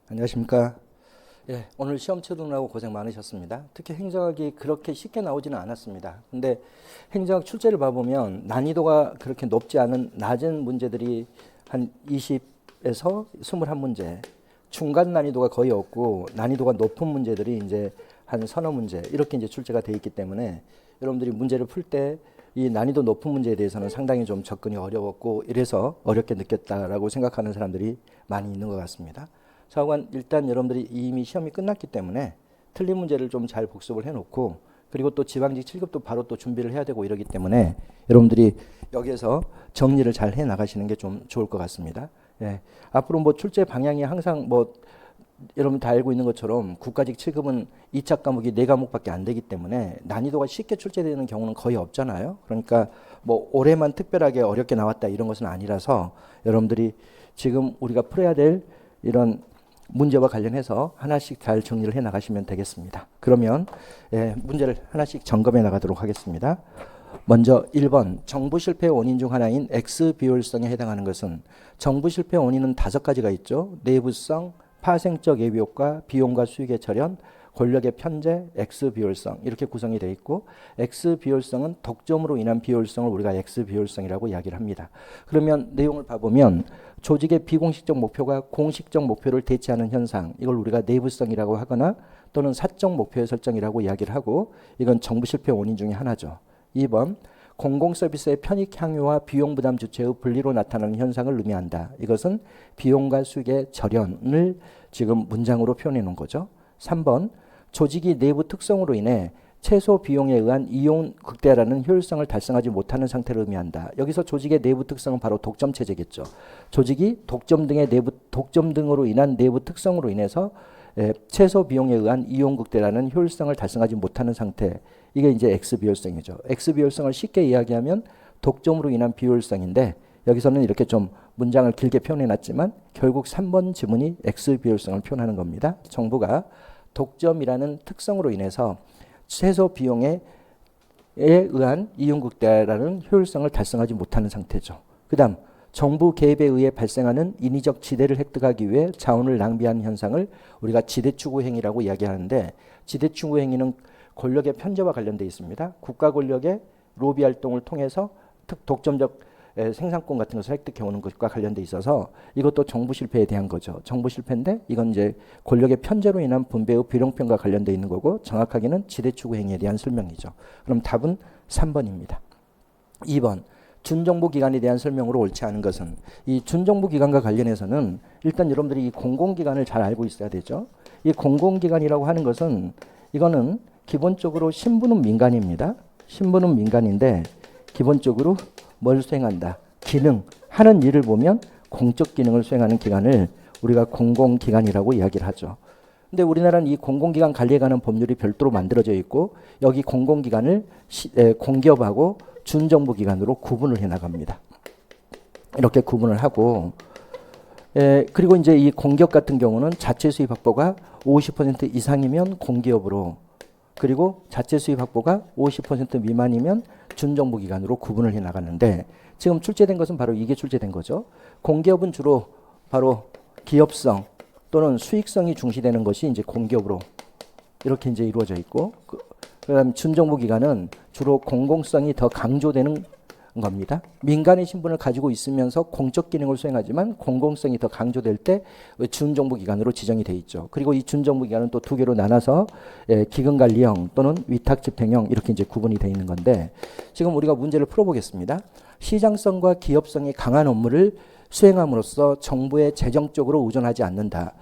안녕하십니까. 예, 오늘 시험 치르느라고 고생 많으셨습니다. 특히 행정학이 그렇게 쉽게 나오지는 않았습니다. 근데 행정학 출제를 봐보면 난이도가 그렇게 높지 않은 낮은 문제들이 한 20에서 21문제, 중간 난이도가 거의 없고 난이도가 높은 문제들이 이제 한 서너 문제 이렇게 이제 출제가 돼 있기 때문에 여러분들이 문제를 풀 때 이 난이도 높은 문제에 대해서는 상당히 좀 접근이 어려웠고 이래서 어렵게 느꼈다라고 생각하는 사람들이 많이 있는 것 같습니다. 좌우간 일단 여러분들이 이미 시험이 끝났기 때문에 틀린 문제를 좀 잘 복습을 해놓고 그리고 또 지방직 7급도 바로 또 준비를 해야 되고 이러기 때문에 여러분들이 여기에서 정리를 잘 해 나가시는 게 좀 좋을 것 같습니다. 예. 앞으로 뭐 출제 방향이 항상 뭐 여러분 다 알고 있는 것처럼 국가직 7급은 2차 과목이 4과목밖에 안 되기 때문에 난이도가 쉽게 출제되는 경우는 거의 없잖아요. 그러니까 뭐 올해만 특별하게 어렵게 나왔다 이런 것은 아니라서 여러분들이 지금 우리가 풀어야 될 이런 문제와 관련해서 하나씩 잘 정리를 해 나가시면 되겠습니다. 그러면 문제를 하나씩 점검해 나가도록 하겠습니다. 먼저 1번 정부 실패의 원인 중 하나인 X 비효율성에 해당하는 것은 정부 실패의 원인은 5가지가 있죠. 내부성, 파생적 예비효과, 비용과 수익의 절연, 권력의 편제, X 비효율성 이렇게 구성이 되어 있고 X 비효율성은 독점으로 인한 비효율성을 우리가 X 비효율성이라고 이야기를 합니다. 그러면 내용을 봐보면 조직의 비공식적 목표가 공식적 목표를 대체하는 현상 이걸 우리가 내부성이라고 하거나 또는 사적 목표의 설정이라고 이야기를 하고 이건 정부 실패 원인 중에 하나죠. 2번 공공서비스의 편익 향유와 비용 부담 주체의 분리로 나타나는 현상을 의미한다. 이것은 비용과 수익의 절연을 지금 문장으로 표현해 놓은 거죠. 3번 조직이 내부 특성으로 인해 최소 비용에 의한 이용 극대화라는 효율성을 달성하지 못하는 상태를 의미한다. 여기서 조직의 내부 특성은 바로 독점 체제겠죠. 조직이 독점 등으로 인한 내부 특성으로 인해서 최소 비용에 의한 이용 극대화라는 효율성을 달성하지 못하는 상태. 이게 이제 X 비효율성이죠. X 비효율성을 쉽게 이야기하면 독점으로 인한 비효율성인데 여기서는 이렇게 좀 문장을 길게 표현해 놨지만 결국 3번 지문이 X 비효율성을 표현하는 겁니다. 정부가 독점이라는 특성으로 인해서 최소 비용에 의한 이용 극대화라는 효율성을 달성하지 못하는 상태죠. 그 다음 정부 개입에 의해 발생하는 인위적 지대를 획득하기 위해 자원을 낭비하는 현상을 우리가 지대추구 행위라고 이야기하는데 지대추구 행위는 권력의 편제와 관련되어 있습니다. 국가 권력의 로비 활동을 통해서 독점적 생산권 같은 것을 획득해오는 것과 관련돼 있어서 이것도 정부 실패에 대한 거죠. 정부 실패인데 이건 이제 권력의 편제로 인한 분배의 불용평과 관련돼 있는 거고 정확하게는 지대추구 행위에 대한 설명이죠. 그럼 답은 3번입니다. 2번 준정부 기관에 대한 설명으로 옳지 않은 것은 이 준정부 기관과 관련해서는 일단 여러분들이 이 공공기관을 잘 알고 있어야 되죠. 이 공공기관이라고 하는 것은 이거는 기본적으로 신분은 민간입니다. 신분은 민간인데 기본적으로 뭘 수행한다? 기능, 하는 일을 보면 공적 기능을 수행하는 기관을 우리가 공공기관이라고 이야기를 하죠. 근데 우리나라는 이 공공기관 관리에 관한 법률이 별도로 만들어져 있고 여기 공공기관을 공기업하고 준정부기관으로 구분을 해 나갑니다. 이렇게 구분을 하고 그리고 이제 이 공기업 같은 경우는 자체 수입 확보가 50% 이상이면 공기업으로 그리고 자체 수입 확보가 50% 미만이면 준정부기관으로 구분을 해 나가는데 지금 출제된 것은 바로 이게 출제된 거죠. 공기업은 주로 바로 기업성 또는 수익성이 중시되는 것이 이제 공기업으로 이렇게 이제 이루어져 있고 그다음 준정부기관은 주로 공공성이 더 강조되는 겁니다. 민간의 신분을 가지고 있으면서 공적 기능을 수행하지만 공공성이 더 강조될 때 준정부기관으로 지정이 돼 있죠. 그리고 이 준정부기관은 또 2개로 나눠서 기금관리형 또는 위탁집행형 이렇게 이제 구분이 돼 있는 건데 지금 우리가 문제를 풀어보겠습니다. 시장성과 기업성이 강한 업무를 수행함으로써 정부에 재정적으로 의존하지 않는다.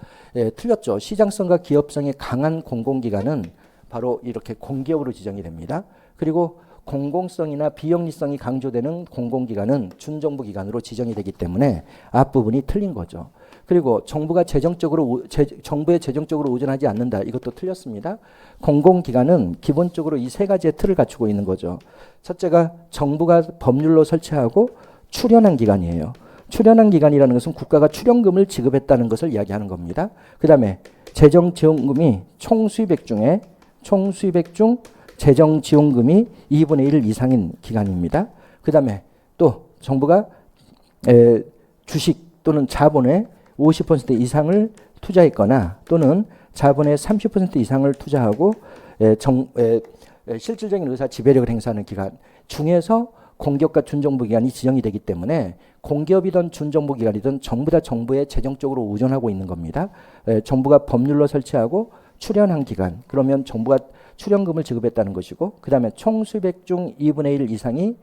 틀렸죠. 시장성과 기업성이 강한 공공기관은 바로 이렇게 공기업으로 지정이 됩니다. 그리고 공공성이나 비영리성이 강조되는 공공기관은 준정부기관으로 지정이 되기 때문에 앞부분이 틀린 거죠. 그리고 정부에 재정적으로 의존하지 않는다. 이것도 틀렸습니다. 공공기관은 기본적으로 이 3가지의 틀을 갖추고 있는 거죠. 첫째가 정부가 법률로 설치하고 출연한 기관이에요. 출연한 기관이라는 것은 국가가 출연금을 지급했다는 것을 이야기하는 겁니다. 그 다음에 재정지원금이 총수입액 중 재정지원금이 2분의 1 이상인 기관입니다. 그 다음에 또 정부가 주식 또는 자본의 50% 이상을 투자했거나 또는 자본의 30% 이상을 투자하고 실질적인 의사 지배력을 행사하는 기관 중에서 공기업과 준정부 기관이 지정이 되기 때문에 공기업이든 준정부 기관이든 전부 다 정부에 재정적으로 의존하고 있는 겁니다. 정부가 법률로 설치하고 출연한 기관, 그러면 정부가 출연금을 지급했다는 것이고, 그 다음에 총 수입액 중 2분의 1 이상이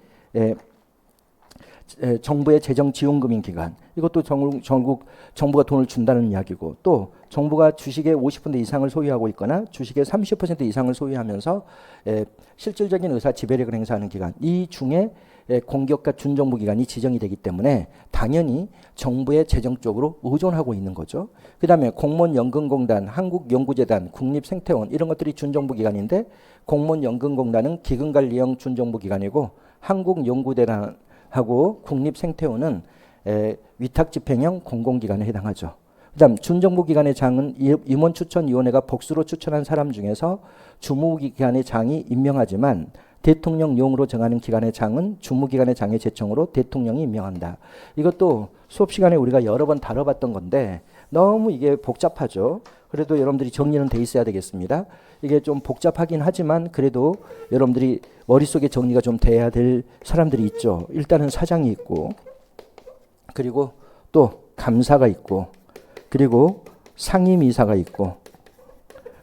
정부의 재정 지원금인 기관, 이것도 전국 정부가 돈을 준다는 이야기고, 또 정부가 주식의 50% 이상을 소유하고 있거나 주식의 30% 이상을 소유하면서 실질적인 의사 지배력을 행사하는 기관, 이 중에 공기업과 준정부 기관이 지정이 되기 때문에 당연히 정부의 재정적으로 의존하고 있는 거죠. 그 다음에 공무원연금공단, 한국연구재단, 국립생태원 이런 것들이 준정부 기관인데, 공무원연금공단은 기금관리형 준정부 기관이고, 한국연구재단하고 국립생태원은 위탁집행형 공공기관에 해당하죠. 그 다음 준정부 기관의 장은 임원추천위원회가 복수로 추천한 사람 중에서 주무기관의 장이 임명하지만, 대통령령으로 정하는 기관의 장은 주무기관의 장의 제청으로 대통령이 임명한다. 이것도 수업 시간에 우리가 여러 번 다뤄봤던 건데 너무 이게 복잡하죠. 그래도 여러분들이 정리는 돼 있어야 되겠습니다. 이게 좀 복잡하긴 하지만 그래도 여러분들이 머릿속에 정리가 좀 돼야 될 사람들이 있죠. 일단은 사장이 있고, 그리고 또 감사가 있고, 그리고 상임이사가 있고,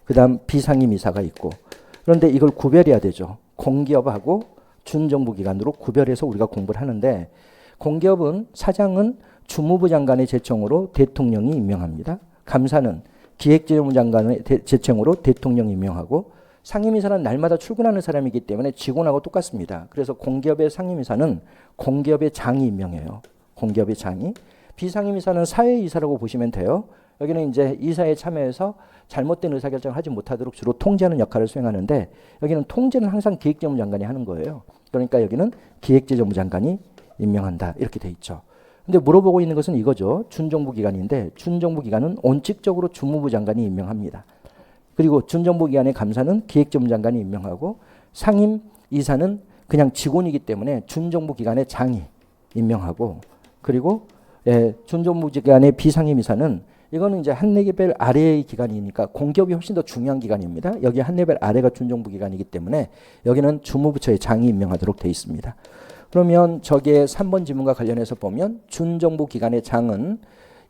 그 다음 비상임이사가 있고. 그런데 이걸 구별해야 되죠. 공기업하고 준정부 기관으로 구별해서 우리가 공부를 하는데, 공기업은 사장은 주무부 장관의 제청으로 대통령이 임명합니다. 감사는 기획재정부 장관의 제청으로 대통령이 임명하고, 상임이사는 날마다 출근하는 사람이기 때문에 직원하고 똑같습니다. 그래서 공기업의 상임이사는 공기업의 장이 임명해요. 공기업의 장이. 비상임이사는 사회이사라고 보시면 돼요. 여기는 이제 이사에 참여해서 잘못된 의사결정을 하지 못하도록 주로 통제하는 역할을 수행하는데, 여기는 통제는 항상 기획재정부 장관이 하는 거예요. 그러니까 여기는 기획재정부 장관이 임명한다 이렇게 돼 있죠. 근데 물어보고 있는 것은 이거죠. 준정부 기관인데, 준정부 기관은 원칙적으로 주무부 장관이 임명합니다. 그리고 준정부 기관의 감사는 기획재정부 장관이 임명하고, 상임 이사는 그냥 직원이기 때문에 준정부 기관의 장이 임명하고, 그리고 준정부 기관의 비상임이사는 이거는 이제 한 레벨 아래의 기관이니까 공기업이 훨씬 더 중요한 기관입니다. 여기 한 레벨 아래가 준정부 기관이기 때문에 여기는 주무부처의 장이 임명하도록 되어 있습니다. 그러면 저기에 3번 지문과 관련해서 보면 준정부 기관의 장은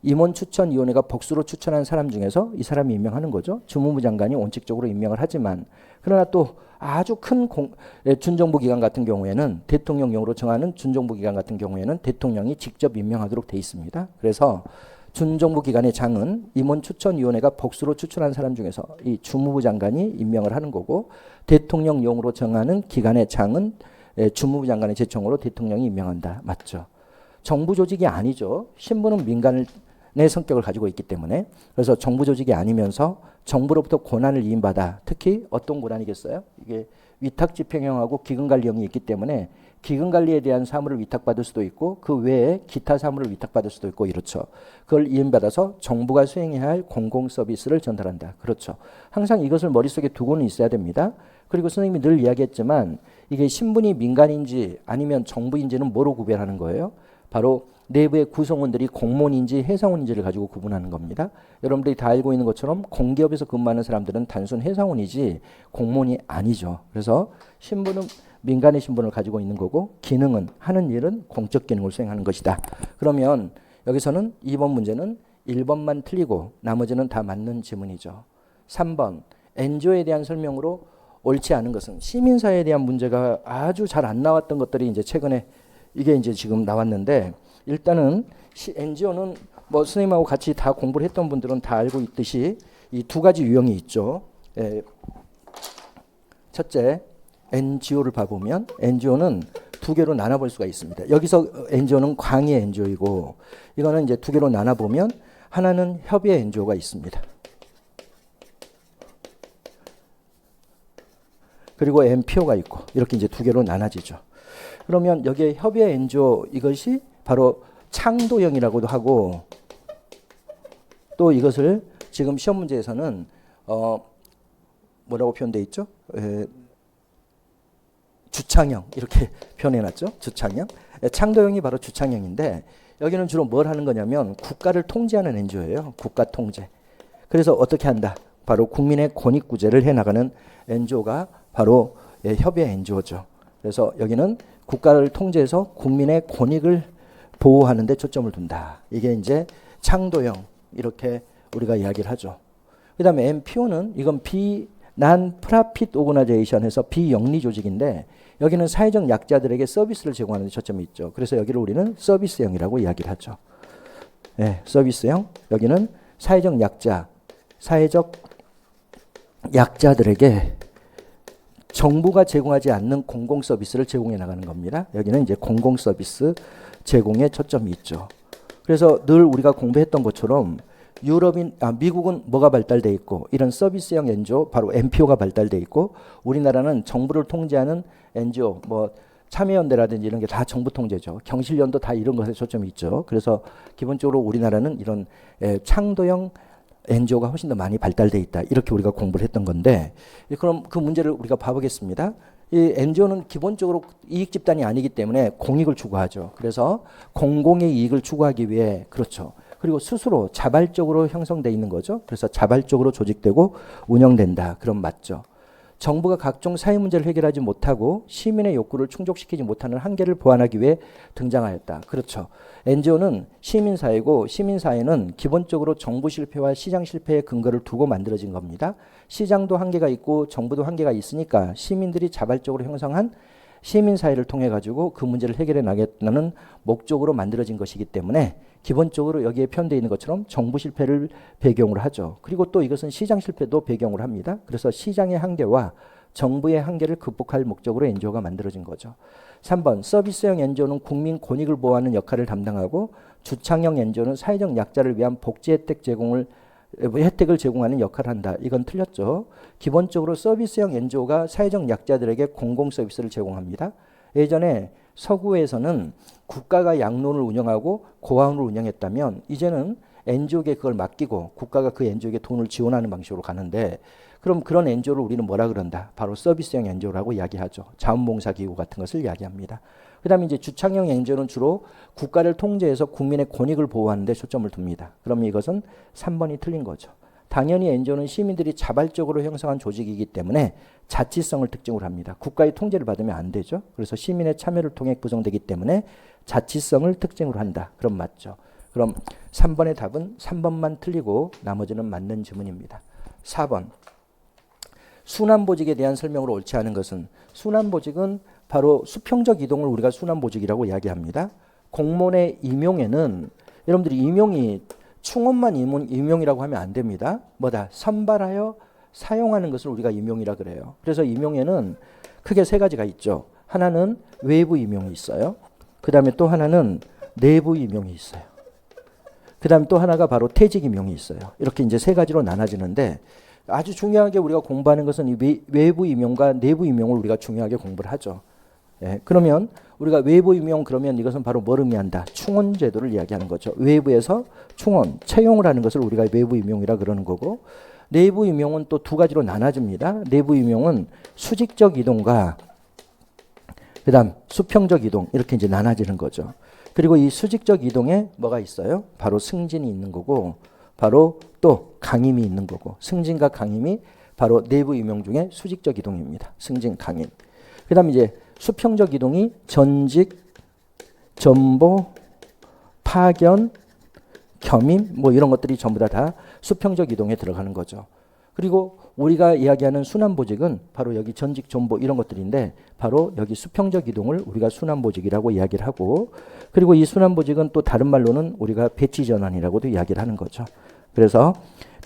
임원추천위원회가 복수로 추천한 사람 중에서 이 사람이 임명하는 거죠. 주무부 장관이 원칙적으로 임명을 하지만, 그러나 또 아주 큰 준정부 기관 같은 경우에는, 대통령령으로 정하는 준정부 기관 같은 경우에는 대통령이 직접 임명하도록 되어 있습니다. 그래서 준정부 기관의 장은 임원추천위원회가 복수로 추천한 사람 중에서 이 주무부 장관이 임명을 하는 거고, 대통령령으로 정하는 기관의 장은 주무부 장관의 제청으로 대통령이 임명한다. 맞죠? 정부 조직이 아니죠. 신부는 민간의 성격을 가지고 있기 때문에. 그래서 정부 조직이 아니면서 정부로부터 권한을 이임받아, 특히 어떤 권한이겠어요? 이게 위탁집행형하고 기금관리형이 있기 때문에 기금관리에 대한 사무를 위탁받을 수도 있고, 그 외에 기타 사무를 위탁받을 수도 있고, 이렇죠. 그걸 이임받아서 정부가 수행해야 할 공공서비스를 전달한다. 그렇죠. 항상 이것을 머릿속에 두고는 있어야 됩니다. 그리고 선생님이 늘 이야기했지만, 이게 신분이 민간인지 아니면 정부인지는 뭐로 구별하는 거예요? 바로 내부의 구성원들이 공무원인지 회사원인지를 가지고 구분하는 겁니다. 여러분들이 다 알고 있는 것처럼 공기업에서 근무하는 사람들은 단순 회사원이지 공무원이 아니죠. 그래서 신분은 민간의 신분을 가지고 있는 거고, 기능은, 하는 일은 공적 기능을 수행하는 것이다. 그러면 여기서는 2번 문제는 1번만 틀리고 나머지는 다 맞는 지문이죠. 3번 NGO에 대한 설명으로 옳지 않은 것은, 시민사회에 대한 문제가 아주 잘 안 나왔던 것들이 이제 최근에 이게 이제 지금 나왔는데, 일단은 NGO는 뭐 선생님하고 같이 다 공부를 했던 분들은 다 알고 있듯이 이 두 가지 유형이 있죠. 첫째, NGO를 봐보면 NGO는 두 개로 나눠볼 수가 있습니다. 여기서 NGO는 광의 NGO이고, 이거는 이제 두 개로 나눠보면 하나는 협의 NGO가 있습니다. 그리고 NPO가 있고, 이렇게 이제 두 개로 나눠지죠. 그러면 여기에 협의 NGO, 이것이 바로 창도형이라고도 하고, 또 이것을 지금 시험 문제에서는 뭐라고 표현되어 있죠? 주창형, 이렇게 표현해놨죠. 주창형. 창도형이 바로 주창형인데, 여기는 주로 뭘 하는 거냐면 국가를 통제하는 NGO예요. 국가 통제. 그래서 어떻게 한다? 바로 국민의 권익구제를 해나가는 NGO가 바로 협의 NGO죠. 그래서 여기는 국가를 통제해서 국민의 권익을 보호하는 데 초점을 둔다. 이게 이제 창도형 이렇게 우리가 이야기를 하죠. 그 다음에 NPO는 이건 Non-Profit Organization에서 비영리 조직인데 여기는 사회적 약자들에게 서비스를 제공하는 데 초점이 있죠. 그래서 여기를 우리는 서비스형이라고 이야기를 하죠. 네, 서비스형. 여기는 사회적 약자들에게 정부가 제공하지 않는 공공 서비스를 제공해 나가는 겁니다. 여기는 이제 공공 서비스 제공에 초점이 있죠. 그래서 늘 우리가 공부했던 것처럼 미국은 뭐가 발달돼 있고 이런 서비스형 NGO 바로 NPO가 발달돼 있고 우리나라는 정부를 통제하는 NGO 뭐 참여연대라든지 이런 게 다 정부 통제죠. 경실련도 다 이런 것에 초점이 있죠. 그래서 기본적으로 우리나라는 이런 창도형 NGO가 훨씬 더 많이 발달돼 있다. 이렇게 우리가 공부를 했던 건데 그럼 그 문제를 우리가 봐보겠습니다. 이 NGO는 기본적으로 이익 집단이 아니기 때문에 공익을 추구하죠. 그래서 공공의 이익을 추구하기 위해 그렇죠. 그리고 스스로 자발적으로 형성돼 있는 거죠. 그래서 자발적으로 조직되고 운영된다. 그럼 맞죠. 정부가 각종 사회 문제를 해결하지 못하고 시민의 욕구를 충족시키지 못하는 한계를 보완하기 위해 등장하였다. 그렇죠. NGO는 시민사회고 시민사회는 기본적으로 정부 실패와 시장 실패의 근거를 두고 만들어진 겁니다. 시장도 한계가 있고 정부도 한계가 있으니까 시민들이 자발적으로 형성한 시민사회를 통해 가지고 그 문제를 해결해 나가는 목적으로 만들어진 것이기 때문에 기본적으로 여기에 표현되어 있는 것처럼 정부 실패를 배경으로 하죠. 그리고 또 이것은 시장 실패도 배경으로 합니다. 그래서 시장의 한계와 정부의 한계를 극복할 목적으로 NGO가 만들어진 거죠. 3번 서비스형 NGO는 국민 권익을 보호하는 역할을 담당하고 주창형 NGO는 사회적 약자를 위한 복지 혜택을 제공하는 역할을 한다. 이건 틀렸죠. 기본적으로 서비스형 NGO가 사회적 약자들에게 공공 서비스를 제공합니다. 예전에 서구에서는 국가가 양로를 운영하고 고아원을 운영했다면 이제는 NGO에게 그걸 맡기고 국가가 그 NGO에게 돈을 지원하는 방식으로 가는데 그럼 그런 NGO를 우리는 뭐라 그런다? 바로 서비스형 NGO라고 이야기하죠. 자원봉사기구 같은 것을 이야기합니다. 그 다음에 이제 주창형 NGO는 주로 국가를 통제해서 국민의 권익을 보호하는 데 초점을 둡니다. 그러면 이것은 3번이 틀린 거죠. 당연히 NGO는 시민들이 자발적으로 형성한 조직이기 때문에 자치성을 특징으로 합니다. 국가의 통제를 받으면 안 되죠. 그래서 시민의 참여를 통해 구성되기 때문에 자치성을 특징으로 한다. 그럼 맞죠. 그럼 3번의 답은 3번만 틀리고 나머지는 맞는 지문입니다. 4번. 순환보직에 대한 설명으로 옳지 않은 것은 순환보직은 바로 수평적 이동을 우리가 순환보직이라고 이야기합니다. 공무원의 임용에는 여러분들이 임용이 충원만 임용이라고 하면 안 됩니다. 뭐다? 선발하여 사용하는 것을 우리가 임용이라 그래요. 그래서 임용에는 크게 세 가지가 있죠. 하나는 외부 임용이 있어요. 그 다음에 또 하나는 내부 임용이 있어요. 그 다음에 또 하나가 바로 퇴직 임용이 있어요. 이렇게 이제 세 가지로 나눠지는데 아주 중요하게 우리가 공부하는 것은 이 외부 임용과 내부 임용을 우리가 중요하게 공부를 하죠. 예, 그러면 우리가 외부 임용 그러면 이것은 바로 뭘 의미한다? 충원 제도를 이야기하는 거죠. 외부에서 충원, 채용을 하는 것을 우리가 외부 임용이라 그러는 거고 내부 임용은 또 두 가지로 나눠집니다. 내부 임용은 수직적 이동과 그다음 수평적 이동 이렇게 이제 나눠지는 거죠. 그리고 이 수직적 이동에 뭐가 있어요? 바로 승진이 있는 거고 바로 또 강임이 있는 거고 승진과 강임이 바로 내부 임용 중에 수직적 이동입니다. 승진, 강임. 그다음에 이제 수평적 이동이 전직, 전보, 파견, 겸임 뭐 이런 것들이 전부 다 수평적 이동에 들어가는 거죠. 그리고 우리가 이야기하는 순환보직은 바로 여기 전직, 전보 이런 것들인데 바로 여기 수평적 이동을 우리가 순환보직이라고 이야기를 하고 그리고 이 순환보직은 또 다른 말로는 우리가 배치전환이라고도 이야기를 하는 거죠. 그래서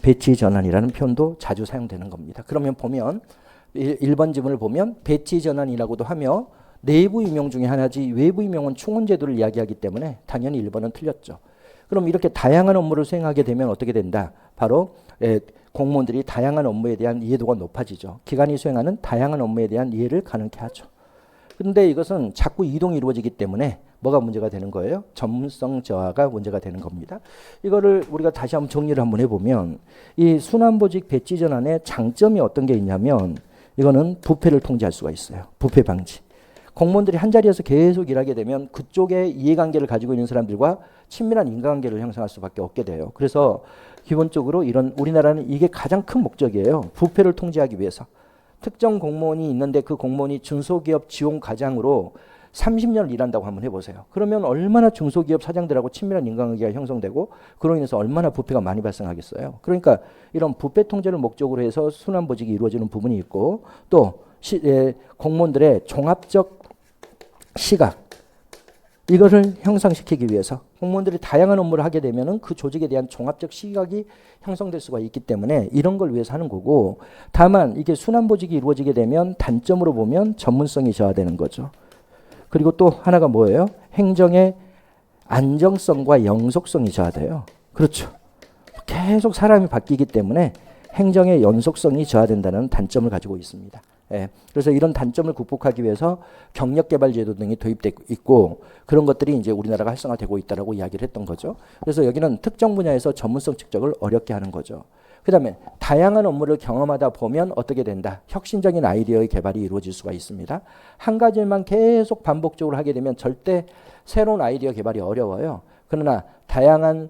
배치전환이라는 표현도 자주 사용되는 겁니다. 그러면 보면 1번 지문을 보면 배치전환이라고도 하며 내부 임용 중에 하나지 외부 임용은 충원제도를 이야기하기 때문에 당연히 1번은 틀렸죠. 그럼 이렇게 다양한 업무를 수행하게 되면 어떻게 된다? 바로 공무원들이 다양한 업무에 대한 이해도가 높아지죠. 기관이 수행하는 다양한 업무에 대한 이해를 가능케 하죠. 그런데 이것은 자꾸 이동이 이루어지기 때문에 뭐가 문제가 되는 거예요? 전문성 저하가 문제가 되는 겁니다. 이거를 우리가 다시 한번 정리를 한번 해보면 이 순환보직 배치 전환의 장점이 어떤 게 있냐면 이거는 부패를 통제할 수가 있어요. 부패 방지. 공무원들이 한 자리에서 계속 일하게 되면 그쪽의 이해관계를 가지고 있는 사람들과 친밀한 인간관계를 형성할 수밖에 없게 돼요. 그래서 기본적으로 이런 우리나라는 이게 가장 큰 목적이에요. 부패를 통제하기 위해서. 특정 공무원이 있는데 그 공무원이 중소기업 지원 과장으로 30년을 일한다고 한번 해보세요. 그러면 얼마나 중소기업 사장들하고 친밀한 인간관계가 형성되고 그로 인해서 얼마나 부패가 많이 발생하겠어요. 그러니까 이런 부패 통제를 목적으로 해서 순환보직이 이루어지는 부분이 있고 또 공무원들의 종합적 시각 이거를 형성시키기 위해서 공무원들이 다양한 업무를 하게 되면은 그 조직에 대한 종합적 시각이 형성될 수가 있기 때문에 이런 걸 위해서 하는 거고 다만 이게 순환보직이 이루어지게 되면 단점으로 보면 전문성이 저하되는 거죠. 그리고 또 하나가 뭐예요? 행정의 안정성과 영속성이 저하돼요. 그렇죠. 계속 사람이 바뀌기 때문에 행정의 연속성이 저하된다는 단점을 가지고 있습니다. 예, 그래서 이런 단점을 극복하기 위해서 경력개발제도 등이 도입되고 있고 그런 것들이 이제 우리나라가 활성화되고 있다라고 이야기를 했던 거죠. 그래서 여기는 특정 분야에서 전문성 측정을 어렵게 하는 거죠. 그 다음에 다양한 업무를 경험하다 보면 어떻게 된다? 혁신적인 아이디어의 개발이 이루어질 수가 있습니다. 한 가지만 계속 반복적으로 하게 되면 절대 새로운 아이디어 개발이 어려워요. 그러나 다양한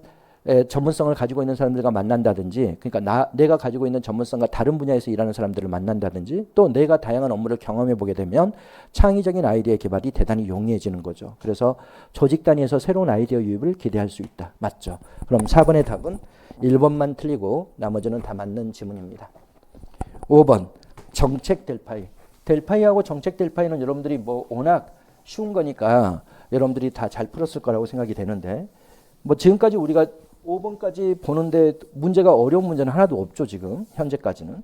전문성을 가지고 있는 사람들과 만난다든지 그러니까 내가 가지고 있는 전문성과 다른 분야에서 일하는 사람들을 만난다든지 또 내가 다양한 업무를 경험해 보게 되면 창의적인 아이디어 개발이 대단히 용이해지는 거죠. 그래서 조직 단위에서 새로운 아이디어 유입을 기대할 수 있다. 맞죠? 그럼 4번의 답은 1번만 틀리고 나머지는 다 맞는 지문입니다. 5번 정책 델파이. 델파이하고 정책 델파이는 여러분들이 뭐 워낙 쉬운 거니까 여러분들이 다 잘 풀었을 거라고 생각이 되는데 뭐 지금까지 우리가 5번까지 보는데 문제가 어려운 문제는 하나도 없죠. 지금 현재까지는.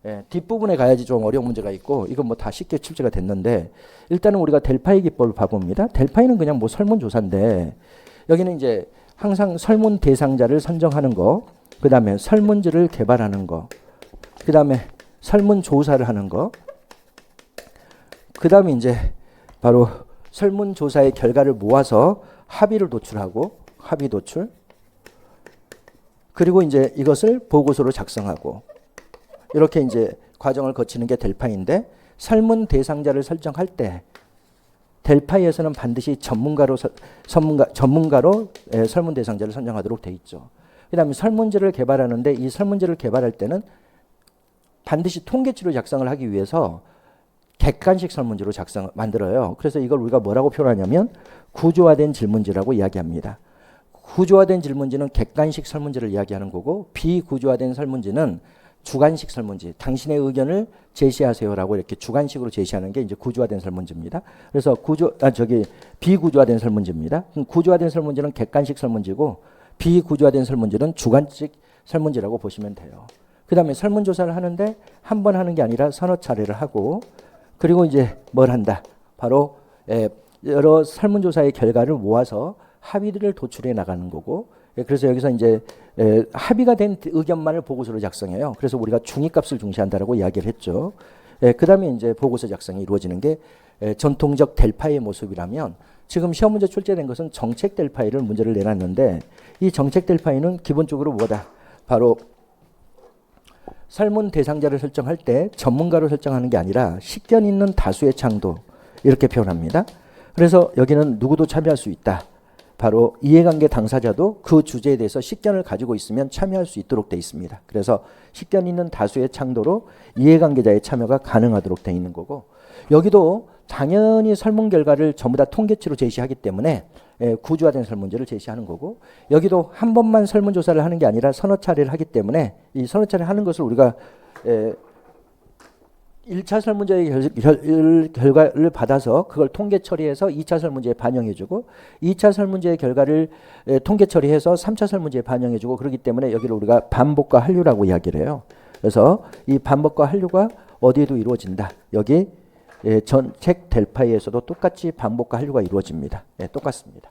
예, 뒷부분에 가야지 좀 어려운 문제가 있고 이건 뭐 다 쉽게 출제가 됐는데 일단은 우리가 델파이 기법을 봐봅니다. 델파이는 그냥 뭐 설문조사인데 여기는 이제 항상 설문 대상자를 선정하는 거, 그 다음에 설문지를 개발하는 거, 그 다음에 설문조사를 하는 거, 그 다음에 이제 바로 설문조사의 결과를 모아서 합의를 도출하고 합의 도출, 그리고 이제 이것을 보고서로 작성하고 이렇게 이제 과정을 거치는 게 델파이인데 설문 대상자를 설정할 때 델파이에서는 반드시 전문가로 설문 대상자를 선정하도록 돼 있죠. 그다음에 설문지를 개발하는데 이 설문지를 개발할 때는 반드시 통계치로 작성을 하기 위해서 객관식 설문지로 만들어요. 그래서 이걸 우리가 뭐라고 표현하냐면 구조화된 질문지라고 이야기합니다. 구조화된 질문지는 객관식 설문지를 이야기하는 거고 비구조화된 설문지는 주관식 설문지, 당신의 의견을 제시하세요라고 이렇게 주관식으로 제시하는 게 이제 구조화된 설문지입니다. 그래서 비구조화된 설문지입니다. 구조화된 설문지는 객관식 설문지고 비구조화된 설문지는 주관식 설문지라고 보시면 돼요. 그 다음에 설문조사를 하는데 한 번 하는 게 아니라 서너 차례를 하고 그리고 이제 뭘 한다? 바로 여러 설문조사의 결과를 모아서 합의들을 도출해 나가는 거고 그래서 여기서 이제 합의가 된 의견만을 보고서로 작성해요. 그래서 우리가 중위값을 중시한다라고 이야기를 했죠. 그 다음에 이제 보고서 작성이 이루어지는 게 전통적 델파이의 모습이라면 지금 시험 문제 출제된 것은 정책 델파이를 문제를 내놨는데 이 정책 델파이는 기본적으로 뭐다? 바로 설문 대상자를 설정할 때 전문가로 설정하는 게 아니라 식견 있는 다수의 창도 이렇게 표현합니다. 그래서 여기는 누구도 참여할 수 있다. 바로 이해관계 당사자도 그 주제에 대해서 식견을 가지고 있으면 참여할 수 있도록 되어 있습니다. 그래서 식견 있는 다수의 창도로 이해관계자의 참여가 가능하도록 되어 있는 거고 여기도 당연히 설문 결과를 전부 다 통계치로 제시하기 때문에 구조화된 설문지를 제시하는 거고 여기도 한 번만 설문조사를 하는 게 아니라 서너 차례를 하기 때문에 이 서너 차례 하는 것을 우리가 1차 설문지의 결과를 받아서 그걸 통계 처리해서 2차 설문지에 반영해주고 2차 설문지의 결과를 통계 처리해서 3차 설문지에 반영해주고 그렇기 때문에 여기를 우리가 반복과 한류라고 이야기를 해요. 그래서 이 반복과 한류가 어디에도 이루어진다. 여기 전책 델파이에서도 똑같이 반복과 한류가 이루어집니다. 똑같습니다.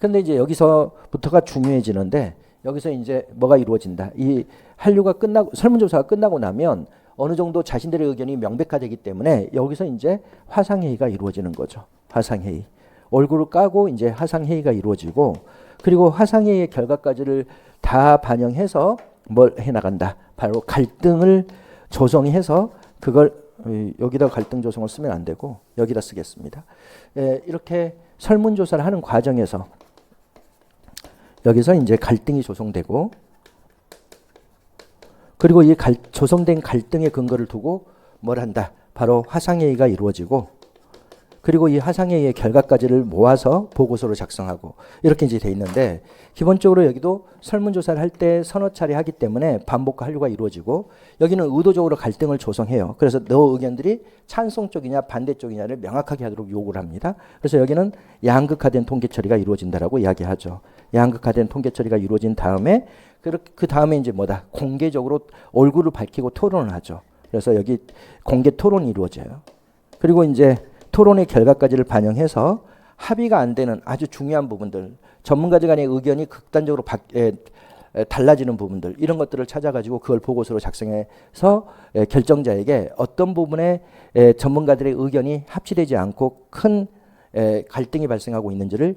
근데 이제 여기서부터가 중요해지는데 여기서 이제 뭐가 이루어진다. 이 한류가 끝나고 설문조사가 끝나고 나면 어느 정도 자신들의 의견이 명백화되기 때문에 여기서 이제 화상회의가 이루어지는 거죠. 화상회의. 얼굴을 까고 이제 화상회의가 이루어지고 그리고 화상회의의 결과까지를 다 반영해서 뭘 해나간다. 바로 갈등을 조성해서 그걸 여기다 갈등 조성을 쓰면 안 되고 여기다 쓰겠습니다. 이렇게 설문조사를 하는 과정에서 여기서 이제 갈등이 조성되고 그리고 이 조성된 갈등의 근거를 두고 뭘 한다? 바로 화상회의가 이루어지고 그리고 이 화상회의의 결과까지를 모아서 보고서를 작성하고 이렇게 이제 돼 있는데 기본적으로 여기도 설문조사를 할 때 서너 차례 하기 때문에 반복과 한류가 이루어지고 여기는 의도적으로 갈등을 조성해요. 그래서 너 의견들이 찬성 쪽이냐 반대 쪽이냐를 명확하게 하도록 요구를 합니다. 그래서 여기는 양극화된 통계 처리가 이루어진다라고 이야기하죠. 양극화된 통계 처리가 이루어진 다음에 그 다음에 이제 뭐다? 공개적으로 얼굴을 밝히고 토론을 하죠. 그래서 여기 공개 토론이 이루어져요. 그리고 이제 토론의 결과까지를 반영해서 합의가 안 되는 아주 중요한 부분들, 전문가들 간의 의견이 극단적으로 달라지는 부분들 이런 것들을 찾아가지고 그걸 보고서로 작성해서 결정자에게 어떤 부분에 전문가들의 의견이 합치되지 않고 큰 갈등이 발생하고 있는지를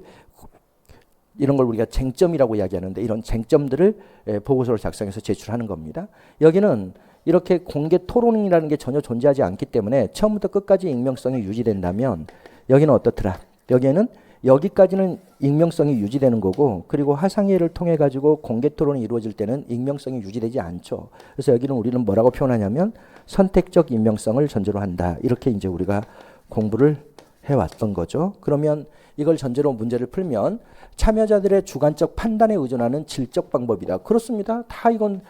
이런 걸 우리가 쟁점이라고 이야기하는데 이런 쟁점들을 보고서로 작성해서 제출하는 겁니다. 여기는 이렇게 공개 토론이라는 게 전혀 존재하지 않기 때문에 처음부터 끝까지 익명성이 유지된다면 여기는 어떻더라? 여기에는 여기까지는 익명성이 유지되는 거고 그리고 화상회의를 통해 가지고 공개 토론이 이루어질 때는 익명성이 유지되지 않죠. 그래서 여기는 우리는 뭐라고 표현하냐면 선택적 익명성을 전제로 한다. 이렇게 이제 우리가 공부를 해왔던 거죠. 그러면 이걸 전제로 문제를 풀면 참여자들의 주관적 판단에 의존하는 질적 방법이다. 그렇습니다. 다 이건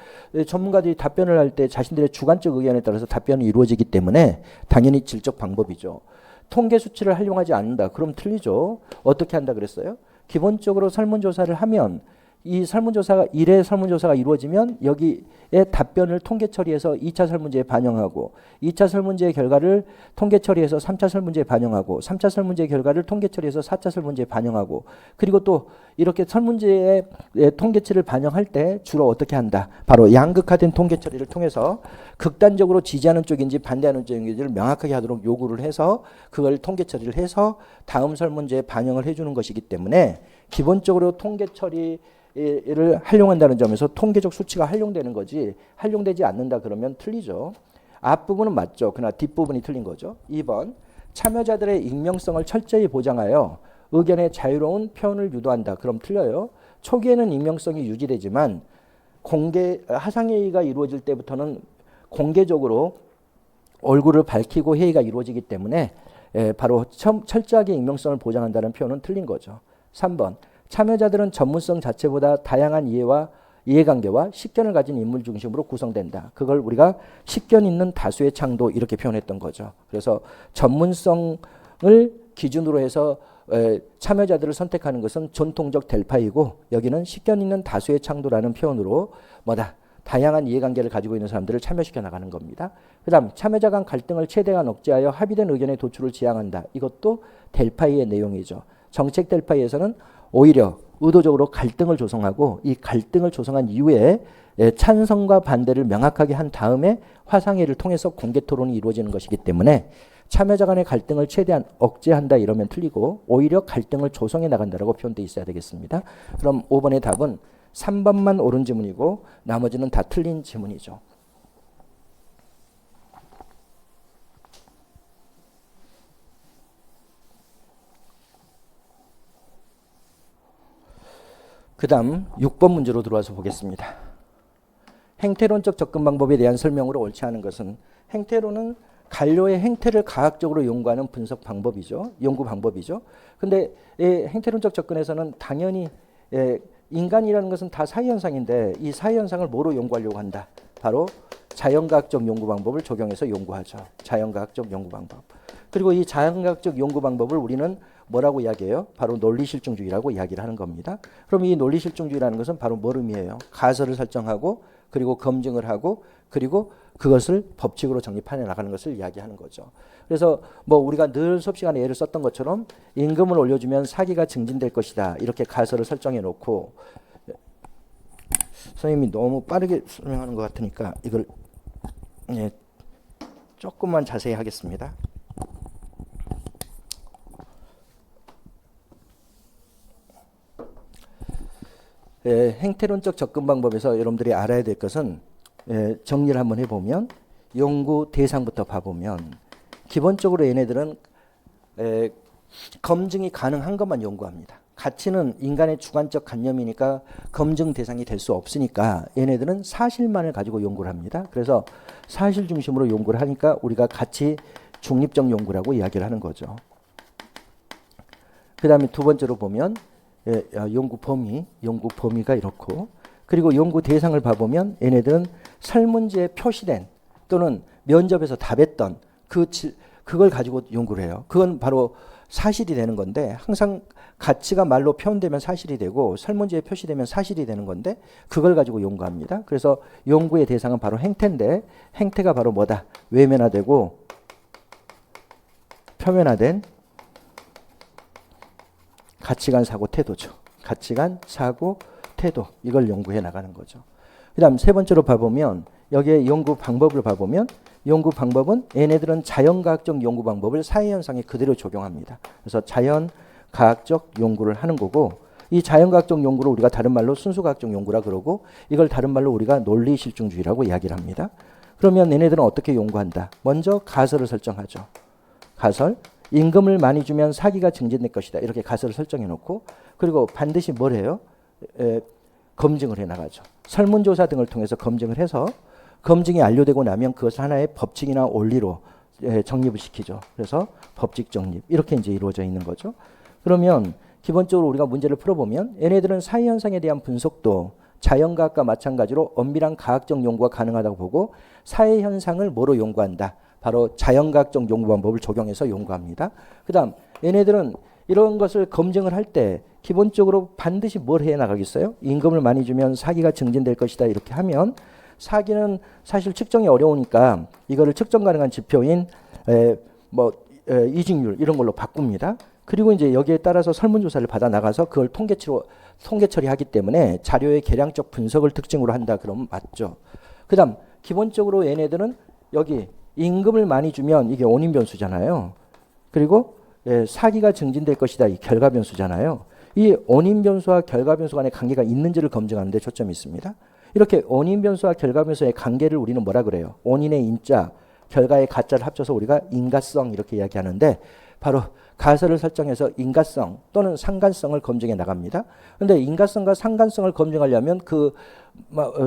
전문가들이 답변을 할 때 자신들의 주관적 의견에 따라서 답변이 이루어지기 때문에 당연히 질적 방법이죠. 통계 수치를 활용하지 않는다. 그럼 틀리죠. 어떻게 한다 그랬어요? 기본적으로 설문조사를 하면 이 설문조사가 1회 설문조사가 이루어지면 여기에 답변을 통계 처리해서 2차 설문지에 반영하고 2차 설문지의 결과를 통계 처리해서 3차 설문지에 반영하고 3차 설문지의 결과를 통계 처리해서 4차 설문지에 반영하고 그리고 또 이렇게 설문지의 통계치를 반영할 때 주로 어떻게 한다? 바로 양극화된 통계 처리를 통해서 극단적으로 지지하는 쪽인지 반대하는 쪽인지를 명확하게 하도록 요구를 해서 그걸 통계 처리를 해서 다음 설문지에 반영을 해주는 것이기 때문에 기본적으로 통계 처리 를 활용한다는 점에서 통계적 수치가 활용되는 거지 활용되지 않는다 그러면 틀리죠. 앞부분은 맞죠. 그러나 뒷부분이 틀린 거죠. 2번 참여자들의 익명성을 철저히 보장하여 의견의 자유로운 표현을 유도한다. 그럼 틀려요. 초기에는 익명성이 유지되지만 화상회의가 이루어질 때부터는 공개적으로 얼굴을 밝히고 회의가 이루어지기 때문에 바로 철저하게 익명성을 보장한다는 표현은 틀린 거죠. 3번 참여자들은 전문성 자체보다 다양한 이해관계와 식견을 가진 인물 중심으로 구성된다. 그걸 우리가 식견 있는 다수의 창도 이렇게 표현했던 거죠. 그래서 전문성을 기준으로 해서 참여자들을 선택하는 것은 전통적 델파이고 여기는 식견 있는 다수의 창도라는 표현으로 뭐다? 다양한 이해관계를 가지고 있는 사람들을 참여시켜 나가는 겁니다. 그 다음 참여자 간 갈등을 최대한 억제하여 합의된 의견의 도출을 지향한다. 이것도 델파이의 내용이죠. 정책 델파이에서는 오히려 의도적으로 갈등을 조성하고 이 갈등을 조성한 이후에 찬성과 반대를 명확하게 한 다음에 화상회의를 통해서 공개 토론이 이루어지는 것이기 때문에 참여자 간의 갈등을 최대한 억제한다 이러면 틀리고 오히려 갈등을 조성해 나간다라고 표현되어 있어야 되겠습니다. 그럼 5번의 답은 3번만 옳은 지문이고 나머지는 다 틀린 지문이죠. 그 다음 6번 문제로 들어와서 보겠습니다. 행태론적 접근 방법에 대한 설명으로 옳지 않은 것은 행태론은 관료의 행태를 과학적으로 연구하는 분석 방법이죠. 연구 방법이죠. 근데 행태론적 접근에서는 당연히 인간이라는 것은 다 사회현상인데 이 사회현상을 뭐로 연구하려고 한다? 바로 자연과학적 연구 방법을 적용해서 연구하죠. 자연과학적 연구 방법. 그리고 이 자연과학적 연구 방법을 우리는 뭐라고 이야기해요? 바로 논리실증주의라고 이야기를 하는 겁니다. 그럼 이 논리실증주의라는 것은 바로 뭘 의미해요? 가설을 설정하고 그리고 검증을 하고 그리고 그것을 법칙으로 정립해 나가는 것을 이야기하는 거죠. 그래서 뭐 우리가 늘 수업 시간에 예를 썼던 것처럼 임금을 올려주면 사기가 증진될 것이다. 이렇게 가설을 설정해 놓고 선생님이 너무 빠르게 설명하는 것 같으니까 이걸 조금만 자세히 하겠습니다. 행태론적 접근 방법에서 여러분들이 알아야 될 것은 정리를 한번 해보면 연구 대상부터 봐보면 기본적으로 얘네들은 검증이 가능한 것만 연구합니다. 가치는 인간의 주관적 관념이니까 검증 대상이 될 수 없으니까 얘네들은 사실만을 가지고 연구를 합니다. 그래서 사실 중심으로 연구를 하니까 우리가 가치 중립적 연구라고 이야기를 하는 거죠. 그 다음에 두 번째로 보면 연구 범위가 이렇고, 그리고 연구 대상을 봐보면 얘네들은 설문지에 표시된 또는 면접에서 답했던 그걸 가지고 연구를 해요. 그건 바로 사실이 되는 건데, 항상 가치가 말로 표현되면 사실이 되고 설문지에 표시되면 사실이 되는 건데, 그걸 가지고 연구합니다. 그래서 연구의 대상은 바로 행태인데, 행태가 바로 뭐다? 외면화되고 표면화된 가치관, 사고, 태도죠. 가치관, 사고, 태도, 이걸 연구해 나가는 거죠. 그 다음 세 번째로 봐보면, 여기에 연구 방법을 봐보면, 연구 방법은 얘네들은 자연과학적 연구 방법을 사회현상에 그대로 적용합니다. 그래서 자연과학적 연구를 하는 거고, 이 자연과학적 연구를 우리가 다른 말로 순수과학적 연구라 그러고, 이걸 다른 말로 우리가 논리실증주의라고 이야기를 합니다. 그러면 얘네들은 어떻게 연구한다? 먼저 가설을 설정하죠. 가설, 임금을 많이 주면 사기가 증진될 것이다. 이렇게 가설을 설정해 놓고, 그리고 반드시 뭘 해요? 검증을 해 나가죠. 설문조사 등을 통해서 검증을 해서, 검증이 완료되고 나면 그것을 하나의 법칙이나 원리로 정립을 시키죠. 그래서 법칙 정립, 이렇게 이제 이루어져 있는 거죠. 그러면 기본적으로 우리가 문제를 풀어보면, 얘네들은 사회현상에 대한 분석도 자연과학과 마찬가지로 엄밀한 과학적 연구가 가능하다고 보고, 사회현상을 뭐로 연구한다? 바로 자연과학적 연구 방법을 적용해서 연구합니다. 그 다음 얘네들은 이런 것을 검증을 할 때 기본적으로 반드시 뭘 해 나가겠어요? 임금을 많이 주면 사기가 증진될 것이다. 이렇게 하면, 사기는 사실 측정이 어려우니까 이거를 측정 가능한 지표인 이직률 이런 걸로 바꿉니다. 그리고 이제 여기에 따라서 설문조사를 받아 나가서 그걸 통계 처리하기 때문에 자료의 계량적 분석을 특징으로 한다. 그러면 맞죠. 그 다음 기본적으로 얘네들은 여기 임금을 많이 주면 이게 원인 변수잖아요. 그리고 사기가 증진될 것이다. 이 결과 변수잖아요. 이 원인 변수와 결과 변수 간의 관계가 있는지를 검증하는 데 초점이 있습니다. 이렇게 원인 변수와 결과 변수의 관계를 우리는 뭐라 그래요? 원인의 인자, 결과의 가짜를 합쳐서 우리가 인과성 이렇게 이야기하는데, 바로 가설을 설정해서 인과성 또는 상관성을 검증해 나갑니다. 그런데 인과성과 상관성을 검증하려면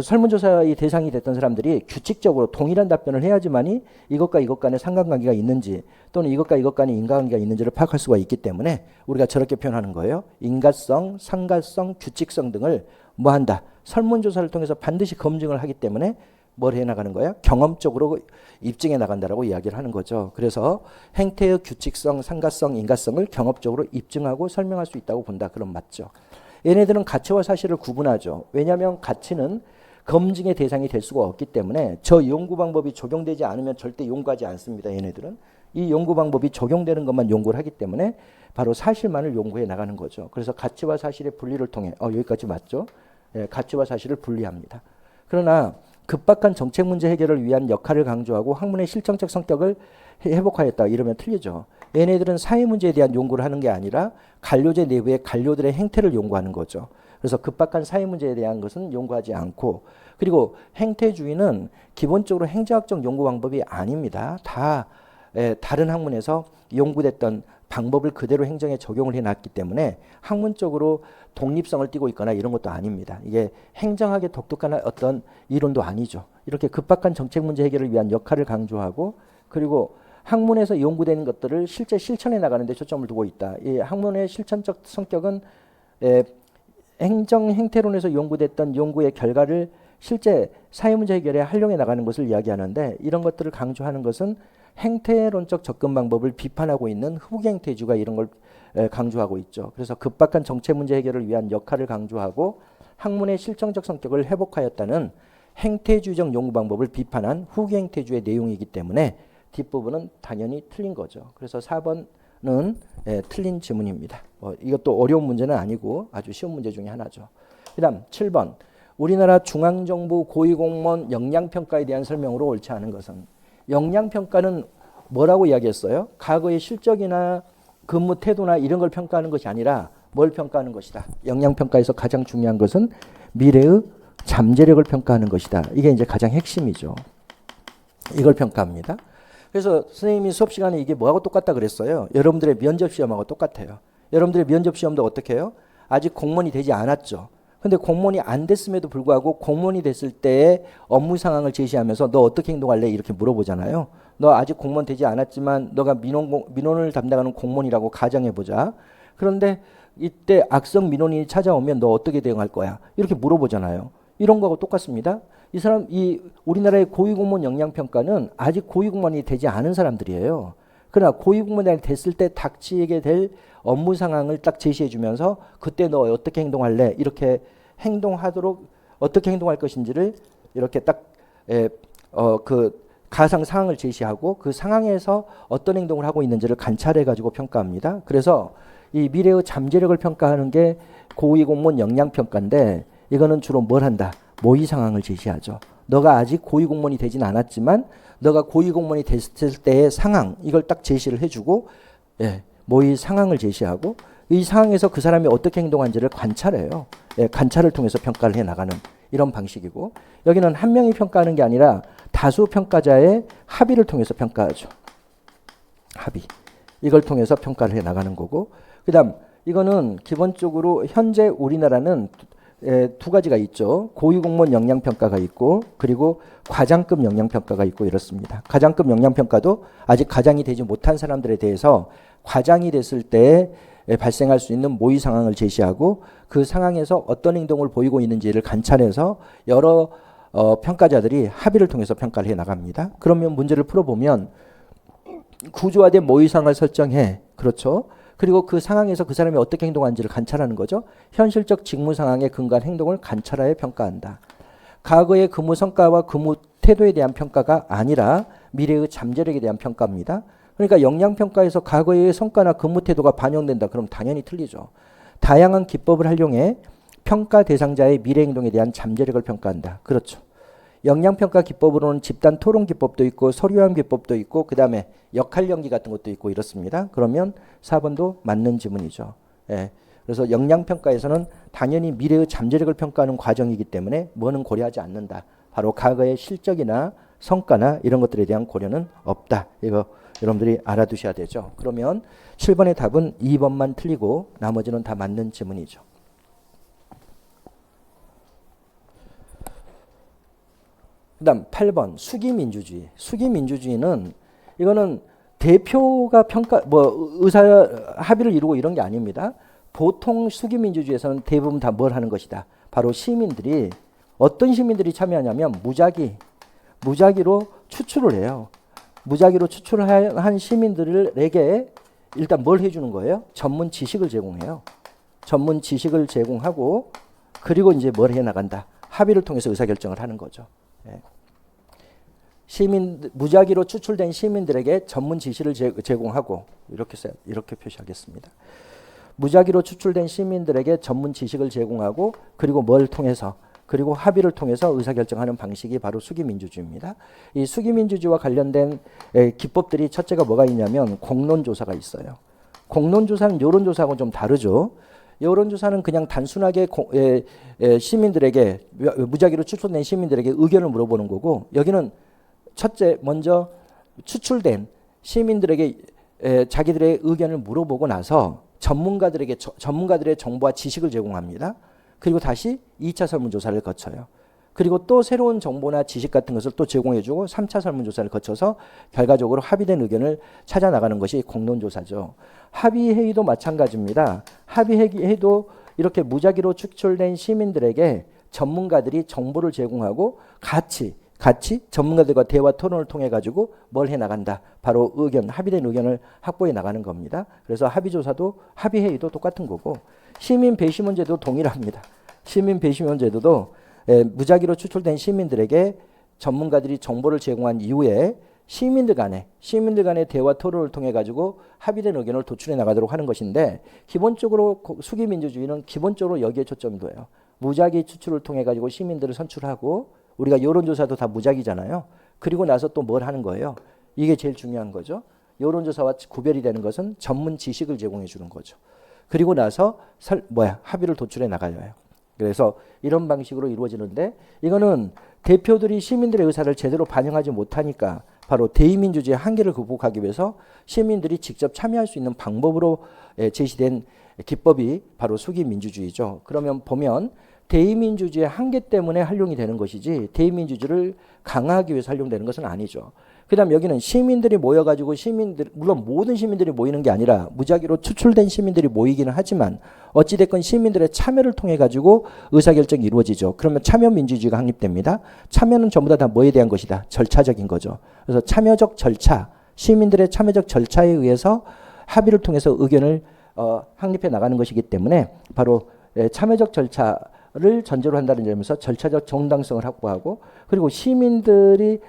설문조사의 대상이 됐던 사람들이 규칙적으로 동일한 답변을 해야지만이 이것과 이것 간에 상관관계가 있는지 또는 이것과 이것 간에 인과관계가 있는지를 파악할 수가 있기 때문에 우리가 저렇게 표현하는 거예요. 인과성, 상관성, 규칙성 등을 뭐한다? 설문조사를 통해서 반드시 검증을 하기 때문에 뭘 해나가는 거야? 경험적으로 입증해 나간다라고 이야기를 하는 거죠. 그래서 행태의 규칙성, 상가성, 인과성을 경험적으로 입증하고 설명할 수 있다고 본다. 그럼 맞죠. 얘네들은 가치와 사실을 구분하죠. 왜냐하면 가치는 검증의 대상이 될 수가 없기 때문에 저 연구 방법이 적용되지 않으면 절대 연구하지 않습니다. 얘네들은 이 연구 방법이 적용되는 것만 연구를 하기 때문에 바로 사실만을 연구해 나가는 거죠. 그래서 가치와 사실의 분리를 통해 여기까지 맞죠? 가치와 사실을 분리합니다. 그러나 급박한 정책 문제 해결을 위한 역할을 강조하고 학문의 실정적 성격을 회복하였다. 이러면 틀리죠. 얘네들은 사회 문제에 대한 연구를 하는 게 아니라 관료제 내부의 관료들의 행태를 연구하는 거죠. 그래서 급박한 사회 문제에 대한 것은 연구하지 않고, 그리고 행태주의는 기본적으로 행정학적 연구 방법이 아닙니다. 다 다른 학문에서 연구됐던 방법을 그대로 행정에 적용을 해놨기 때문에 학문적으로 독립성을 띠고 있거나 이런 것도 아닙니다. 이게 행정학의 독특한 어떤 이론도 아니죠. 이렇게 급박한 정책 문제 해결을 위한 역할을 강조하고, 그리고 학문에서 연구되는 것들을 실제 실천해 나가는 데 초점을 두고 있다. 이 학문의 실천적 성격은 행정 행태론에서 연구됐던 연구의 결과를 실제 사회 문제 해결에 활용해 나가는 것을 이야기하는데, 이런 것들을 강조하는 것은 행태론적 접근 방법을 비판하고 있는 흑행태주가 이런 걸 강조하고 있죠. 그래서 급박한 정책 문제 해결을 위한 역할을 강조하고 학문의 실정적 성격을 회복하였다는 행태주의적 연구 방법을 비판한 후기행태주의 내용이기 때문에 뒷부분은 당연히 틀린 거죠. 그래서 4번은 틀린 지문입니다. 이것도 어려운 문제는 아니고 아주 쉬운 문제 중에 하나죠. 그 다음 7번. 우리나라 중앙정부 고위공무원 역량평가에 대한 설명으로 옳지 않은 것은. 역량평가는 뭐라고 이야기했어요? 과거의 실적이나 근무 태도나 이런 걸 평가하는 것이 아니라 뭘 평가하는 것이다. 역량평가에서 가장 중요한 것은 미래의 잠재력을 평가하는 것이다. 이게 이제 가장 핵심이죠. 이걸 평가합니다. 그래서 선생님이 수업 시간에 이게 뭐하고 똑같다 그랬어요? 여러분들의 면접시험하고 똑같아요. 여러분들의 면접시험도 어떻게 해요? 아직 공무원이 되지 않았죠. 근데 공무원이 안 됐음에도 불구하고 공무원이 됐을 때의 업무 상황을 제시하면서 너 어떻게 행동할래? 이렇게 물어보잖아요. 너 아직 공무원 되지 않았지만 너가 민원을 담당하는 공무원이라고 가정해보자. 그런데 이때 악성 민원인이 찾아오면 너 어떻게 대응할 거야? 이렇게 물어보잖아요. 이런 거하고 똑같습니다. 이 우리나라의 고위공무원 역량평가는 아직 고위공무원이 되지 않은 사람들이에요. 그러나 고위공무원이 됐을 때 닥치게 될 업무 상황을 딱 제시해 주면서 그때 너 어떻게 행동할래? 이렇게 행동하도록 어떻게 행동할 것인지를 이렇게 딱 그 가상 상황을 제시하고 그 상황에서 어떤 행동을 하고 있는지를 관찰해 가지고 평가합니다. 그래서 이 미래의 잠재력을 평가하는 게 고위공무원 역량평가인데 이거는 주로 뭘 한다? 모의 상황을 제시하죠. 너가 아직 고위공무원이 되진 않았지만 너가 고위공무원이 됐을 때의 상황 이걸 딱 제시를 해주고 모의 상황을 제시하고 이 상황에서 그 사람이 어떻게 행동한지를 관찰해요. 관찰을 통해서 평가를 해나가는 이런 방식이고 여기는 한 명이 평가하는 게 아니라 다수 평가자의 합의를 통해서 평가하죠. 합의. 이걸 통해서 평가를 해나가는 거고 그 다음 이거는 기본적으로 현재 우리나라는 두 가지가 있죠. 고위공무원 역량평가가 있고 그리고 과장급 역량평가가 있고 이렇습니다. 과장급 역량평가도 아직 과장이 되지 못한 사람들에 대해서 과장이 됐을 때 발생할 수 있는 모의 상황을 제시하고 그 상황에서 어떤 행동을 보이고 있는지를 관찰해서 여러 평가자들이 합의를 통해서 평가를 해나갑니다. 그러면 문제를 풀어보면 구조화된 모의 상황을 설정해. 그렇죠. 그리고 그 상황에서 그 사람이 어떻게 행동하는지를 관찰하는 거죠. 현실적 직무 상황에 근거한 행동을 관찰하여 평가한다. 과거의 근무 성과와 근무 태도에 대한 평가가 아니라 미래의 잠재력에 대한 평가입니다. 그러니까 역량평가에서 과거의 성과나 근무 태도가 반영된다. 그럼 당연히 틀리죠. 다양한 기법을 활용해 평가 대상자의 미래 행동에 대한 잠재력을 평가한다. 그렇죠. 역량평가 기법으로는 집단 토론 기법도 있고 서류함 기법도 있고 그 다음에 역할 연기 같은 것도 있고 이렇습니다. 그러면 4번도 맞는 지문이죠. 그래서 역량평가에서는 당연히 미래의 잠재력을 평가하는 과정이기 때문에 뭐는 고려하지 않는다. 바로 과거의 실적이나 성과나 이런 것들에 대한 고려는 없다. 이거 여러분들이 알아두셔야 되죠. 그러면 7번의 답은 2번만 틀리고 나머지는 다 맞는 지문이죠. 그 다음 8번 수기민주주의. 수기민주주의는 이거는 대표가 의사 합의를 이루고 이런 게 아닙니다. 보통 수기민주주의에서는 대부분 다 뭘 하는 것이다. 바로 시민들이 어떤 시민들이 참여하냐면 무작위로 추출을 해요. 무작위로 추출을 한 시민들에게 일단 뭘 해주는 거예요? 전문 지식을 제공해요. 전문 지식을 제공하고 그리고 이제 뭘 해나간다. 합의를 통해서 의사결정을 하는 거죠. 무작위로 추출된 시민들에게 전문 지식을 제공하고 이렇게 표시하겠습니다. 무작위로 추출된 시민들에게 전문 지식을 제공하고 그리고 뭘 통해서 그리고 합의를 통해서 의사결정하는 방식이 바로 수기민주주의입니다. 이 수기민주주의와 관련된 기법들이 첫째가 뭐가 있냐면 공론조사가 있어요. 공론조사는 여론조사하고 좀 다르죠. 여론조사는 그냥 단순하게 시민들에게 무작위로 추출된 시민들에게 의견을 물어보는 거고 여기는 첫째 먼저 추출된 시민들에게 자기들의 의견을 물어보고 나서 전문가들의 정보와 지식을 제공합니다. 그리고 다시 2차 설문조사를 거쳐요. 그리고 또 새로운 정보나 지식 같은 것을 또 제공해주고 3차 설문조사를 거쳐서 결과적으로 합의된 의견을 찾아나가는 것이 공론조사죠. 합의회의도 마찬가지입니다. 합의회의도 이렇게 무작위로 추출된 시민들에게 전문가들이 정보를 제공하고 같이 전문가들과 대화 토론을 통해 가지고 뭘 해나간다. 바로 합의된 의견을 확보해 나가는 겁니다. 그래서 합의회의도 똑같은 거고 시민 배심원제도 동일합니다. 시민 배심원제도도 무작위로 추출된 시민들에게 전문가들이 정보를 제공한 이후에 시민들 간의 대화 토론을 통해 가지고 합의된 의견을 도출해 나가도록 하는 것인데 기본적으로 수기민주주의는 기본적으로 여기에 초점이 둬요. 무작위 추출을 통해 가지고 시민들을 선출하고 우리가 여론조사도 다 무작위잖아요. 그리고 나서 또 뭘 하는 거예요? 이게 제일 중요한 거죠. 여론조사와 구별이 되는 것은 전문 지식을 제공해 주는 거죠. 그리고 나서 합의를 도출해 나가요. 그래서 이런 방식으로 이루어지는데 이거는 대표들이 시민들의 의사를 제대로 반영하지 못하니까 바로 대의민주주의의 한계를 극복하기 위해서 시민들이 직접 참여할 수 있는 방법으로 제시된 기법이 바로 수기민주주의죠. 그러면 보면 대의민주주의의 한계 때문에 활용이 되는 것이지 대의민주주의를 강화하기 위해서 활용되는 것은 아니죠. 그 다음 여기는 시민들이 모여가지고 물론 모든 시민들이 모이는 게 아니라 무작위로 추출된 시민들이 모이기는 하지만 어찌됐건 시민들의 참여를 통해 가지고 의사결정이 이루어지죠. 그러면 참여민주주의가 확립됩니다. 참여는 전부 다 뭐에 대한 것이다? 절차적인 거죠. 그래서 참여적 절차, 시민들의 참여적 절차에 의해서 합의를 통해서 의견을 확립해 나가는 것이기 때문에 바로 참여적 절차를 전제로 한다는 점에서 절차적 정당성을 확보하고 그리고 시민들이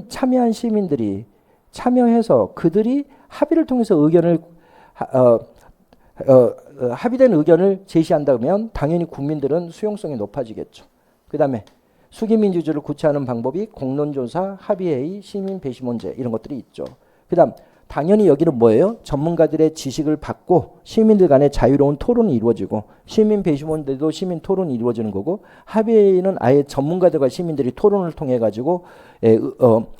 참여한 시민들이 참여해서 그들이 합의를 통해서 의견을 합의된 의견을 제시한다면 당연히 국민들은 수용성이 높아지겠죠. 그 다음에 수기민주주의를 구체화하는 방법이 공론조사, 합의회의, 시민배심원제 이런 것들이 있죠. 그 다음 당연히 여기는 뭐예요? 전문가들의 지식을 받고 시민들 간의 자유로운 토론이 이루어지고 시민배심원제도 시민 토론이 이루어지는 거고 합의회의는 아예 전문가들과 시민들이 토론을 통해 가지고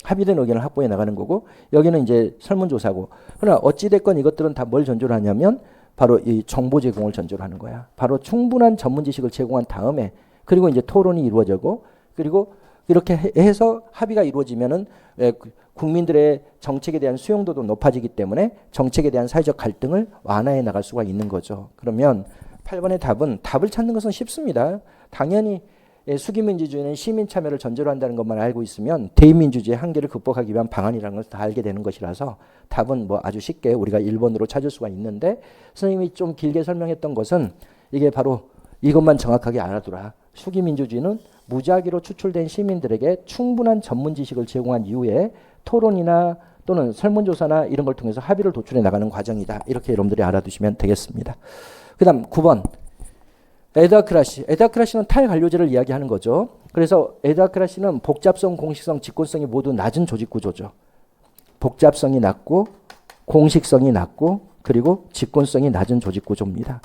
합의된 의견을 확보해 나가는 거고 여기는 이제 설문조사고 그러나 어찌됐건 이것들은 다 뭘 전제로 하냐면 바로 이 정보 제공을 전제로 하는 거야. 바로 충분한 전문 지식을 제공한 다음에 그리고 이제 토론이 이루어지고 그리고 이렇게 해서 합의가 이루어지면은 국민들의 정책에 대한 수용도도 높아지기 때문에 정책에 대한 사회적 갈등을 완화해 나갈 수가 있는 거죠. 그러면 8번의 답을 찾는 것은 쉽습니다. 당연히 수기민주주의는 시민 참여를 전제로 한다는 것만 알고 있으면 대의민주주의의 한계를 극복하기 위한 방안이라는 것을 다 알게 되는 것이라서 답은 뭐 아주 쉽게 우리가 1번으로 찾을 수가 있는데 선생님이 좀 길게 설명했던 것은 이게 바로 이것만 정확하게 알아두라. 수기민주주의는 무작위로 추출된 시민들에게 충분한 전문 지식을 제공한 이후에 토론이나 또는 설문조사나 이런 걸 통해서 합의를 도출해 나가는 과정이다. 이렇게 여러분들이 알아두시면 되겠습니다. 그 다음 9번 에드하크라시. 에드하크라시는 탈관료제를 이야기하는 거죠. 그래서 에드하크라시는 복잡성, 공식성, 직권성이 모두 낮은 조직구조죠. 복잡성이 낮고 공식성이 낮고 그리고 직권성이 낮은 조직구조입니다.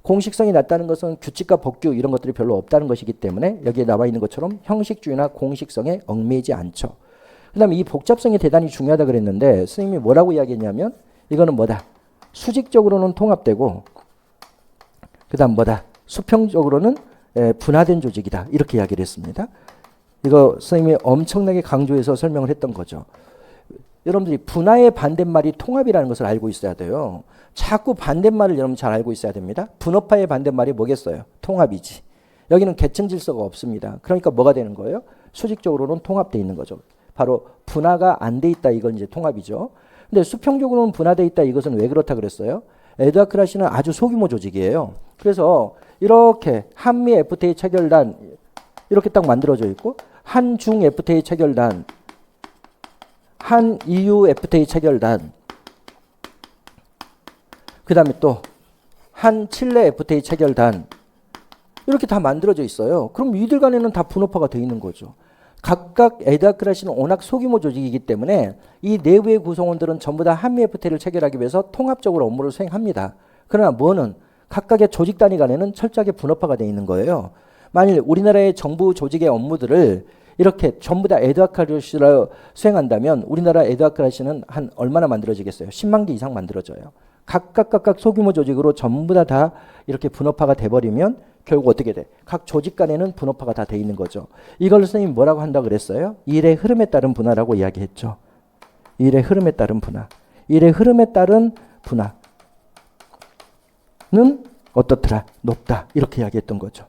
공식성이 낮다는 것은 규칙과 법규 이런 것들이 별로 없다는 것이기 때문에 여기에 나와 있는 것처럼 형식주의나 공식성에 얽매이지 않죠. 그 다음에 이 복잡성이 대단히 중요하다 그랬는데 선생님이 뭐라고 이야기했냐면 이거는 뭐다? 수직적으로는 통합되고 그 다음 뭐다? 수평적으로는 분화된 조직이다. 이렇게 이야기를 했습니다. 이거 선생님이 엄청나게 강조해서 설명을 했던 거죠. 여러분들이 분화의 반대말이 통합이라는 것을 알고 있어야 돼요. 자꾸 반대말을 여러분 잘 알고 있어야 됩니다. 분업화의 반대말이 뭐겠어요? 통합이지. 여기는 계층 질서가 없습니다. 그러니까 뭐가 되는 거예요? 수직적으로는 통합되어 있는 거죠. 바로 분화가 안 돼 있다 이건 이제 통합이죠. 근데 수평적으로는 분화되어 있다 이것은 왜 그렇다 그랬어요? 에드하크라시는 아주 소규모 조직이에요. 그래서 이렇게 한미 FTA 체결단 이렇게 딱 만들어져 있고 한중 FTA 체결단 한 EU FTA 체결단 그 다음에 또 한 칠레 FTA 체결단 이렇게 다 만들어져 있어요. 그럼 이들 간에는 다 분업화가 되어 있는 거죠. 각각 에드하크라시는 워낙 소규모 조직이기 때문에 이 내부의 구성원들은 전부 다 한미 FTA를 체결하기 위해서 통합적으로 업무를 수행합니다. 그러나 뭐는 각각의 조직 단위 간에는 철저하게 분업화가 되어 있는 거예요. 만일 우리나라의 정부 조직의 업무들을 이렇게 전부 다 에드하크라시로 수행한다면 우리나라 에드하크라시는 한 얼마나 만들어지겠어요? 10만 개 이상 만들어져요. 각각 소규모 조직으로 전부 다 이렇게 분업화가 돼버리면 결국 어떻게 돼? 각 조직 간에는 분업화가 다 돼 있는 거죠. 이걸 선생님이 뭐라고 한다고 그랬어요? 일의 흐름에 따른 분화라고 이야기했죠. 일의 흐름에 따른 분화. 일의 흐름에 따른 분화는 어떻더라? 높다. 이렇게 이야기했던 거죠.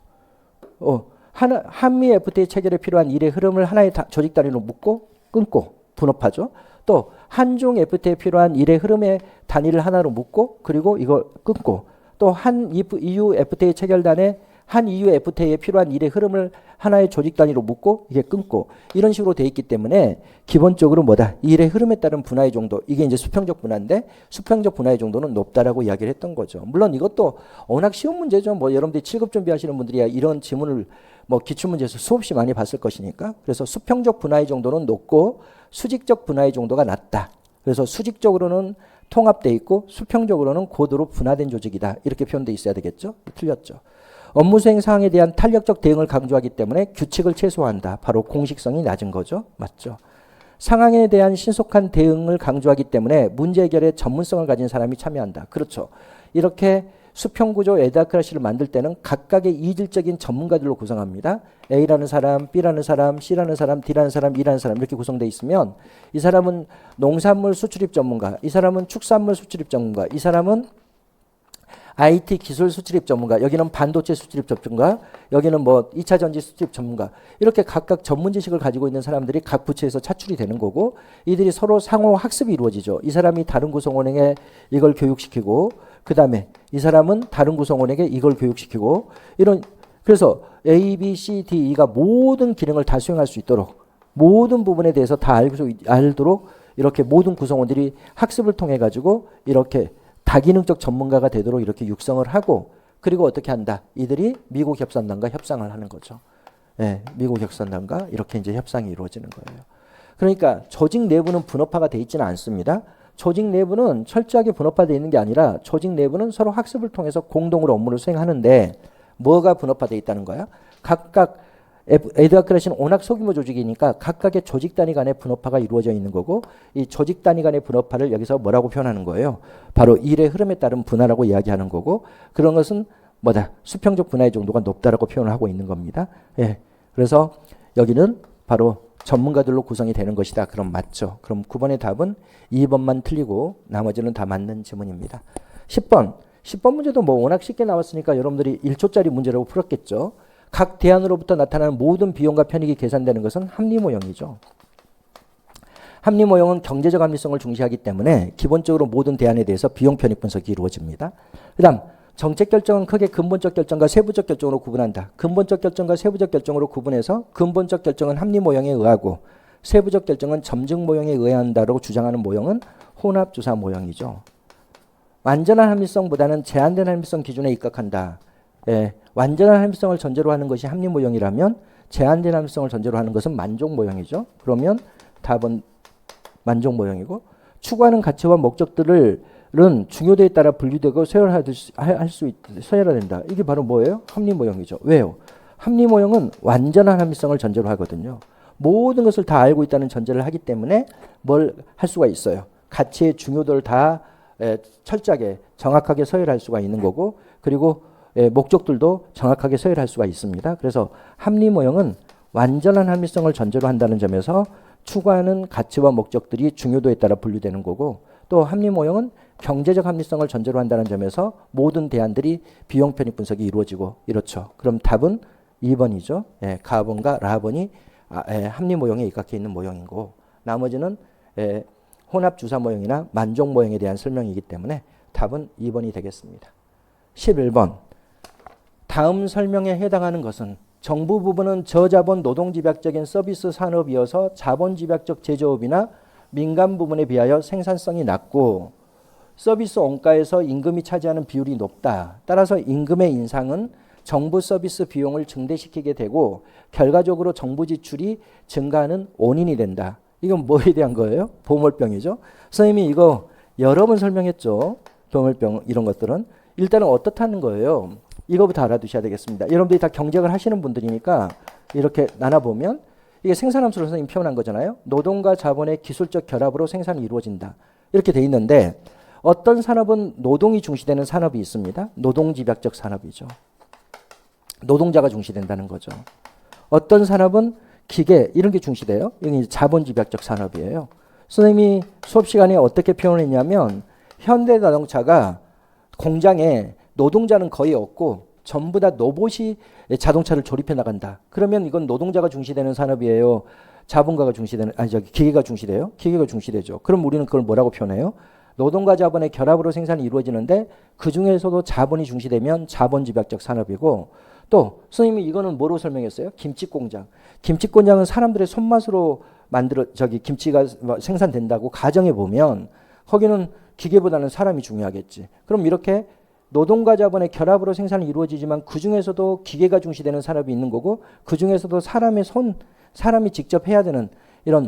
한미 FTA 체결에 필요한 일의 흐름을 하나의 조직 단위로 묶고 끊고 분업하죠. 또 한중 FTA에 필요한 일의 흐름의 단위를 하나로 묶고 그리고 이걸 끊고 또 한 EU FTA 체결단에 한 EU FTA에 필요한 일의 흐름을 하나의 조직 단위로 묶고 이게 끊고 이런 식으로 돼 있기 때문에 기본적으로 뭐다? 일의 흐름에 따른 분화의 정도 이게 이제 수평적 분화인데 수평적 분화의 정도는 높다라고 이야기를 했던 거죠. 물론 이것도 워낙 쉬운 문제죠. 뭐 여러분들이 7급 준비하시는 분들이야 이런 지문을 뭐 기출문제에서 수없이 많이 봤을 것이니까 그래서 수평적 분화의 정도는 높고 수직적 분화의 정도가 낮다. 그래서 수직적으로는 통합되어 있고 수평적으로는 고도로 분화된 조직이다. 이렇게 표현되어 있어야 되겠죠. 틀렸죠. 업무 수행 사항에 대한 탄력적 대응을 강조하기 때문에 규칙을 최소화한다. 바로 공식성이 낮은 거죠. 맞죠. 상황에 대한 신속한 대응을 강조하기 때문에 문제 해결에 전문성을 가진 사람이 참여한다. 그렇죠. 이렇게 수평구조 에드하크라시를 만들 때는 각각의 이질적인 전문가들로 구성합니다. A라는 사람, B라는 사람, C라는 사람, D라는 사람, E라는 사람 이렇게 구성되어 있으면 이 사람은 농산물 수출입 전문가, 이 사람은 축산물 수출입 전문가, 이 사람은 IT 기술 수출입 전문가, 여기는 반도체 수출입 전문가, 여기는 뭐 2차 전지 수출입 전문가, 이렇게 각각 전문 지식을 가지고 있는 사람들이 각 부처에서 차출이 되는 거고, 이들이 서로 상호 학습이 이루어지죠. 이 사람이 다른 구성원에게 이걸 교육시키고, 그 다음에 이 사람은 다른 구성원에게 이걸 교육시키고, 이런, 그래서 A, B, C, D, E가 모든 기능을 다 수행할 수 있도록, 모든 부분에 대해서 다 알도록 이렇게 모든 구성원들이 학습을 통해 가지고 이렇게 다기능적 전문가가 되도록 이렇게 육성을 하고, 그리고 어떻게 한다? 이들이 미국 협산단과 협상을 하는 거죠. 예, 미국 협산단과 이렇게 이제 협상이 이루어지는 거예요. 그러니까 조직 내부는 분업화가 되어 있지는 않습니다. 조직 내부는 철저하게 분업화되어 있는 게 아니라 조직 내부는 서로 학습을 통해서 공동으로 업무를 수행하는데, 뭐가 분업화되어 있다는 거야? 각각 에드하크라시는 워낙 소규모 조직이니까 각각의 조직 단위 간의 분업화가 이루어져 있는 거고, 이 조직 단위 간의 분업화를 여기서 뭐라고 표현하는 거예요? 바로 일의 흐름에 따른 분화라고 이야기하는 거고, 그런 것은 뭐다? 수평적 분화의 정도가 높다라고 표현을 하고 있는 겁니다. 예. 그래서 여기는 바로 전문가들로 구성이 되는 것이다. 그럼 맞죠. 그럼 9번의 답은 2번만 틀리고 나머지는 다 맞는 지문입니다. 10번. 10번 문제도 뭐 워낙 쉽게 나왔으니까 여러분들이 1초짜리 문제라고 풀었겠죠. 각 대안으로부터 나타나는 모든 비용과 편익이 계산되는 것은 합리모형이죠. 합리모형은 경제적 합리성을 중시하기 때문에 기본적으로 모든 대안에 대해서 비용 편익 분석이 이루어집니다. 그 다음 정책 결정은 크게 근본적 결정과 세부적 결정으로 구분한다. 근본적 결정과 세부적 결정으로 구분해서 근본적 결정은 합리모형에 의하고 세부적 결정은 점증 모형에 의해야 한다고 주장하는 모형은 혼합주사 모형이죠. 완전한 합리성보다는 제한된 합리성 기준에 입각한다. 예, 완전한 합리성을 전제로 하는 것이 합리 모형이라면 제한된 합리성을 전제로 하는 것은 만족 모형이죠. 그러면 답은 만족 모형이고, 추구하는 가치와 목적들은 중요도에 따라 분류되고 서열화된다. 이게 바로 뭐예요? 합리 모형이죠. 왜요? 합리 모형은 완전한 합리성을 전제로 하거든요. 모든 것을 다 알고 있다는 전제를 하기 때문에 뭘 할 수가 있어요? 가치의 중요도를 다 철저하게 정확하게 서열할 수가 있는 거고, 그리고 목적들도 정확하게 서열할 수가 있습니다. 그래서 합리 모형은 완전한 합리성을 전제로 한다는 점에서 추구하는 가치와 목적들이 중요도에 따라 분류되는 거고, 또 합리 모형은 경제적 합리성을 전제로 한다는 점에서 모든 대안들이 비용 편익 분석이 이루어지고 이렇죠. 그럼 답은 2번이죠. 예, 가번과 라번이 합리 모형에 입각해 있는 모형이고, 나머지는 혼합 주사 모형이나 만족 모형에 대한 설명이기 때문에 답은 2번이 되겠습니다. 11번. 다음 설명에 해당하는 것은 정부 부분은 저자본 노동집약적인 서비스 산업이어서 자본집약적 제조업이나 민간 부분에 비하여 생산성이 낮고 서비스 원가에서 임금이 차지하는 비율이 높다. 따라서 임금의 인상은 정부 서비스 비용을 증대시키게 되고 결과적으로 정부 지출이 증가하는 원인이 된다. 이건 뭐에 대한 거예요? 보물병이죠. 선생님이 이거 여러 번 설명했죠. 보물병 이런 것들은. 일단은 어떻다는 거예요. 이거부터 알아두셔야 되겠습니다. 여러분들이 다 경쟁을 하시는 분들이니까 이렇게 나눠보면 이게 생산함수를 선생님이 표현한 거잖아요. 노동과 자본의 기술적 결합으로 생산이 이루어진다. 이렇게 돼 있는데 어떤 산업은 노동이 중시되는 산업이 있습니다. 노동집약적 산업이죠. 노동자가 중시된다는 거죠. 어떤 산업은 기계 이런 게 중시돼요. 이게 자본집약적 산업이에요. 선생님이 수업 시간에 어떻게 표현했냐면 현대자동차가 공장에 노동자는 거의 없고 전부 다 로봇이 자동차를 조립해 나간다. 그러면 이건 노동자가 중시되는 산업이에요. 자본가가 중시되는 기계가 중시돼요. 기계가 중시되죠. 그럼 우리는 그걸 뭐라고 표현해요? 노동과 자본의 결합으로 생산이 이루어지는데 그 중에서도 자본이 중시되면 자본집약적 산업이고, 또 선생님이 이거는 뭐로 설명했어요? 김치공장. 김치공장은 사람들의 손맛으로 김치가 생산된다고 가정해 보면 거기는 기계보다는 사람이 중요하겠지. 그럼 이렇게 노동과 자본의 결합으로 생산이 이루어지지만 그 중에서도 기계가 중시되는 산업이 있는 거고, 그 중에서도 사람이 직접 해야 되는 이런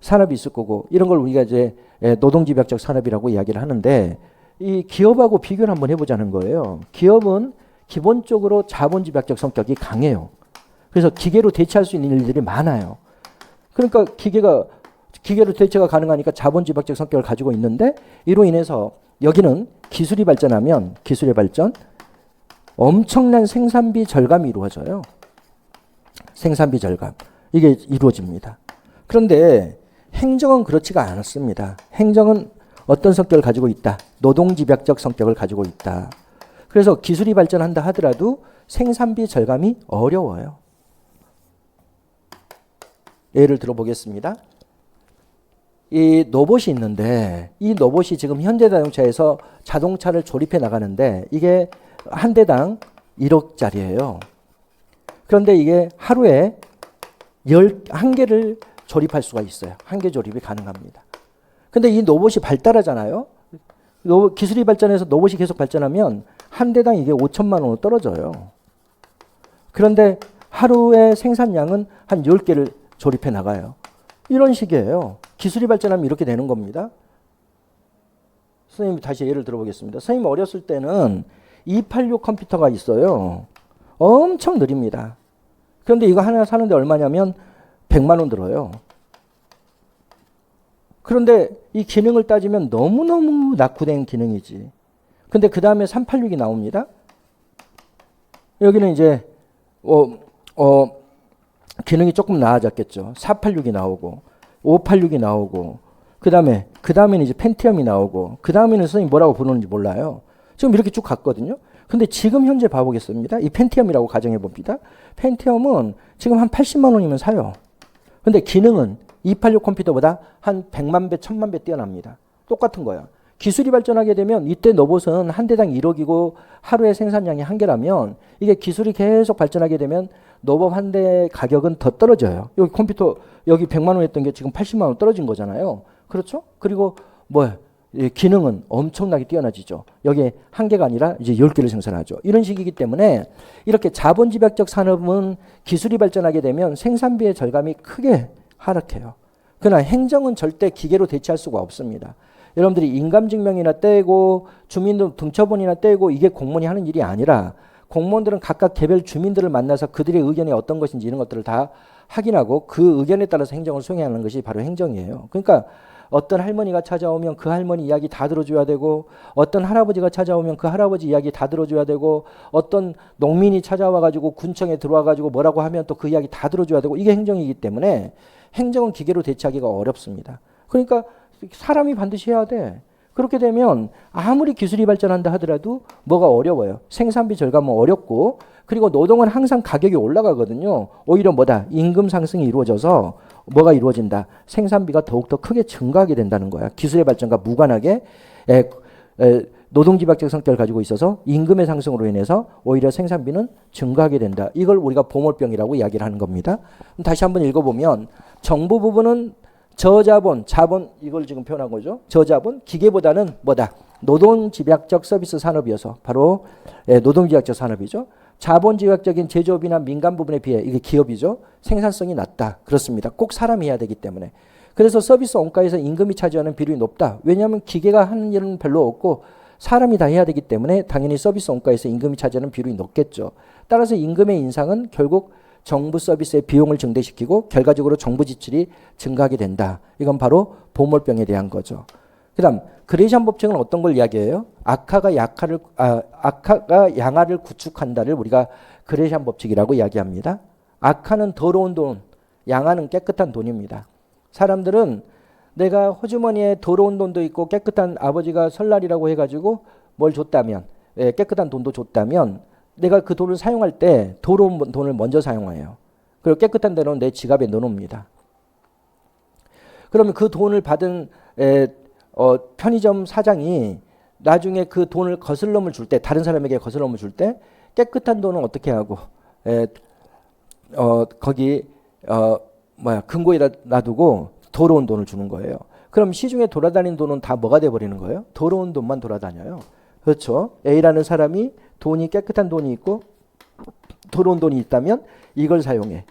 산업이 있을 거고, 이런 걸 우리가 이제 노동집약적 산업이라고 이야기를 하는데, 이 기업하고 비교를 한번 해보자는 거예요. 기업은 기본적으로 자본집약적 성격이 강해요. 그래서 기계로 대체할 수 있는 일들이 많아요. 그러니까 기계로 대체가 가능하니까 자본집약적 성격을 가지고 있는데, 이로 인해서 여기는 기술이 발전하면 기술의 발전 엄청난 생산비 절감이 이루어져요. 생산비 절감. 이게 이루어집니다. 그런데 행정은 그렇지가 않았습니다. 행정은 어떤 성격을 가지고 있다? 노동집약적 성격을 가지고 있다. 그래서 기술이 발전한다 하더라도 생산비 절감이 어려워요. 예를 들어보겠습니다. 이 로봇이 있는데 이 로봇이 지금 현대자동차에서 자동차를 조립해 나가는데 이게 한 대당 1억짜리예요. 그런데 이게 하루에 1개를 조립할 수가 있어요. 한 개 조립이 가능합니다. 근데 이 로봇이 발달하잖아요. 기술이 발전해서 로봇이 계속 발전하면 한 대당 이게 5천만 원으로 떨어져요. 그런데 하루의 생산량은 한 10개를 조립해 나가요. 이런 식이에요. 기술이 발전하면 이렇게 되는 겁니다. 선생님 다시 예를 들어보겠습니다. 선생님 어렸을 때는 286 컴퓨터가 있어요. 엄청 느립니다. 그런데 이거 하나 사는데 얼마냐면 100만 원 들어요. 그런데 이 기능을 따지면 너무너무 낙후된 기능이지. 근데 그 다음에 386이 나옵니다. 여기는 이제 기능이 조금 나아졌겠죠. 486이 나오고 586이 나오고 그 다음에는 이제 펜티엄이 나오고 그 다음에는 선생님이 뭐라고 부르는지 몰라요. 지금 이렇게 쭉 갔거든요. 근데 지금 현재 봐보겠습니다. 이 펜티엄이라고 가정해 봅니다. 펜티엄은 지금 한 80만 원이면 사요. 근데 기능은 286 컴퓨터보다 한 100만 배, 1000만 배 뛰어납니다. 똑같은 거야. 기술이 발전하게 되면 이때 로봇은 한 대당 1억이고 하루의 생산량이 1개라면 이게 기술이 계속 발전하게 되면 로봇 한 대 가격은 더 떨어져요. 여기 컴퓨터 여기 100만 원 했던 게 지금 80만 원 떨어진 거잖아요. 그렇죠? 그리고 기능은 엄청나게 뛰어나지죠. 여기에 한 개가 아니라 이제 10개를 생산하죠. 이런 식이기 때문에 이렇게 자본집약적 산업은 기술이 발전하게 되면 생산비의 절감이 크게 하락해요. 그러나 행정은 절대 기계로 대체할 수가 없습니다. 여러분들이 인감증명이나 떼고 주민등 등처분이나 떼고 이게 공무원이 하는 일이 아니라 공무원들은 각각 개별 주민들을 만나서 그들의 의견이 어떤 것인지 이런 것들을 다 확인하고 그 의견에 따라서 행정을 수행하는 것이 바로 행정이에요. 그러니까 어떤 할머니가 찾아오면 그 할머니 이야기 다 들어줘야 되고 어떤 할아버지가 찾아오면 그 할아버지 이야기 다 들어줘야 되고 어떤 농민이 찾아와가지고 군청에 들어와가지고 뭐라고 하면 또 그 이야기 다 들어줘야 되고 이게 행정이기 때문에 행정은 기계로 대체하기가 어렵습니다. 그러니까 사람이 반드시 해야 돼. 그렇게 되면 아무리 기술이 발전한다 하더라도 뭐가 어려워요. 생산비 절감은 어렵고 그리고 노동은 항상 가격이 올라가거든요. 오히려 임금 상승이 이루어져서 뭐가 이루어진다. 생산비가 더욱더 크게 증가하게 된다는 거야. 기술의 발전과 무관하게 노동집약적 성격을 가지고 있어서 임금의 상승으로 인해서 오히려 생산비는 증가하게 된다. 이걸 우리가 보몰병이라고 이야기를 하는 겁니다. 다시 한번 읽어보면 정부 부분은 저자본, 자본 이걸 지금 표현한 거죠. 저자본, 기계보다는 노동집약적 서비스 산업이어서 바로 노동집약적 산업이죠. 자본집약적인 제조업이나 민간 부분에 비해 이게 기업이죠. 생산성이 낮다. 그렇습니다. 꼭 사람이 해야 되기 때문에. 그래서 서비스 원가에서 임금이 차지하는 비율이 높다. 왜냐하면 기계가 하는 일은 별로 없고 사람이 다 해야 되기 때문에 당연히 서비스 원가에서 임금이 차지하는 비율이 높겠죠. 따라서 임금의 인상은 결국 정부 서비스의 비용을 증대시키고 결과적으로 정부 지출이 증가하게 된다. 이건 바로 보몰병에 대한 거죠. 그 다음 그레이션 법칙은 어떤 걸 이야기해요? 악화가 양화를 구축한다를 우리가 그레이션 법칙이라고 이야기합니다. 악화는 더러운 돈, 양화는 깨끗한 돈입니다. 사람들은 내가 호주머니에 더러운 돈도 있고 깨끗한 아버지가 설날이라고 해가지고 뭘 줬다면 깨끗한 돈도 줬다면 내가 그 돈을 사용할 때 더러운 돈을 먼저 사용해요. 그리고 깨끗한 돈은 내 지갑에 넣어놓습니다. 그러면 그 돈을 받은 편의점 사장이 나중에 그 돈을 거슬럼을 줄 때 다른 사람에게 거슬럼을 줄 때 깨끗한 돈은 어떻게 하고 거기 금고에다 놔두고 더러운 돈을 주는 거예요. 그럼 시중에 돌아다니는 돈은 다 뭐가 돼버리는 거예요? 더러운 돈만 돌아다녀요. 그렇죠? A라는 사람이 돈이 깨끗한 돈이 있고 더러운 돈이 있다면 이걸 사용해.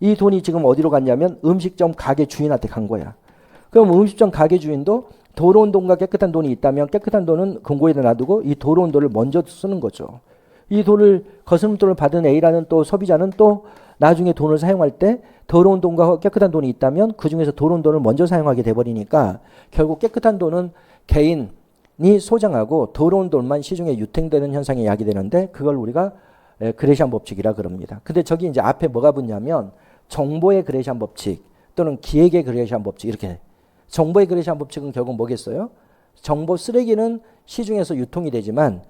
이 돈이 지금 어디로 갔냐면 음식점 가게 주인한테 간 거야. 그럼 음식점 가게 주인도 더러운 돈과 깨끗한 돈이 있다면 깨끗한 돈은 금고에다 놔두고 이 더러운 돈을 먼저 쓰는 거죠. 이 돈을 거스름돈을 받은 A라는 또 소비자는 또 나중에 돈을 사용할 때 더러운 돈과 깨끗한 돈이 있다면 그 중에서 더러운 돈을 먼저 사용하게 돼버리니까 결국 깨끗한 돈은 개인 소장하고 더러운 돌만 시중에 유통되는 현상이 야기되는데 그걸 우리가 그레시안 법칙이라 그럽니다. 근데 저기 이제 앞에 뭐가 붙냐면 정보의 그레시안 법칙 또는 기획의 그레시안 법칙 이렇게. 정보의 그레시안 법칙은 결국 뭐겠어요? 정보 쓰레기는 시중에서 유통이 되지만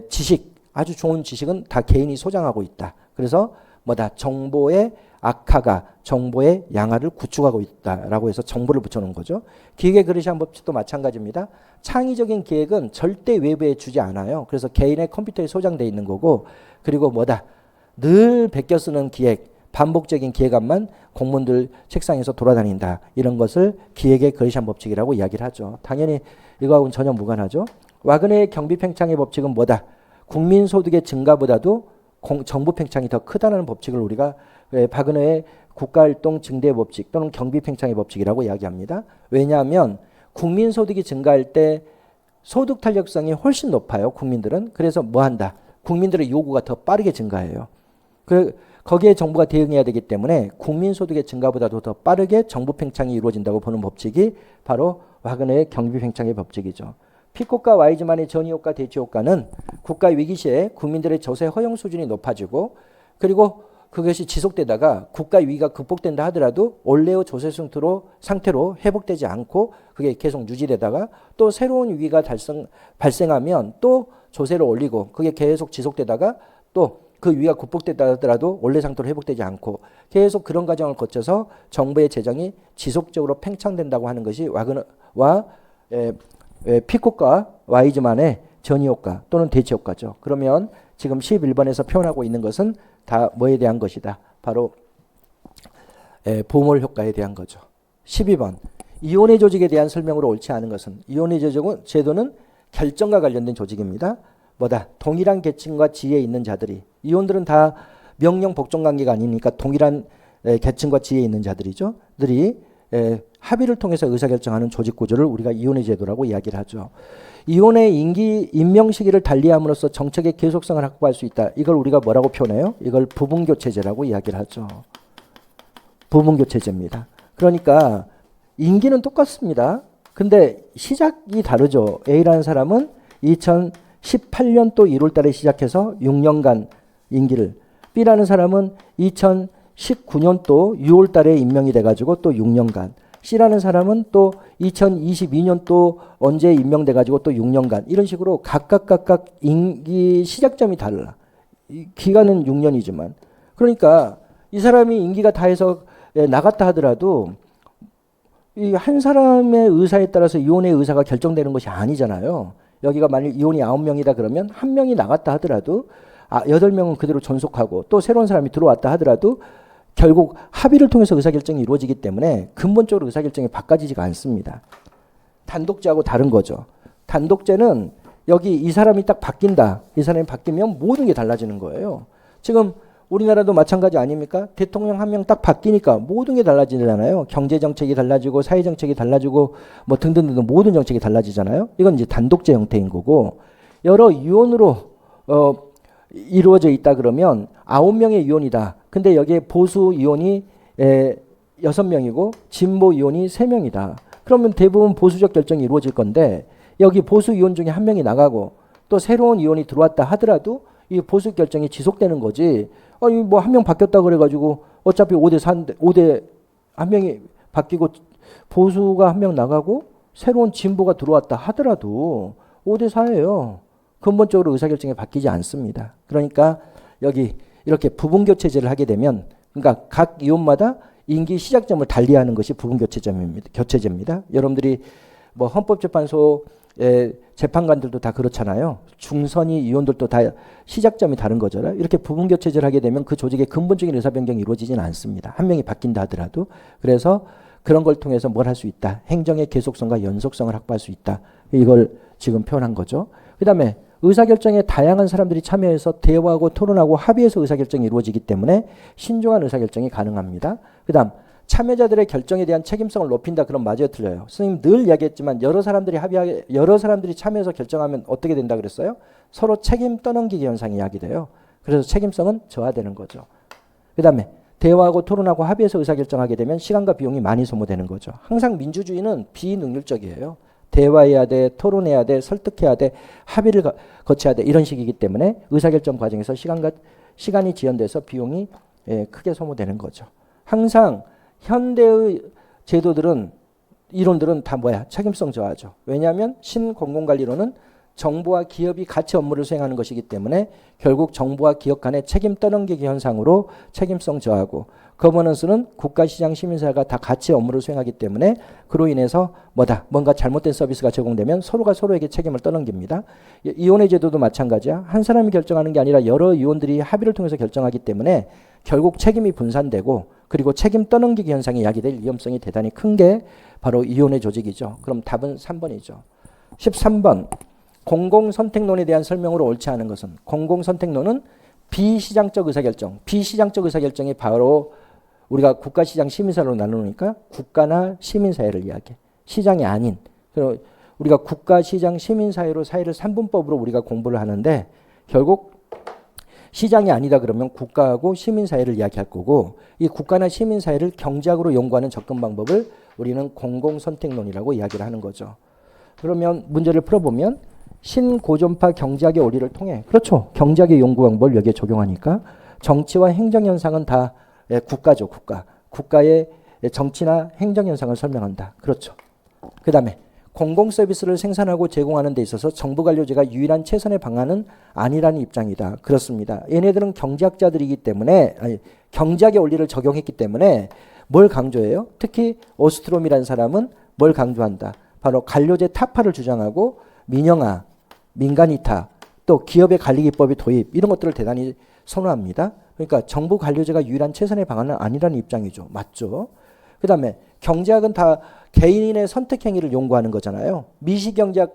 지식, 아주 좋은 지식은 다 개인이 소장하고 있다. 그래서 뭐다? 정보의 악화가 정보의 양화를 구축하고 있다라고 해서 정보를 붙여놓은 거죠. 기획의 그레시안 법칙도 마찬가지입니다. 창의적인 기획은 절대 외부에 주지 않아요. 그래서 개인의 컴퓨터에 소장되어 있는 거고, 그리고 뭐다? 늘 베껴 쓰는 기획, 반복적인 기획안만 공무원들 책상에서 돌아다닌다. 이런 것을 기획의 그레시안 법칙이라고 이야기를 하죠. 당연히 이거하고는 전혀 무관하죠. 와그네의 경비 팽창의 법칙은 뭐다? 국민 소득의 증가보다도 정부 팽창이 더 크다는 법칙을 우리가 바그너의 국가활동 증대 법칙 또는 경비 팽창의 법칙이라고 이야기합니다. 왜냐하면 국민 소득이 증가할 때 소득 탄력성이 훨씬 높아요. 국민들은. 그래서 뭐 한다? 국민들의 요구가 더 빠르게 증가해요. 거기에 정부가 대응해야 되기 때문에 국민 소득의 증가보다도 더 빠르게 정부 팽창이 이루어진다고 보는 법칙이 바로 와그너의 경비 팽창의 법칙이죠. 피코과 와이즈만의 전이효과 대치효과는 국가 위기 시에 국민들의 조세 허용 수준이 높아지고, 그리고 그것이 지속되다가 국가 위기가 극복된다 하더라도 원래의 조세 상태로 회복되지 않고 그게 계속 유지되다가 또 새로운 위기가 발생하면 또 조세를 올리고 그게 계속 지속되다가 또 그 위기가 극복됐다 하더라도 원래 상태로 회복되지 않고 계속 그런 과정을 거쳐서 정부의 재정이 지속적으로 팽창된다고 하는 것이 와그너와 피코과 와이즈만의 전이효과 또는 대치효과죠. 그러면 지금 11번에서 표현하고 있는 것은 다 뭐에 대한 것이다? 바로 보몰 효과에 대한 거죠. 12번 이혼의 조직에 대한 설명으로 옳지 않은 것은, 이혼의 제도는 결정과 관련된 조직입니다. 뭐다? 동일한 계층과 지위에 있는 자들이, 이혼들은 다 명령 복종 관계가 아니니까 동일한 계층과 지위에 있는 자들이죠. 들이 합의를 통해서 의사결정하는 조직 구조를 우리가 이혼의 제도라고 이야기를 하죠. 이혼의 임명 시기를 달리함으로써 정책의 계속성을 확보할 수 있다. 이걸 우리가 뭐라고 표현해요? 이걸 부분교체제라고 이야기를 하죠. 부분교체제입니다. 그러니까 임기는 똑같습니다. 근데 시작이 다르죠. A라는 사람은 2018년도 1월 달에 시작해서 6년간 임기를, B라는 사람은 2019년도 6월 달에 임명이 돼가지고 또 6년간, C라는 사람은 또 2022년도 언제 임명돼가지고 또 6년간, 이런 식으로 각각 임기 시작점이 달라. 기간은 6년이지만. 그러니까 이 사람이 임기가 다 해서 나갔다 하더라도 이 한 사람의 의사에 따라서 이혼의 의사가 결정되는 것이 아니잖아요. 여기가 만일 이혼이 9명이다 그러면 한 명이 나갔다 하더라도 8명은 그대로 존속하고 또 새로운 사람이 들어왔다 하더라도 결국 합의를 통해서 의사결정이 이루어지기 때문에 근본적으로 의사결정이 바꿔지지가 않습니다. 단독제하고 다른 거죠. 단독제는 여기 이 사람이 딱 바뀐다. 이 사람이 바뀌면 모든 게 달라지는 거예요. 지금 우리나라도 마찬가지 아닙니까? 대통령 한 명 딱 바뀌니까 모든 게 달라지잖아요. 경제정책이 달라지고 사회정책이 달라지고 뭐 등등등 모든 정책이 달라지잖아요. 이건 이제 단독제 형태인 거고, 여러 위원으로 이루어져 있다 그러면 9명의 위원이다. 근데 여기에 보수 위원이 6명이고 진보 위원이 3명이다. 그러면 대부분 보수적 결정이 이루어질 건데 여기 보수 위원 중에 한 명이 나가고 또 새로운 위원이 들어왔다 하더라도 이 보수 결정이 지속되는 거지. 아니 뭐 한 명 바뀌었다 그래가지고 어차피 5대 한 명이 바뀌고 보수가 한 명 나가고 새로운 진보가 들어왔다 하더라도 5대 4예요. 근본적으로 의사결정이 바뀌지 않습니다. 그러니까 여기 이렇게 부분교체제를 하게 되면, 그러니까 각 위원마다 임기 시작점을 달리하는 것이 부분교체제입니다. 여러분들이 뭐 헌법재판소 재판관들도 다 그렇잖아요. 중선이 위원들도 다 시작점이 다른 거잖아요. 이렇게 부분교체제를 하게 되면 그 조직의 근본적인 의사변경이 이루어지지는 않습니다. 한 명이 바뀐다 하더라도. 그래서 그런 걸 통해서 뭘 할 수 있다. 행정의 계속성과 연속성을 확보할 수 있다. 이걸 지금 표현한 거죠. 그 다음에 의사결정에 다양한 사람들이 참여해서 대화하고 토론하고 합의해서 의사결정이 이루어지기 때문에 신중한 의사결정이 가능합니다. 그 다음 참여자들의 결정에 대한 책임성을 높인다. 그럼 맞아요, 틀려요? 선생님 늘 이야기했지만 여러 사람들이 참여해서 결정하면 어떻게 된다 그랬어요? 서로 책임 떠넘기기 현상이 야기돼요. 그래서 책임성은 저하되는 거죠. 그 다음에 대화하고 토론하고 합의해서 의사결정하게 되면 시간과 비용이 많이 소모되는 거죠. 항상 민주주의는 비능률적이에요. 대화해야 돼, 토론해야 돼, 설득해야 돼, 합의를 거쳐야 돼. 이런 식이기 때문에 의사결정 과정에서 시간이 지연돼서 비용이 크게 소모되는 거죠. 항상 현대의 제도들은 이론들은 다 뭐야? 책임성 저하죠. 왜냐하면 신공공관리론은 정부와 기업이 같이 업무를 수행하는 것이기 때문에 결국 정부와 기업 간의 책임 떠넘기기 현상으로 책임성 저하고, 거버넌스는 국가시장 시민사회가 다 같이 업무를 수행하기 때문에 그로 인해서 뭔가 잘못된 서비스가 제공되면 서로가 서로에게 책임을 떠넘깁니다. 이혼의 제도도 마찬가지야. 한 사람이 결정하는 게 아니라 여러 이혼들이 합의를 통해서 결정하기 때문에 결국 책임이 분산되고, 그리고 책임 떠넘기기 현상이 야기될 위험성이 대단히 큰 게 바로 이혼의 조직이죠. 그럼 답은 3번이죠. 13번. 공공선택론에 대한 설명으로 옳지 않은 것은, 공공선택론은 비시장적 의사결정, 비시장적 의사결정이 바로 우리가 국가시장 시민사회로 나누니까 국가나 시민사회를 이야기해. 시장이 아닌, 우리가 국가시장 시민사회로 사회를 3분법으로 우리가 공부를 하는데 결국 시장이 아니다 그러면 국가하고 시민사회를 이야기할 거고, 이 국가나 시민사회를 경제학으로 연구하는 접근 방법을 우리는 공공선택론이라고 이야기를 하는 거죠. 그러면 문제를 풀어보면 신고전파 경제학의 원리를 통해, 그렇죠, 경제학의 연구 방법을 여기에 적용하니까 정치와 행정현상은 다 국가죠. 국가의 정치나 행정현상을 설명한다. 그렇죠. 그 다음에 공공서비스를 생산하고 제공하는 데 있어서 정부관료제가 유일한 최선의 방안은 아니라는 입장이다. 그렇습니다. 얘네들은 경제학자들이기 때문에, 경제학의 원리를 적용했기 때문에 뭘 강조해요? 특히 오스트롬이라는 사람은 뭘 강조한다? 바로 관료제 타파를 주장하고 민영화, 민간이타, 또 기업의 관리기법의 도입, 이런 것들을 대단히 선호합니다. 그러니까 정부 관료제가 유일한 최선의 방안은 아니라는 입장이죠. 맞죠? 그 다음에 경제학은 다 개인의 선택행위를 연구하는 거잖아요. 미시경제학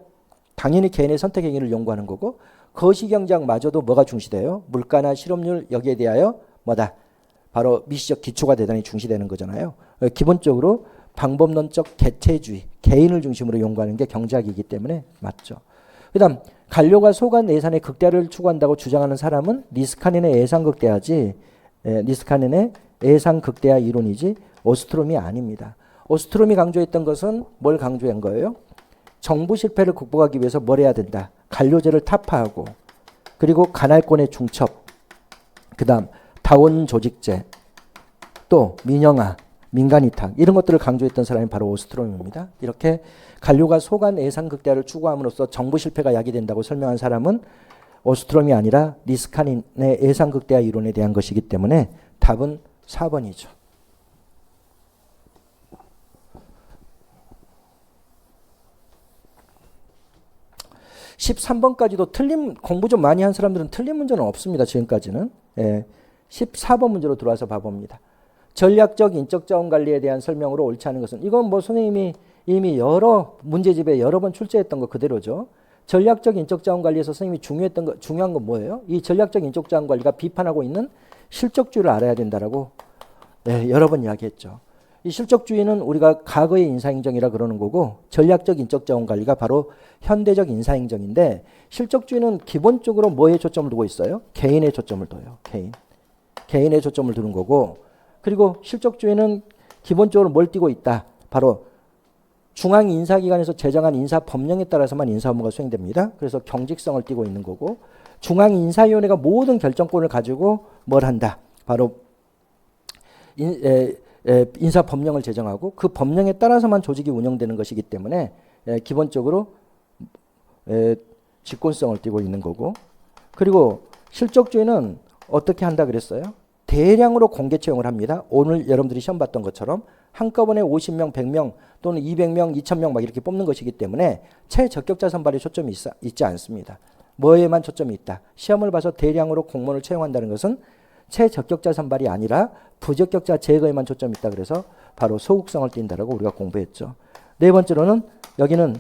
당연히 개인의 선택행위를 연구하는 거고, 거시경제학마저도 뭐가 중시돼요? 물가나 실업률, 여기에 대하여 뭐다? 바로 미시적 기초가 대단히 중시되는 거잖아요. 기본적으로 방법론적 개체주의, 개인을 중심으로 연구하는 게 경제학이기 때문에 맞죠. 그 다음 관료가 소관 예산의 극대화를 추구한다고 주장하는 사람은 니스카넨의 예산극대화지, 니스카넨의 예산극대화 이론이지 오스트롬이 아닙니다. 오스트롬이 강조했던 것은 뭘 강조한 거예요? 정부 실패를 극복하기 위해서 뭘 해야 된다? 관료제를 타파하고, 그리고 간할권의 중첩, 그 다음 다원 조직제, 또 민영화, 민간이탁, 이런 것들을 강조했던 사람이 바로 오스트롬입니다. 이렇게 관료가 소관 예산 극대화를 추구함으로써 정부 실패가 야기된다고 설명한 사람은 오스트롬이 아니라 니스카넨의 예산 극대화 이론에 대한 것이기 때문에 답은 4번이죠. 13번까지도 틀린, 공부 좀 많이 한 사람들은 틀린 문제는 없습니다. 지금까지는. 14번 문제로 들어와서 봐봅니다. 전략적 인적 자원 관리에 대한 설명으로 옳지 않은 것은, 이건 뭐 선생님이 이미 여러 문제집에 여러 번 출제했던 거 그대로죠. 전략적 인적 자원 관리에서 선생님이 중요한 건 뭐예요? 이 전략적 인적 자원 관리가 비판하고 있는 실적주의를 알아야 된다라고 여러 번 이야기했죠. 이 실적주의는 우리가 과거의 인사행정이라 그러는 거고, 전략적 인적 자원 관리가 바로 현대적 인사행정인데, 실적주의는 기본적으로 뭐에 초점을 두고 있어요? 개인에 초점을 둬요. 개인에 초점을 두는 거고, 그리고 실적주의는 기본적으로 뭘 띠고 있다? 바로 중앙인사기관에서 제정한 인사법령에 따라서만 인사 업무가 수행됩니다. 그래서 경직성을 띠고 있는 거고, 중앙인사위원회가 모든 결정권을 가지고 뭘 한다? 바로 인사법령을 제정하고 그 법령에 따라서만 조직이 운영되는 것이기 때문에 기본적으로 직권성을 띠고 있는 거고, 그리고 실적주의는 어떻게 한다 그랬어요? 대량으로 공개 채용을 합니다. 오늘 여러분들이 시험 봤던 것처럼 한꺼번에 50명, 100명 또는 200명, 2000명 막 이렇게 뽑는 것이기 때문에 최적격자 선발에 초점이 있지 않습니다. 뭐에만 초점이 있다? 시험을 봐서 대량으로 공무원을 채용한다는 것은 최적격자 선발이 아니라 부적격자 제거에만 초점이 있다. 그래서 바로 소극성을 띈다라고 우리가 공부했죠. 네 번째로는 여기는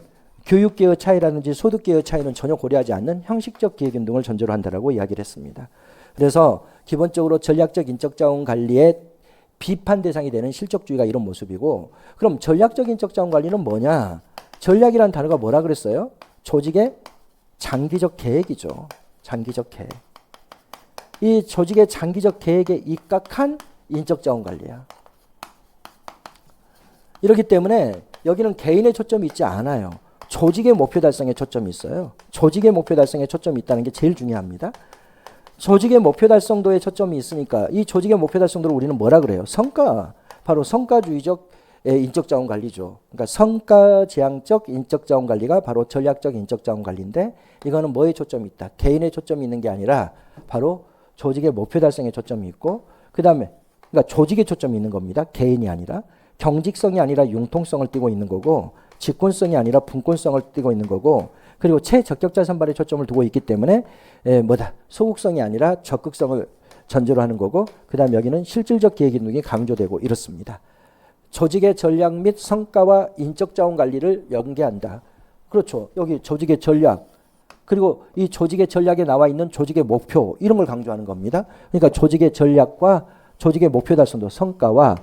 교육계의 차이라든지 소득계의 차이는 전혀 고려하지 않는 형식적 기획운동을 전제로 한다라고 이야기를 했습니다. 그래서 기본적으로 전략적 인적자원 관리의 비판 대상이 되는 실적주의가 이런 모습이고, 그럼 전략적 인적자원 관리는 뭐냐? 전략이라는 단어가 뭐라 그랬어요? 조직의 장기적 계획이죠. 장기적 계획. 이 조직의 장기적 계획에 입각한 인적자원 관리야. 이렇기 때문에 여기는 개인의 초점이 있지 않아요. 조직의 목표 달성에 초점이 있어요. 조직의 목표 달성에 초점이 있다는 게 제일 중요합니다. 조직의 목표 달성도에 초점이 있으니까 이 조직의 목표 달성도를 우리는 뭐라 그래요? 성과. 바로 성과주의적 인적자원 관리죠. 그러니까 성과 지향적 인적자원 관리가 바로 전략적 인적자원 관리인데 이거는 뭐에 초점이 있다? 개인의 초점이 있는 게 아니라 바로 조직의 목표 달성에 초점이 있고 그 다음에 그러니까 조직에 초점이 있는 겁니다. 개인이 아니라 경직성이 아니라 융통성을 띠고 있는 거고 직권성이 아니라 분권성을 띠고 있는 거고 그리고 최적격자 선발에 초점을 두고 있기 때문에 소극성이 아니라 적극성을 전제로 하는 거고 그 다음 여기는 실질적 기획 능력이 강조되고 이렇습니다. 조직의 전략 및 성과와 인적 자원 관리를 연계한다. 그렇죠. 여기 조직의 전략 그리고 이 조직의 전략에 나와 있는 조직의 목표 이런 걸 강조하는 겁니다. 그러니까 조직의 전략과 조직의 목표 달성도 성과와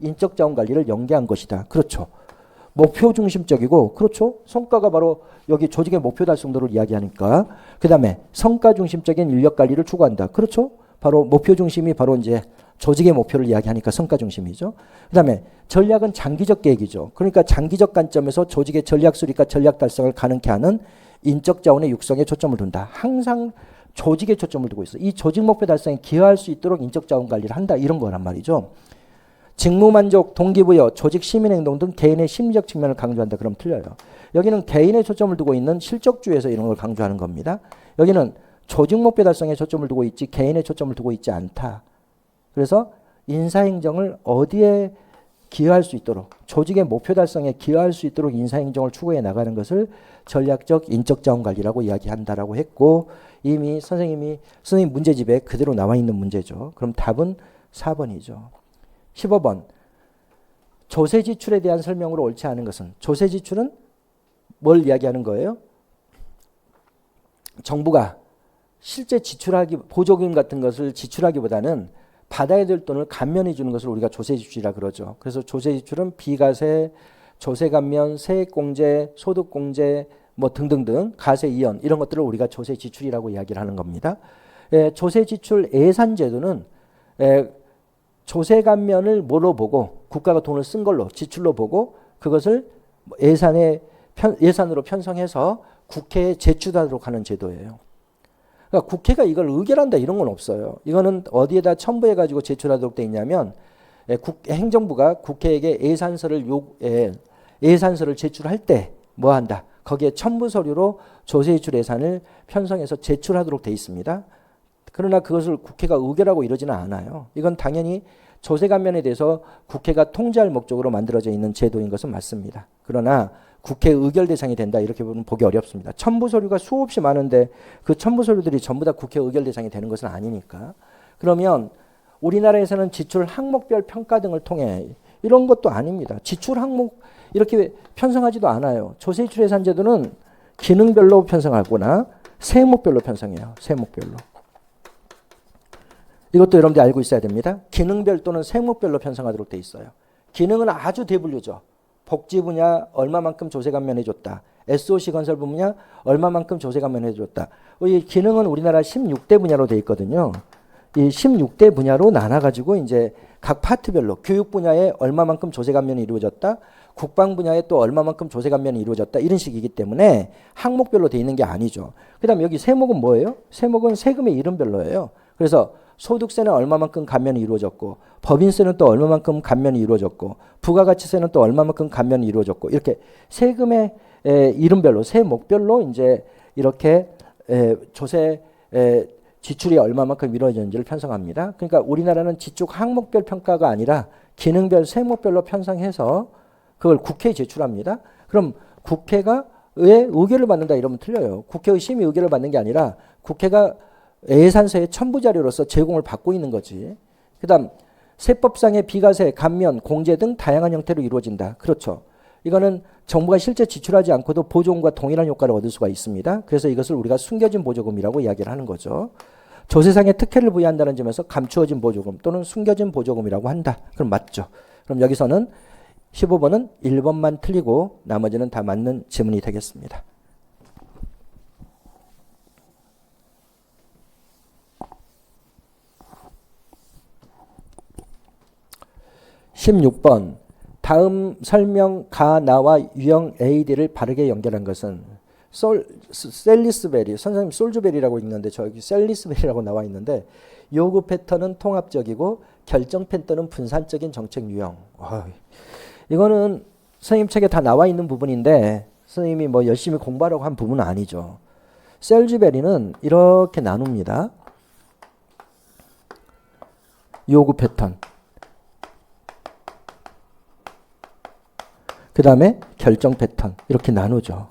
인적 자원 관리를 연계한 것이다. 그렇죠. 목표 중심적이고 그렇죠. 성과가 바로 여기 조직의 목표 달성도를 이야기하니까 그 다음에 성과 중심적인 인력 관리를 추구한다. 그렇죠. 바로 목표 중심이 바로 이제 조직의 목표를 이야기하니까 성과 중심이죠. 그 다음에 전략은 장기적 계획이죠. 그러니까 장기적 관점에서 조직의 전략 수립과 전략 달성을 가능케 하는 인적 자원의 육성에 초점을 둔다. 항상 조직에 초점을 두고 있어. 이 조직 목표 달성에 기여할 수 있도록 인적 자원 관리를 한다. 이런 거란 말이죠. 직무만족, 동기부여, 조직 시민행동 등 개인의 심리적 측면을 강조한다. 그럼 틀려요. 여기는 개인의 초점을 두고 있는 실적주의에서 이런 걸 강조하는 겁니다. 여기는 조직 목표 달성에 초점을 두고 있지 개인의 초점을 두고 있지 않다. 그래서 인사행정을 어디에 기여할 수 있도록 조직의 목표 달성에 기여할 수 있도록 인사행정을 추구해 나가는 것을 전략적 인적자원관리라고 이야기한다라고 했고 이미 선생님 문제집에 그대로 나와 있는 문제죠. 그럼 답은 4번이죠. 15번 조세 지출에 대한 설명으로 옳지 않은 것은 조세 지출은 뭘 이야기하는 거예요? 정부가 실제 보조금 같은 것을 지출하기보다는 받아야 될 돈을 감면해 주는 것을 우리가 조세 지출이라 그러죠. 그래서 조세 지출은 비과세, 조세 감면, 세액공제, 소득공제 등등등 가세 이연 이런 것들을 우리가 조세 지출이라고 이야기를 하는 겁니다. 조세 지출 예산 제도는 조세 감면을 뭐로 보고 국가가 돈을 쓴 걸로 지출로 보고 그것을 예산으로 편성해서 국회에 제출하도록 하는 제도예요. 그러니까 국회가 이걸 의결한다 이런 건 없어요. 이거는 어디에다 첨부해가지고 제출하도록 돼 있냐면 행정부가 국회에게 예산서를 제출할 때 뭐 한다. 거기에 첨부 서류로 조세 지출 예산을 편성해서 제출하도록 돼 있습니다. 그러나 그것을 국회가 의결하고 이러지는 않아요. 이건 당연히 조세 감면에 대해서 국회가 통제할 목적으로 만들어져 있는 제도인 것은 맞습니다. 그러나 국회 의결 대상이 된다 이렇게 보기 어렵습니다. 첨부 서류가 수없이 많은데 그 첨부 서류들이 전부 다 국회 의결 대상이 되는 것은 아니니까. 그러면 우리나라에서는 지출 항목별 평가 등을 통해 이런 것도 아닙니다. 지출 항목 이렇게 편성하지도 않아요. 조세 지출 예산 제도는 기능별로 편성하거나 세목별로 편성해요. 세목별로. 이것도 여러분들이 알고 있어야 됩니다. 기능별 또는 세목별로 편성하도록 돼 있어요. 기능은 아주 대분류죠. 복지 분야 얼마만큼 조세 감면해줬다. SOC 건설 분야 얼마만큼 조세 감면해줬다. 이 기능은 우리나라 16대 분야로 돼 있거든요. 이 16대 분야로 나눠가지고 이제 각 파트별로 교육 분야에 얼마만큼 조세 감면이 이루어졌다. 국방 분야에 또 얼마만큼 조세 감면이 이루어졌다. 이런 식이기 때문에 항목별로 돼 있는 게 아니죠. 그 다음에 여기 세목은 뭐예요? 세목은 세금의 이름별로예요. 그래서 소득세는 얼마만큼 감면이 이루어졌고 법인세는 또 얼마만큼 감면이 이루어졌고 부가가치세는 또 얼마만큼 감면이 이루어졌고 이렇게 세금의 이름별로 세목별로 이제 이렇게 조세 지출이 얼마만큼 이루어졌는지를 편성합니다. 그러니까 우리나라는 지출 항목별 평가가 아니라 기능별 세목별로 편성해서 그걸 국회에 제출합니다. 그럼 국회가 왜 의결을 받는다 이러면 틀려요. 국회의 심의 의결을 받는 게 아니라 국회가 예산서의 첨부 자료로서 제공을 받고 있는 거지. 그다음 세법상의 비과세, 감면, 공제 등 다양한 형태로 이루어진다. 그렇죠. 이거는 정부가 실제 지출하지 않고도 보조금과 동일한 효과를 얻을 수가 있습니다. 그래서 이것을 우리가 숨겨진 보조금이라고 이야기를 하는 거죠. 조세상의 특혜를 부여한다는 점에서 감추어진 보조금 또는 숨겨진 보조금이라고 한다. 그럼 맞죠. 그럼 여기서는 15번은 1번만 틀리고 나머지는 다 맞는 지문이 되겠습니다. 16번 다음 설명 가, 나와 유형 AD를 바르게 연결한 것은 셀리스베리, 선생님 솔주베리라고 있는데 저기 셀리스베리라고 나와 있는데 요구 패턴은 통합적이고 결정 패턴은 분산적인 정책 유형. 이거는 선생님 책에 다 나와 있는 부분인데 선생님이 뭐 열심히 공부하라고 한 부분은 아니죠. 셀주베리는 이렇게 나눕니다. 요구 패턴, 그 다음에 결정 패턴 이렇게 나누죠.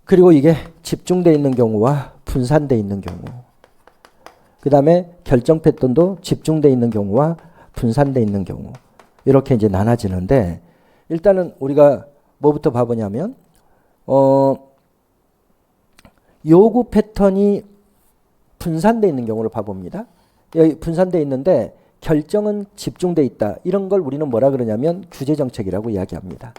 그리고 이게 집중되어 있는 경우와 분산되어 있는 경우, 그 다음에 결정 패턴도 집중되어 있는 경우와 분산되어 있는 경우 이렇게 이제 나눠지는데 일단은 우리가 뭐부터 봐보냐면 요구 패턴이 분산되어 있는 경우를 봐봅니다. 여기 분산되어 있는데 결정은 집중되어 있다. 이런 걸 우리는 뭐라 그러냐면 규제정책이라고 이야기합니다.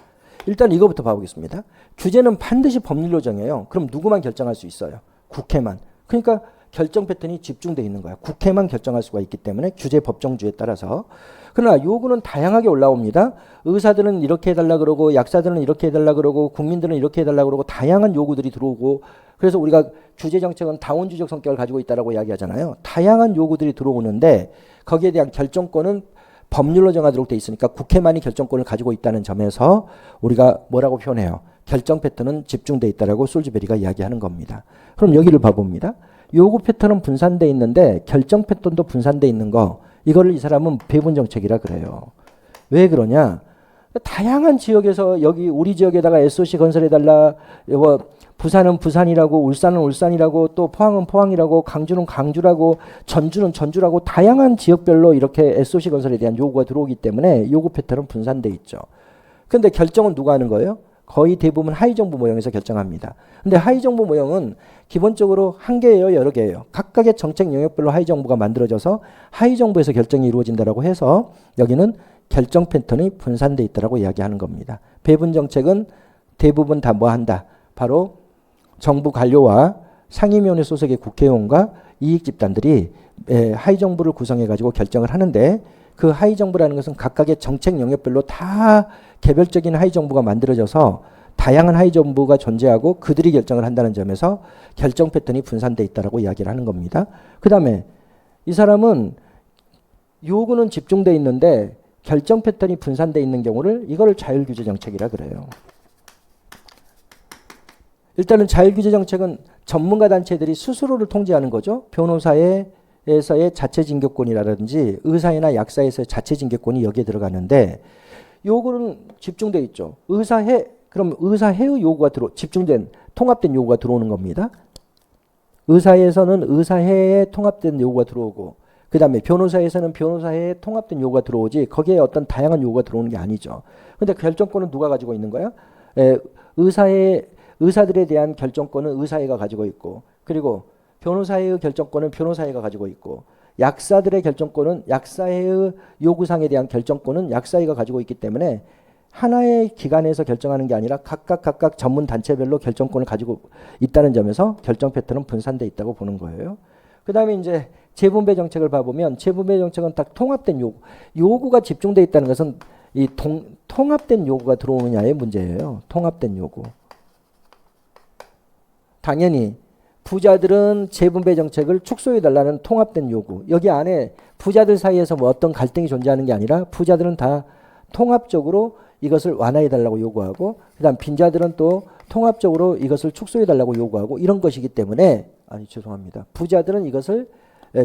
일단 이거부터 봐보겠습니다. 규제는 반드시 법률로 정해요. 그럼 누구만 결정할 수 있어요? 국회만. 그러니까 결정 패턴이 집중되어 있는 거야. 국회만 결정할 수가 있기 때문에 규제 법정주에 따라서. 그러나 요구는 다양하게 올라옵니다. 의사들은 이렇게 해달라 그러고 약사들은 이렇게 해달라 그러고 국민들은 이렇게 해달라 그러고 다양한 요구들이 들어오고 그래서 우리가 규제정책은 다원주의적 성격을 가지고 있다고 이야기하잖아요. 다양한 요구들이 들어오는데 거기에 대한 결정권은 법률로 정하도록 돼 있으니까 국회만이 결정권을 가지고 있다는 점에서 우리가 뭐라고 표현해요? 결정 패턴은 집중되어 있다라고 솔즈베리가 이야기하는 겁니다. 그럼 여기를 봐봅니다. 요구 패턴은 분산되어 있는데 결정 패턴도 분산되어 있는 거 이거를 이 사람은 배분 정책이라 그래요. 왜 그러냐? 다양한 지역에서 여기 우리 지역에다가 SOC 건설해달라. 부산은 부산이라고 울산은 울산이라고 또 포항은 포항이라고 강주는 강주라고 전주는 전주라고 다양한 지역별로 이렇게 SOC 건설에 대한 요구가 들어오기 때문에 요구 패턴은 분산돼 있죠. 그런데 결정은 누가 하는 거예요? 거의 대부분 하위정부 모형에서 결정합니다. 근데 하위정부 모형은 기본적으로 한 개예요, 여러 개예요. 각각의 정책 영역별로 하위정부가 만들어져서 하위정부에서 결정이 이루어진다라고 해서 여기는 결정 패턴이 분산돼 있다라고 이야기하는 겁니다. 배분 정책은 대부분 다 뭐 한다? 바로 정부 관료와 상임위원회 소속의 국회의원과 이익집단들이 하위정부를 구성해가지고 결정을 하는데 그 하위정부라는 것은 각각의 정책 영역별로 다 개별적인 하위정부가 만들어져서 다양한 하위정부가 존재하고 그들이 결정을 한다는 점에서 결정 패턴이 분산돼 있다라고 이야기를 하는 겁니다. 그 다음에 이 사람은 요구는 집중돼 있는데 결정 패턴이 분산돼 있는 경우를 이거를 자율규제 정책이라 그래요. 일단은 자율규제 정책은 전문가 단체들이 스스로를 통제하는 거죠. 변호사에서의 자체 징계권이라든지 의사이나 약사에서의 자체 징계권이 여기에 들어가는데 요구는 집중돼 있죠. 그럼 의사해의 요구가 집중된 통합된 요구가 들어오는 겁니다. 의사에서는 의사해에 통합된 요구가 들어오고 그 다음에 변호사에서는 변호사해에 통합된 요구가 들어오지 거기에 어떤 다양한 요구가 들어오는 게 아니죠. 근데 결정권은 누가 가지고 있는 거야? 의사들에 대한 결정권은 의사회가 가지고 있고 그리고 변호사회의 결정권은 변호사회가 가지고 있고 약사들의 결정권은 약사회의 요구사항에 대한 결정권은 약사회가 가지고 있기 때문에 하나의 기관에서 결정하는 게 아니라 각각 전문 단체별로 결정권을 가지고 있다는 점에서 결정 패턴은 분산돼 있다고 보는 거예요. 그 다음에 이제 재분배 정책을 봐보면 재분배 정책은 딱 통합된 요구가 집중돼 있다는 것은 이 통합된 요구가 들어오느냐의 문제예요. 통합된 요구. 당연히 부자들은 재분배 정책을 축소해달라는 통합된 요구. 여기 안에 부자들 사이에서 뭐 어떤 갈등이 존재하는 게 아니라 부자들은 다 통합적으로 이것을 완화해달라고 요구하고 그다음 빈자들은 또 통합적으로 이것을 축소해달라고 요구하고 이런 것이기 때문에 죄송합니다. 부자들은 이것을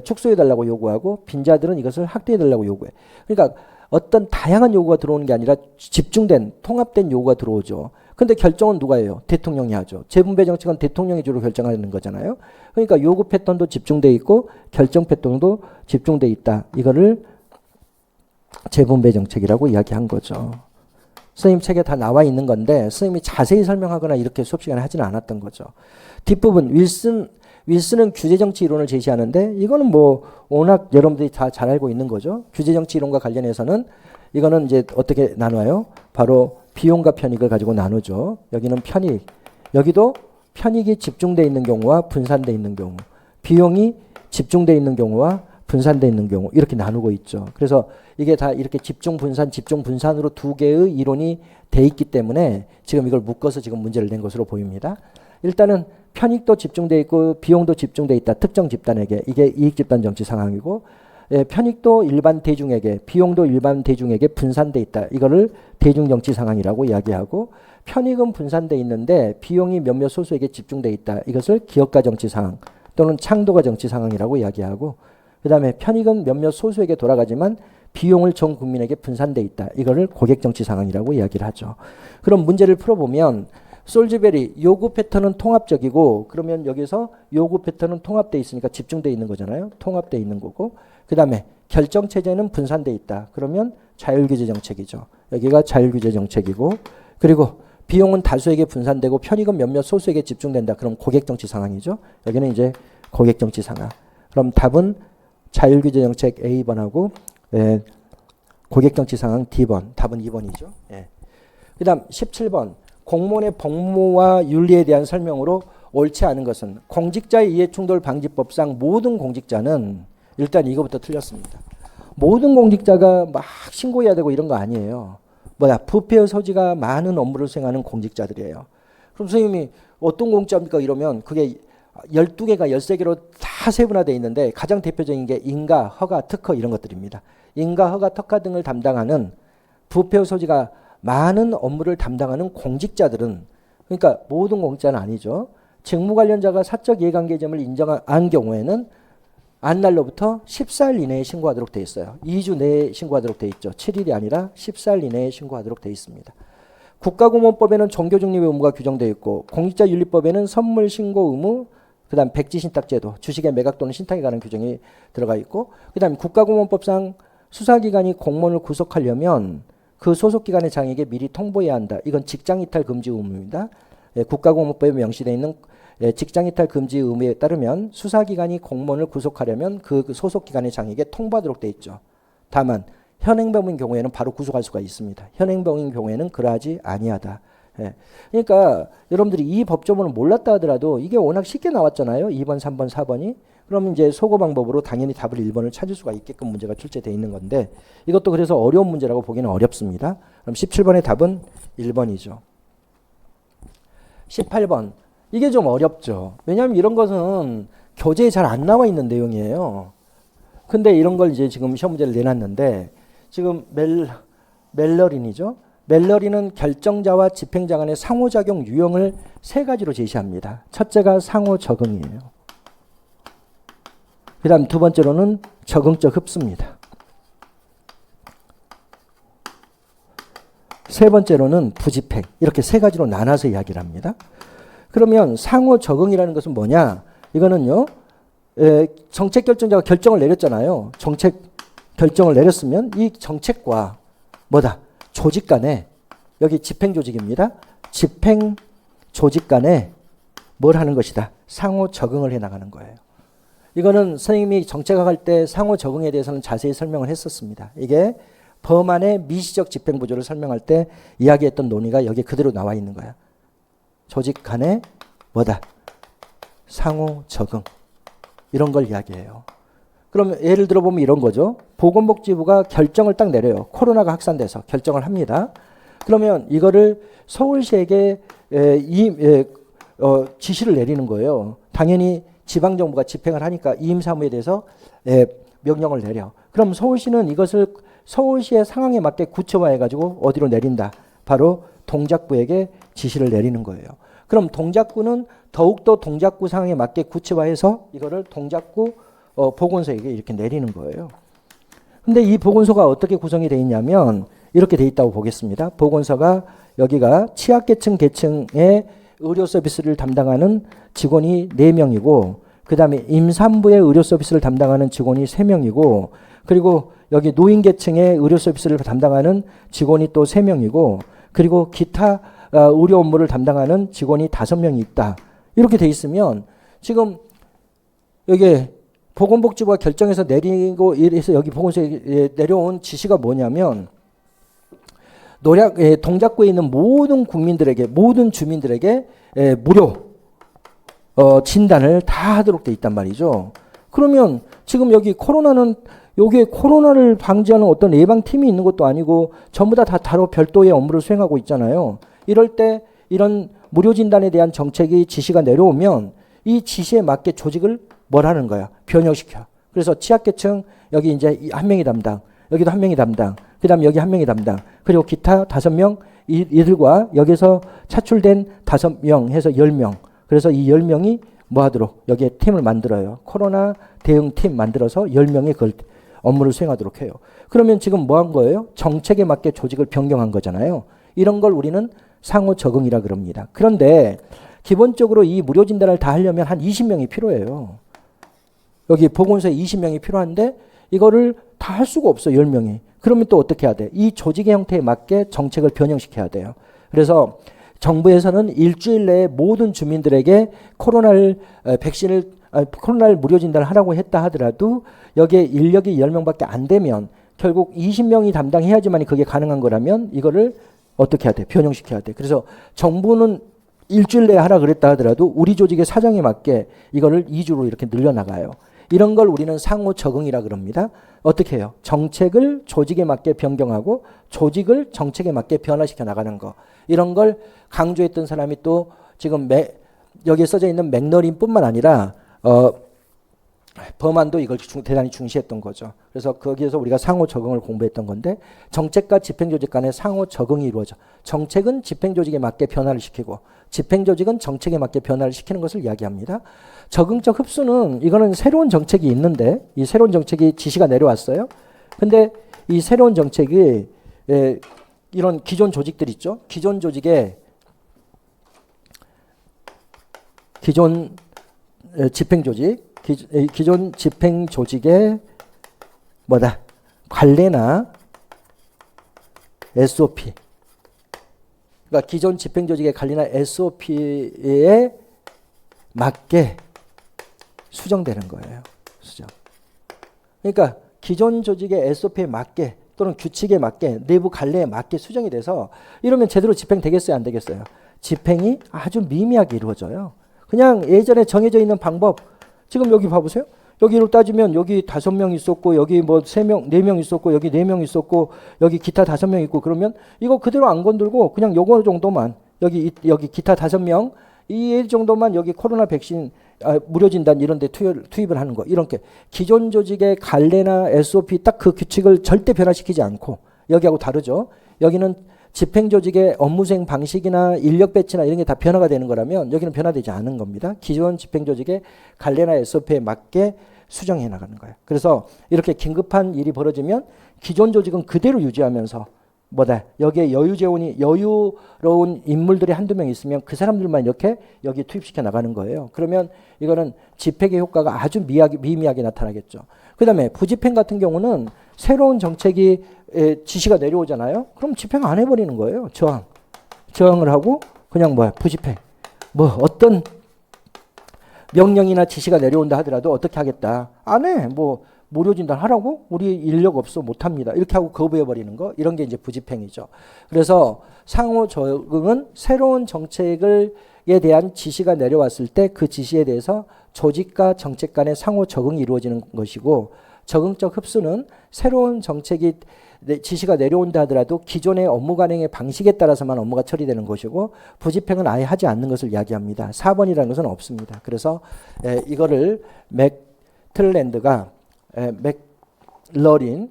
축소해달라고 요구하고 빈자들은 이것을 확대해달라고 요구해. 그러니까 어떤 다양한 요구가 들어오는 게 아니라 집중된 통합된 요구가 들어오죠. 근데 결정은 누가 해요? 대통령이 하죠. 재분배 정책은 대통령이 주로 결정하는 거잖아요. 그러니까 요구 패턴도 집중돼 있고 결정 패턴도 집중돼 있다. 이거를 재분배 정책이라고 이야기한 거죠. 선생님 책에 다 나와 있는 건데 선생님이 자세히 설명하거나 이렇게 수업 시간에 하지는 않았던 거죠. 뒷부분 윌슨은 규제정치 이론을 제시하는데 이거는 뭐 워낙 여러분들이 다 잘 알고 있는 거죠. 규제정치 이론과 관련해서는 이거는 이제 어떻게 나눠요? 바로 비용과 편익을 가지고 나누죠. 여기는 편익. 여기도 편익이 집중되어 있는 경우와 분산되어 있는 경우. 비용이 집중되어 있는 경우와 분산되어 있는 경우 이렇게 나누고 있죠. 그래서 이게 다 이렇게 집중 분산으로 두 개의 이론이 돼 있기 때문에 지금 이걸 묶어서 지금 문제를 낸 것으로 보입니다. 일단은 편익도 집중돼 있고 비용도 집중돼 있다. 특정 집단에게. 이게 이익 집단 정치 상황이고, 편익도 일반 대중에게, 비용도 일반 대중에게 분산돼 있다. 이거를 대중 정치 상황이라고 이야기하고, 편익은 분산돼 있는데 비용이 몇몇 소수에게 집중돼 있다. 이것을 기업가 정치 상황 또는 창도가 정치 상황이라고 이야기하고, 그다음에 편익은 몇몇 소수에게 돌아가지만 비용을 전 국민에게 분산돼 있다. 이거를 고객 정치 상황이라고 이야기를 하죠. 그럼 문제를 풀어보면 솔즈베리 요구 패턴은 통합적이고, 그러면 여기서 요구 패턴은 통합돼 있으니까 집중돼 있는 거잖아요. 통합돼 있는 거고, 그다음에 결정 체제는 분산돼 있다. 그러면 자율규제 정책이죠. 여기가 자율규제 정책이고, 그리고 비용은 다수에게 분산되고 편익은 몇몇 소수에게 집중된다. 그럼 고객 정치 상황이죠. 여기는 이제 고객 정치 상황. 그럼 답은 자율규제 정책 A번하고 고객 정치 상황 D번. 답은 2번이죠. 예. 그다음 17번. 공무원의 복무와 윤리에 대한 설명으로 옳지 않은 것은, 공직자의 이해충돌 방지법상 모든 공직자는, 일단 이거부터 틀렸습니다. 모든 공직자가 막 신고해야 되고 이런 거 아니에요. 부패의 소지가 많은 업무를 수행하는 공직자들이에요. 그럼 선생님이 어떤 공직자입니까? 이러면 그게 12개가 13개로 다 세분화되어 있는데, 가장 대표적인 게 인가, 허가, 특허 이런 것들입니다. 인가, 허가, 특허 등을 담당하는 부패의 소지가 많은 업무를 담당하는 공직자들은, 그러니까 모든 공직자는 아니죠. 직무 관련자가 사적 이해관계점을 인정한 경우에는 안날로부터 14일 이내에 신고하도록 되어 있어요. 2주 내에 신고하도록 되어 있죠. 7일이 아니라 14일 이내에 신고하도록 되어 있습니다. 국가공무원법에는 종교중립의 의무가 규정되어 있고, 공직자윤리법에는 선물 신고 의무, 그 다음 백지신탁제도, 주식의 매각 또는 신탁에 관한 규정이 들어가 있고, 그 다음 국가공무원법상 수사기관이 공무원을 구속하려면 그 소속기관의 장에게 미리 통보해야 한다. 이건 직장이탈 금지 의무입니다. 국가공무원법에 명시되어 있는 직장이탈 금지 의무에 따르면 수사기관이 공무원을 구속하려면 그 소속기관의 장에게 통보하도록 되어 있죠. 다만 현행범인 경우에는 바로 구속할 수가 있습니다. 현행범인 경우에는 그러하지 아니하다. 그러니까 여러분들이 이 법조문을 몰랐다 하더라도 이게 워낙 쉽게 나왔잖아요. 2번, 3번, 4번이. 그러면 이제 소거 방법으로 당연히 답을 1번을 찾을 수가 있게끔 문제가 출제되어 있는 건데, 이것도 그래서 어려운 문제라고 보기는 어렵습니다. 그럼 17번의 답은 1번이죠. 18번. 이게 좀 어렵죠. 왜냐하면 이런 것은 교재에 잘 안 나와 있는 내용이에요. 근데 이런 걸 이제 지금 시험 문제를 내놨는데, 지금 멜러린이죠. 멜러린은 결정자와 집행자 간의 상호작용 유형을 세 가지로 제시합니다. 첫째가 상호적응이에요. 그 다음 두 번째로는 적응적 흡수입니다. 세 번째로는 부집행. 이렇게 세 가지로 나눠서 이야기를 합니다. 그러면 상호적응이라는 것은 뭐냐? 이거는요, 정책 결정자가 결정을 내렸잖아요. 정책 결정을 내렸으면 이 정책과 조직 간에, 여기 집행 조직입니다. 집행 조직 간에 뭘 하는 것이다? 상호 적응을 해 나가는 거예요. 이거는 선생님이 정책학할 때 상호 적응에 대해서는 자세히 설명을 했었습니다. 이게 범안의 미시적 집행 구조를 설명할 때 이야기했던 논의가 여기 그대로 나와 있는 거야. 조직 간에 상호 적응. 이런 걸 이야기해요. 그럼 예를 들어 보면 이런 거죠. 보건복지부가 결정을 딱 내려요. 코로나가 확산돼서 결정을 합니다. 그러면 이거를 서울시에게 지시를 내리는 거예요. 당연히 지방정부가 집행을 하니까 이임사무에 대해서 명령을 내려. 그럼 서울시는 이것을 서울시의 상황에 맞게 구체화해가지고 어디로 내린다. 바로 동작구에게 지시를 내리는 거예요. 그럼 동작구는 더욱더 동작구 상황에 맞게 구체화해서 이거를 동작구 보건소에게 이렇게 내리는 거예요. 근데 이 보건소가 어떻게 구성이 되어 있냐면 이렇게 되어 있다고 보겠습니다. 보건소가 여기가 취약계층의 의료 서비스를 담당하는 직원이 4명이고, 그 다음에 임산부의 의료 서비스를 담당하는 직원이 3명이고, 그리고 여기 노인계층의 의료 서비스를 담당하는 직원이 또 3명이고, 그리고 기타 의료 업무를 담당하는 직원이 5명이 있다. 이렇게 돼 있으면 지금 여기 보건복지부가 결정해서 내리고 이래서 여기 보건소에 내려온 지시가 뭐냐면, 동작구에 있는 모든 국민들에게, 모든 주민들에게 무료 진단을 다 하도록 돼 있단 말이죠. 그러면 지금 여기 코로나는 여기에 코로나를 방지하는 어떤 예방팀이 있는 것도 아니고 전부 다 다로 별도의 업무를 수행하고 있잖아요. 이럴 때 이런 무료진단에 대한 정책이 지시가 내려오면 이 지시에 맞게 조직을 뭘 하는 거야? 변형시켜. 그래서 취약계층 여기 이제 한 명이 담당, 여기도 한 명이 담당, 그 다음 여기 한 명이 담당, 그리고 기타 5명 이들과 여기서 차출된 5명 해서 10명. 그래서 이 10명이 뭐 하도록 여기에 팀을 만들어요. 코로나 대응팀 만들어서 10명이 그걸 업무를 수행하도록 해요. 그러면 지금 뭐 한 거예요? 정책에 맞게 조직을 변경한 거잖아요. 이런 걸 우리는 상호 적응이라 그럽니다. 그런데 기본적으로 이 무료 진단을 다 하려면 한 20명이 필요해요. 여기 보건소에 20명이 필요한데 이거를 다 할 수가 없어, 10명이. 그러면 또 어떻게 해야 돼? 이 조직의 형태에 맞게 정책을 변형시켜야 돼요. 그래서 정부에서는 일주일 내에 모든 주민들에게 코로나를 무료 진단을 하라고 했다 하더라도 여기에 인력이 10명밖에 안 되면 결국 20명이 담당해야지만 그게 가능한 거라면 이거를 어떻게 해야 돼? 변형시켜야 돼. 그래서 정부는 일주일 내에 하라 그랬다 하더라도 우리 조직의 사정에 맞게 이거를 2주로 이렇게 늘려나가요. 이런 걸 우리는 상호 적응이라 그럽니다. 어떻게 해요? 정책을 조직에 맞게 변경하고 조직을 정책에 맞게 변화시켜 나가는 거. 이런 걸 강조했던 사람이 또 지금 여기에 써져 있는 맥너린뿐만 아니라 버만도 이걸 대단히 중시했던 거죠. 그래서 거기에서 우리가 상호 적응을 공부했던 건데 정책과 집행조직 간의 상호 적응이 이루어져. 정책은 집행조직에 맞게 변화를 시키고 집행조직은 정책에 맞게 변화를 시키는 것을 이야기합니다. 적응적 흡수는 이거는 새로운 정책이 있는데 이 새로운 정책이 지시가 내려왔어요. 근데 이 새로운 정책이 이런 기존 조직들 있죠. 기존 조직의 기존 집행조직 기존 집행조직의 뭐다? 관례나 SOP. 그러니까 기존 집행조직의 관리나 SOP에 맞게 수정되는 거예요. 수정. 그러니까 기존 조직의 SOP에 맞게 또는 규칙에 맞게 내부 관례에 맞게 수정이 돼서 이러면 제대로 집행되겠어요? 안 되겠어요? 집행이 아주 미미하게 이루어져요. 그냥 예전에 정해져 있는 방법 지금 여기 봐보세요. 여기로 따지면 여기 5명 있었고 여기 뭐 3명, 4명 있었고 여기 4명 있었고 여기 기타 5명 있고 그러면 이거 그대로 안 건들고 그냥 요거 정도만 여기 기타 5명 이 정도만 여기 코로나 백신 무료 진단 이런 데 투입을 하는 거. 이렇게 기존 조직의 관례나 SOP 딱 그 규칙을 절대 변화시키지 않고 여기하고 다르죠. 여기는 집행조직의 업무 수행 방식이나 인력 배치나 이런 게 다 변화가 되는 거라면 여기는 변화되지 않은 겁니다. 기존 집행조직의 관례나 SOP에 맞게 수정해 나가는 거예요. 그래서 이렇게 긴급한 일이 벌어지면 기존 조직은 그대로 유지하면서 뭐다 여기에 여유로운 인물들이 한두 명 있으면 그 사람들만 이렇게 여기 투입시켜 나가는 거예요. 그러면 이거는 집행의 효과가 아주 미미하게 나타나겠죠. 그 다음에 부집행 같은 경우는 새로운 정책이 지시가 내려오잖아요. 그럼 집행 안 해버리는 거예요. 저항을 하고 그냥 부집행. 어떤 명령이나 지시가 내려온다 하더라도 어떻게 하겠다. 안 해. 무료 진단 하라고? 우리 인력 없어 못합니다. 이렇게 하고 거부해버리는 거. 이런 게 이제 부집행이죠. 그래서 상호 적응은 새로운 정책에 대한 지시가 내려왔을 때 그 지시에 대해서 조직과 정책 간의 상호 적응이 이루어지는 것이고 적응적 흡수는 새로운 정책이 지시가 내려온다 하더라도 기존의 업무 관행의 방식에 따라서만 업무가 처리되는 것이고 부집행은 아예 하지 않는 것을 이야기합니다. 4번이라는 것은 없습니다. 그래서 이거를 맥틀랜드가 맥러린이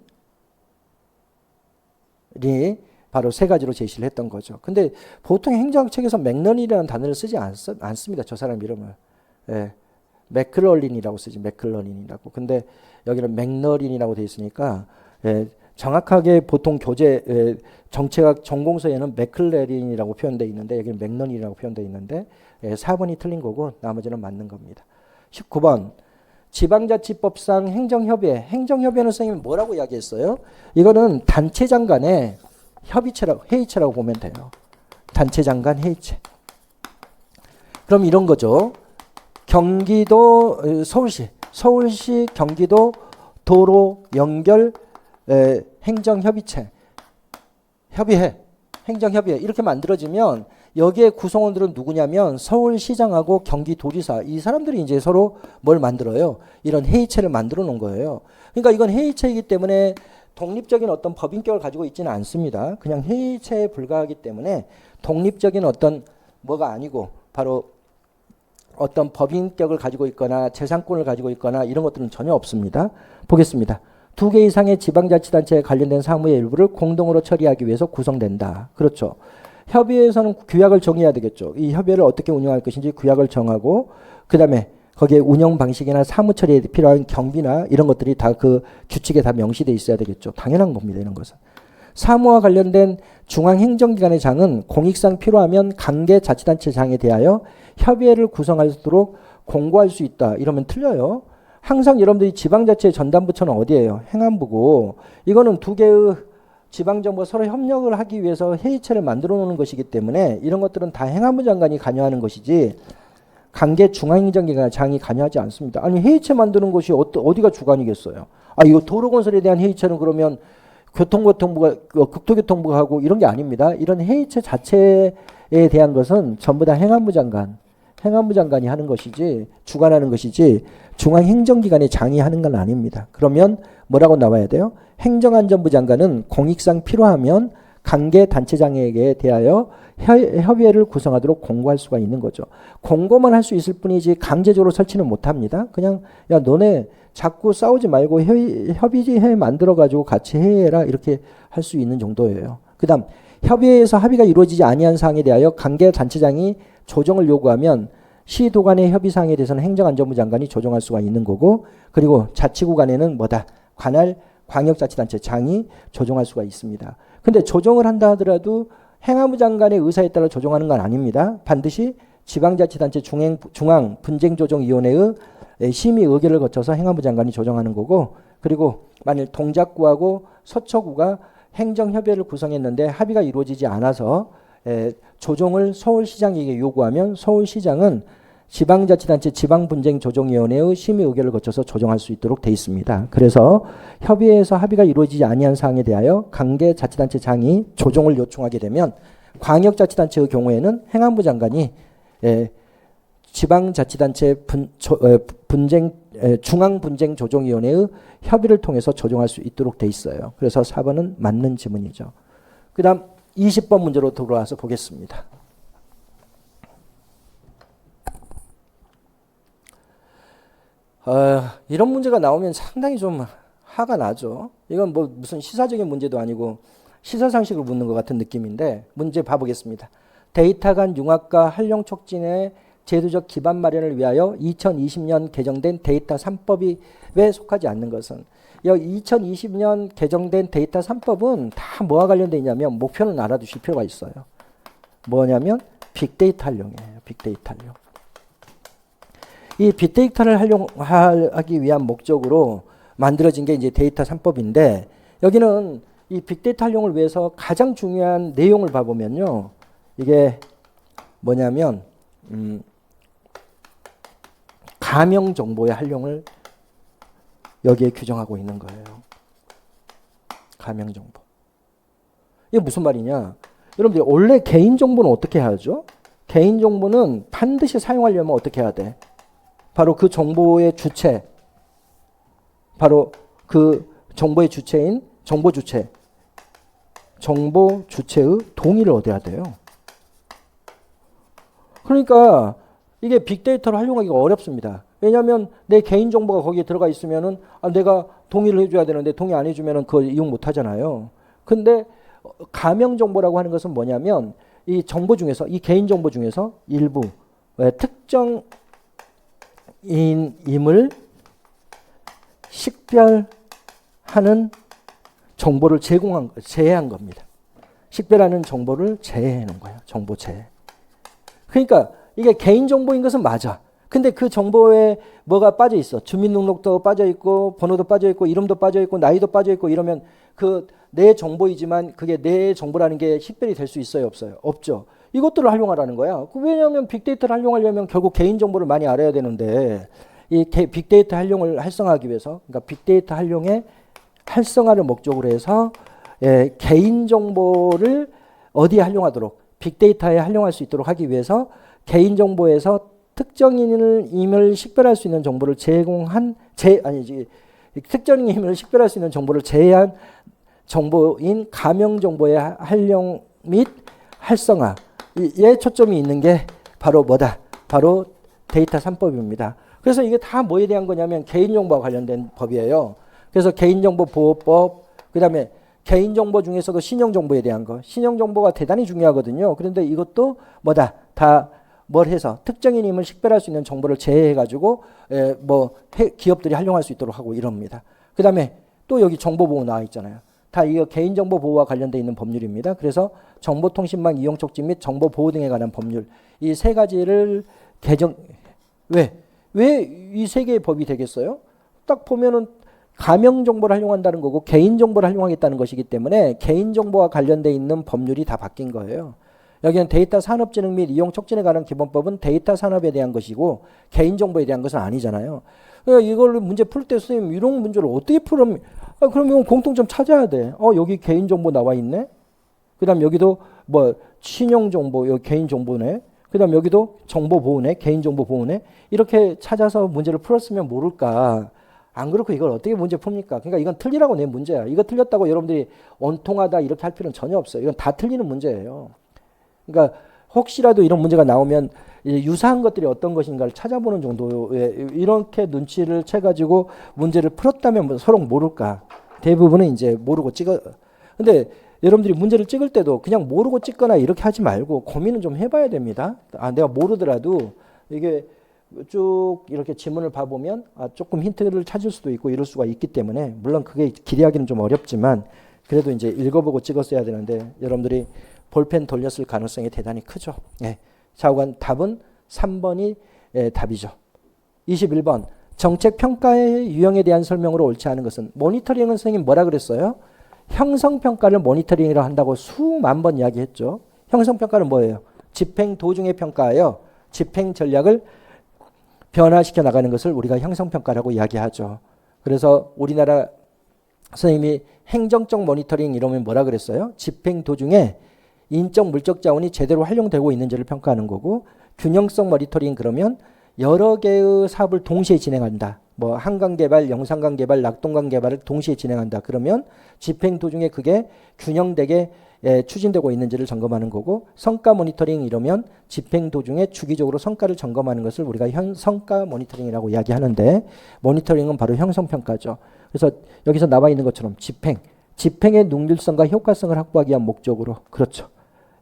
바로 3가지로 제시를 했던 거죠. 근데 보통 행정학책에서 맥러린이라는 단어를 쓰지 않습니다. 저 사람 이름을. 맥클러린이라고 쓰지. 맥클러린이라고. 근데 여기는 맥러린이라고 되어 있으니까 정확하게 보통 교재 정책학 전공서에는 맥클러린이라고 표현되어 있는데 여기는 맥러린이라고 표현되어 있는데 4번이 틀린 거고 나머지는 맞는 겁니다. 19번 지방자치법상 행정협의회. 행정협의회는 선생님이 뭐라고 이야기했어요? 이거는 단체장 간의 회의체라고 보면 돼요. 단체장 간 회의체. 그럼 이런 거죠. 경기도 서울시 경기도 도로 연결 행정협의체. 협의회. 행정협의회. 이렇게 만들어지면 여기에 구성원들은 누구냐면 서울시장하고 경기도지사 이 사람들이 이제 서로 뭘 만들어요? 이런 회의체를 만들어 놓은 거예요. 그러니까 이건 회의체이기 때문에 독립적인 어떤 법인격을 가지고 있지는 않습니다. 그냥 회의체에 불과하기 때문에 독립적인 어떤 뭐가 아니고 바로 어떤 법인격을 가지고 있거나 재산권을 가지고 있거나 이런 것들은 전혀 없습니다. 보겠습니다. 2개 이상의 지방자치단체에 관련된 사무의 일부를 공동으로 처리하기 위해서 구성된다. 그렇죠. 협의회에서는 규약을 정해야 되겠죠. 이 협의회를 어떻게 운영할 것인지 규약을 정하고 그 다음에 거기에 운영 방식이나 사무 처리에 필요한 경비나 이런 것들이 다 그 규칙에 다 명시되어 있어야 되겠죠. 당연한 겁니다. 이런 것은. 사무와 관련된 중앙행정기관의 장은 공익상 필요하면 관계자치단체장에 대하여 협의회를 구성하도록 공고할 수 있다. 이러면 틀려요. 항상 여러분들이 지방자치의 전담부처는 어디예요? 행안부고 이거는 2개의 지방정부가 서로 협력을 하기 위해서 회의체를 만들어 놓는 것이기 때문에 이런 것들은 다 행안부 장관이 관여하는 것이지 관계 중앙행정기관장이 관여하지 않습니다. 아니 회의체 만드는 것이 어디가 주관이겠어요? 아 이거 도로건설에 대한 회의체는 그러면 교통부가 국토교통부가 하고 이런 게 아닙니다. 이런 회의체 자체에 대한 것은 전부 다 행안부 장관이 하는 것이지 주관하는 것이지 중앙행정기관의 장이 하는 건 아닙니다. 그러면 뭐라고 나와야 돼요? 행정안전부 장관은 공익상 필요하면 관계단체장에게 대하여 협의회를 구성하도록 공고할 수가 있는 거죠. 공고만 할 수 있을 뿐이지 강제적으로 설치는 못합니다. 그냥 야 너네 자꾸 싸우지 말고 협의회 만들어가지고 같이 해라 이렇게 할 수 있는 정도예요. 그 다음 협의회에서 합의가 이루어지지 아니한 사항에 대하여 관계단체장이 조정을 요구하면 시도 간의 협의사항에 대해서는 행정안전부 장관이 조정할 수가 있는 거고 그리고 자치구 간에는 뭐다? 관할 광역자치단체장이 조정할 수가 있습니다. 근데 조정을 한다 하더라도 행안부 장관의 의사에 따라 조정하는 건 아닙니다. 반드시 지방자치단체 중앙분쟁조정위원회의 심의 의결을 거쳐서 행안부 장관이 조정하는 거고 그리고 만일 동작구하고 서초구가 행정협의회를 구성했는데 합의가 이루어지지 않아서 조정을 서울시장에게 요구하면 서울시장은 지방자치단체 지방분쟁조정위원회의 심의 의결을 거쳐서 조정할 수 있도록 돼 있습니다. 그래서 협의회에서 합의가 이루어지지 아니한 사항에 대하여 관계자치단체장이 조정을 요청하게 되면 광역자치단체의 경우에는 행안부 장관이 지방자치단체 중앙분쟁조정위원회의 협의를 통해서 조정할 수 있도록 돼 있어요. 그래서 4번은 맞는 지문이죠. 그 다음 20번 문제로 돌아와서 보겠습니다. 이런 문제가 나오면 상당히 좀 화가 나죠. 이건 뭐 무슨 시사적인 문제도 아니고 시사상식을 묻는 것 같은 느낌인데 문제 봐보겠습니다. 데이터 간 융합과 활용 촉진의 제도적 기반 마련을 위하여 2020년 개정된 데이터 3법이 왜 속하지 않는 것은 2020년 개정된 데이터 3법은 다 뭐와 관련되어 있냐면 목표는 알아두실 필요가 있어요. 뭐냐면 빅데이터 활용이에요. 빅데이터 활용. 이 빅데이터를 활용하기 위한 목적으로 만들어진 게 이제 데이터 3법인데 여기는 이 빅데이터 활용을 위해서 가장 중요한 내용을 봐보면요. 이게 뭐냐면 가명 정보의 활용을 여기에 규정하고 있는 거예요. 가명 정보. 이게 무슨 말이냐? 여러분들 원래 개인 정보는 어떻게 하죠? 개인 정보는 반드시 사용하려면 어떻게 해야 돼? 바로 그 정보의 주체, 바로 그 정보의 주체인 정보 주체의 동의를 얻어야 돼요. 그러니까 이게 빅데이터를 활용하기가 어렵습니다. 왜냐하면 내 개인 정보가 거기에 들어가 있으면은 내가 동의를 해줘야 되는데 동의 안 해주면은 그걸 이용 못 하잖아요. 근데 가명 정보라고 하는 것은 뭐냐면 이 정보 중에서 이 개인 정보 중에서 일부 특정 인임을 식별하는 정보를 제외한 겁니다. 식별하는 정보를 제외해 놓은 거예요. 정보 제외. 그러니까 이게 개인 정보인 것은 맞아. 근데 그 정보에 뭐가 빠져 있어. 주민등록도 빠져 있고 번호도 빠져 있고 이름도 빠져 있고 나이도 빠져 있고 이러면 그 내 정보이지만 그게 내 정보라는 게 식별이 될 수 있어요, 없어요? 없죠. 이것들을 활용하라는 거야. 왜냐하면 빅데이터를 활용하려면 결국 개인 정보를 많이 알아야 되는데 이 빅데이터 활용을 활성화하기 위해서 그러니까 빅데이터 활용의 활성화를 목적으로 해서 개인 정보를 어디에 활용하도록 빅데이터에 활용할 수 있도록 하기 위해서 개인정보에서 특정인을 식별할 수 있는 정보를 특정인을 식별할 수 있는 정보를 제외한 정보인 가명정보의 활용 및 활성화, 에 초점이 있는 게 바로 뭐다? 바로 데이터 3법입니다. 그래서 이게 다 뭐에 대한 거냐면 개인정보와 관련된 법이에요. 그래서 개인정보보호법, 그 다음에 개인정보 중에서도 신용정보에 대한 거. 신용정보가 대단히 중요하거든요. 그런데 이것도 뭐다? 다 뭘 해서 특정인임을 식별할 수 있는 정보를 제외해가지고 기업들이 활용할 수 있도록 하고 이럽니다. 그 다음에 또 여기 정보보호 나와 있잖아요. 다 이거 개인정보 보호와 관련되어 있는 법률입니다. 그래서 정보통신망 이용 촉진 및 정보보호 등에 관한 법률, 이 세 가지를 왜 이 세 개의 법이 되겠어요? 딱 보면은 가명정보를 활용한다는 거고 개인정보를 활용하겠다는 것이기 때문에 개인정보와 관련되어 있는 법률이 다 바뀐 거예요. 여기는 데이터 산업진흥 및 이용 촉진에 관한 기본법은 데이터 산업에 대한 것이고 개인정보에 대한 것은 아니잖아요. 그러니까 이걸 문제 풀 때 선생님 이런 문제를 어떻게 풀으면 그러면 공통점 찾아야 돼. 여기 개인정보 나와 있네. 그 다음 여기도 신용정보, 여기 개인정보네. 그 다음 여기도 정보보호네. 개인정보 보호네. 이렇게 찾아서 문제를 풀었으면 모를까. 안 그렇고 이걸 어떻게 문제 풉니까? 그러니까 이건 틀리라고 낸 문제야. 이거 틀렸다고 여러분들이 온통하다 이렇게 할 필요는 전혀 없어요. 이건 다 틀리는 문제예요. 그러니까 혹시라도 이런 문제가 나오면 유사한 것들이 어떤 것인가를 찾아보는 정도의 이렇게 눈치를 채가지고 문제를 풀었다면 서로 모를까. 대부분은 이제 모르고 근데 여러분들이 문제를 찍을 때도 그냥 모르고 찍거나 이렇게 하지 말고 고민은 좀 해봐야 됩니다. 내가 모르더라도 이게 쭉 이렇게 지문을 봐보면 조금 힌트를 찾을 수도 있고 이럴 수가 있기 때문에 물론 그게 기대하기는 좀 어렵지만 그래도 이제 읽어보고 찍었어야 되는데 여러분들이 볼펜 돌렸을 가능성이 대단히 크죠. 예. 좌우간 답은 3번이 답이죠. 21번 정책평가의 유형에 대한 설명으로 옳지 않은 것은 모니터링은 선생님 뭐라 그랬어요? 형성평가를 모니터링이라 한다고 수만 번 이야기했죠. 형성평가는 뭐예요? 집행 도중의 평가예요. 집행 전략을 변화시켜 나가는 것을 우리가 형성평가라고 이야기하죠. 그래서 우리나라 선생님이 행정적 모니터링 이러면 뭐라 그랬어요? 집행 도중에 인적 물적 자원이 제대로 활용되고 있는지를 평가하는 거고 균형성 모니터링 그러면 여러 개의 사업을 동시에 진행한다. 한강 개발, 영산강 개발, 낙동강 개발을 동시에 진행한다. 그러면 집행 도중에 그게 균형되게 추진되고 있는지를 점검하는 거고 성과 모니터링 이러면 집행 도중에 주기적으로 성과를 점검하는 것을 우리가 성과 모니터링이라고 이야기하는데 모니터링은 바로 형성평가죠. 그래서 여기서 나와 있는 것처럼 집행의 능률성과 효과성을 확보하기 위한 목적으로 그렇죠.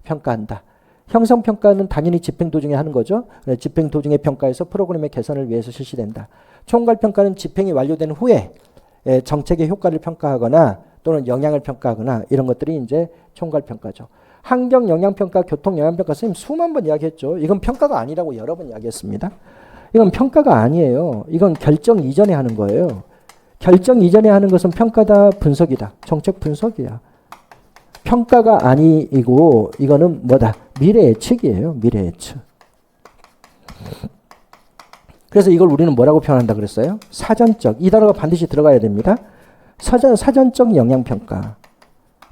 평가한다. 형성평가는 당연히 집행 도중에 하는 거죠. 집행 도중에 평가해서 프로그램의 개선을 위해서 실시된다. 총괄평가는 집행이 완료된 후에 정책의 효과를 평가하거나 또는 영향을 평가하거나 이런 것들이 이제 총괄평가죠. 환경영향평가, 교통영향평가 선생님 수만 번 이야기했죠. 이건 평가가 아니라고 여러 번 이야기했습니다. 이건 평가가 아니에요. 이건 결정 이전에 하는 거예요. 결정 이전에 하는 것은 평가다, 분석이다. 정책 분석이야. 평가가 아니고 이거는 뭐다? 미래 예측이에요. 미래 예측. 그래서 이걸 우리는 뭐라고 표현한다 그랬어요? 사전적. 이 단어가 반드시 들어가야 됩니다. 사전적 영향평가.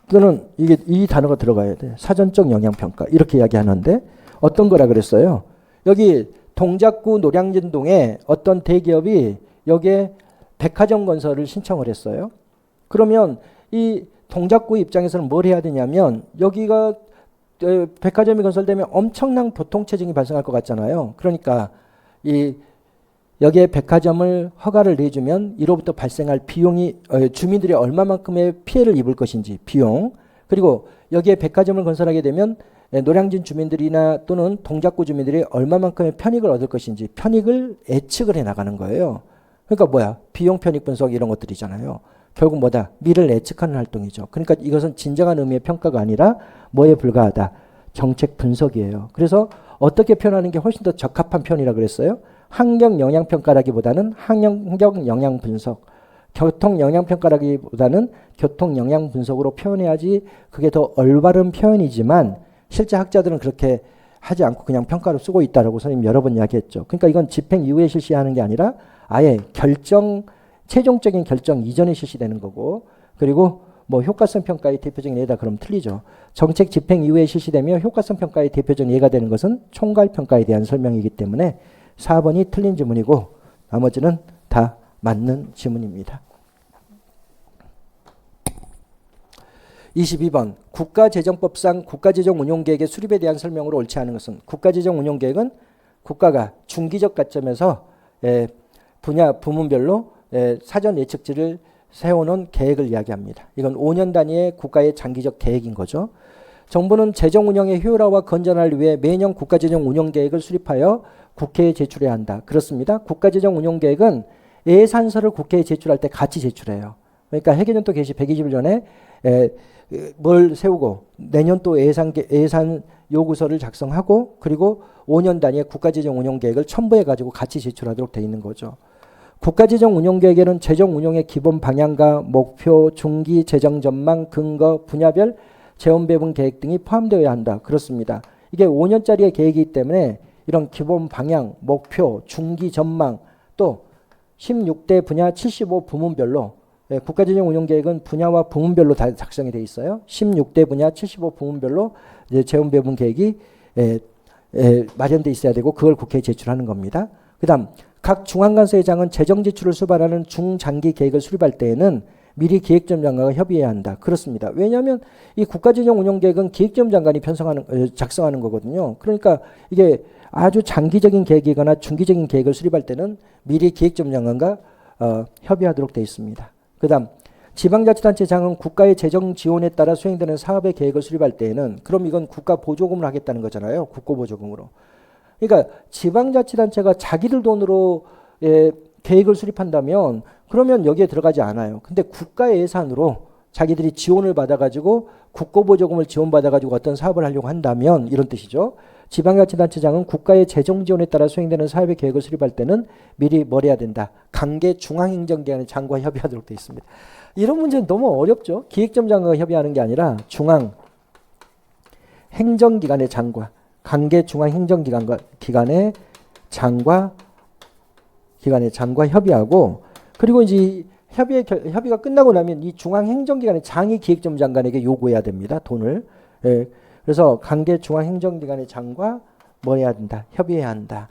또는 이 단어가 들어가야 돼. 사전적 영향평가. 이렇게 이야기하는데 어떤 거라 그랬어요? 여기 동작구 노량진동에 어떤 대기업이 여기에 백화점 건설을 신청을 했어요. 그러면 이 동작구 입장에서는 뭘 해야 되냐면 여기가 백화점이 건설되면 엄청난 교통체증이 발생할 것 같잖아요. 그러니까 여기에 백화점을 허가를 내주면 이로부터 발생할 비용이 주민들이 얼마만큼의 피해를 입을 것인지 비용 그리고 여기에 백화점을 건설하게 되면 노량진 주민들이나 또는 동작구 주민들이 얼마만큼의 편익을 얻을 것인지 편익을 예측을 해나가는 거예요. 그러니까 뭐야? 비용 편익 분석 이런 것들이잖아요. 결국 뭐다? 미래를 예측하는 활동이죠. 그러니까 이것은 진정한 의미의 평가가 아니라 뭐에 불과하다? 정책 분석이에요. 그래서 어떻게 표현하는 게 훨씬 더 적합한 표현이라고 그랬어요? 환경 영향 평가라기보다는 환경 영향 분석, 교통 영향 평가라기보다는 교통 영향 분석으로 표현해야지 그게 더 올바른 표현이지만 실제 학자들은 그렇게 하지 않고 그냥 평가로 쓰고 있다라고 선생님 여러 번 이야기했죠. 그러니까 이건 집행 이후에 실시하는 게 아니라 아예 최종적인 결정 이전에 실시되는 거고 그리고 뭐 효과성 평가의 대표적인 예다 그럼 틀리죠. 정책 집행 이후에 실시되며 효과성 평가의 대표적인 예가 되는 것은 총괄 평가에 대한 설명이기 때문에 4번이 틀린 지문이고 나머지는 다 맞는 지문입니다. 22번 국가재정법상 국가재정운용계획의 수립에 대한 설명으로 옳지 않은 것은 국가재정운용계획은 국가가 중기적 관점에서 분야 부문별로 사전 예측치를 세워놓은 계획을 이야기합니다. 이건 5년 단위의 국가의 장기적 계획인 거죠. 정부는 재정운영의 효율화와 건전화를 위해 매년 국가재정운용계획을 수립하여 국회에 제출해야 한다. 그렇습니다. 국가재정운용계획은 예산서를 국회에 제출할 때 같이 제출해요. 그러니까 해계년도 개시 120일 전에 뭘 세우고 내년 또 예산 요구서를 작성하고 그리고 5년 단위의 국가재정운용계획을 첨부해가지고 같이 제출하도록 되어 있는 거죠. 국가재정운용계획에는 재정운용의 기본 방향과 목표, 중기, 재정 전망, 근거, 분야별 재원 배분 계획 등이 포함되어야 한다. 그렇습니다. 이게 5년짜리의 계획이기 때문에 이런 기본 방향, 목표, 중기 전망 또 16대 분야 75 부문별로 국가재정운용계획은 분야와 부문별로 다 작성이 되어 있어요. 16대 분야 75 부문별로 이제 재원 배분 계획이 마련돼 있어야 되고 그걸 국회에 제출하는 겁니다. 그다음 각 중앙간서회장은 재정 지출을 수반하는 중장기 계획을 수립할 때에는 미리 기획점 장관과 협의해야 한다. 그렇습니다. 왜냐하면 이 국가재정운용계획은 기획점 장관이 작성하는 거거든요. 그러니까 이게 아주 장기적인 계획이거나 중기적인 계획을 수립할 때는 미리 기획점 장관과 협의하도록 되어 있습니다. 그 다음 지방자치단체장은 국가의 재정 지원에 따라 수행되는 사업의 계획을 수립할 때에는 그럼 이건 국가 보조금을 하겠다는 거잖아요. 국고보조금으로. 그러니까 지방자치단체가 자기들 돈으로 계획을 수립한다면 그러면 여기에 들어가지 않아요. 근데 국가의 예산으로 자기들이 지원을 받아가지고 국고보조금을 지원받아가지고 어떤 사업을 하려고 한다면 이런 뜻이죠. 지방자치단체장은 국가의 재정 지원에 따라 수행되는 사업의 계획을 수립할 때는 미리 뭘 해야 된다. 관계 중앙행정기관의 장관과 협의하도록 되어 있습니다. 이런 문제는 너무 어렵죠. 기획점 장관과 협의하는 게 아니라 중앙행정기관의 장관, 관계 중앙행정기관의 장과 협의하고 그리고 이제 협의가 끝나고 나면 이 중앙행정기관의 장이 기획점 장관에게 요구해야 됩니다. 돈을. 그래서 관계 중앙행정기관의 장과 뭐 해야 된다? 협의해야 한다.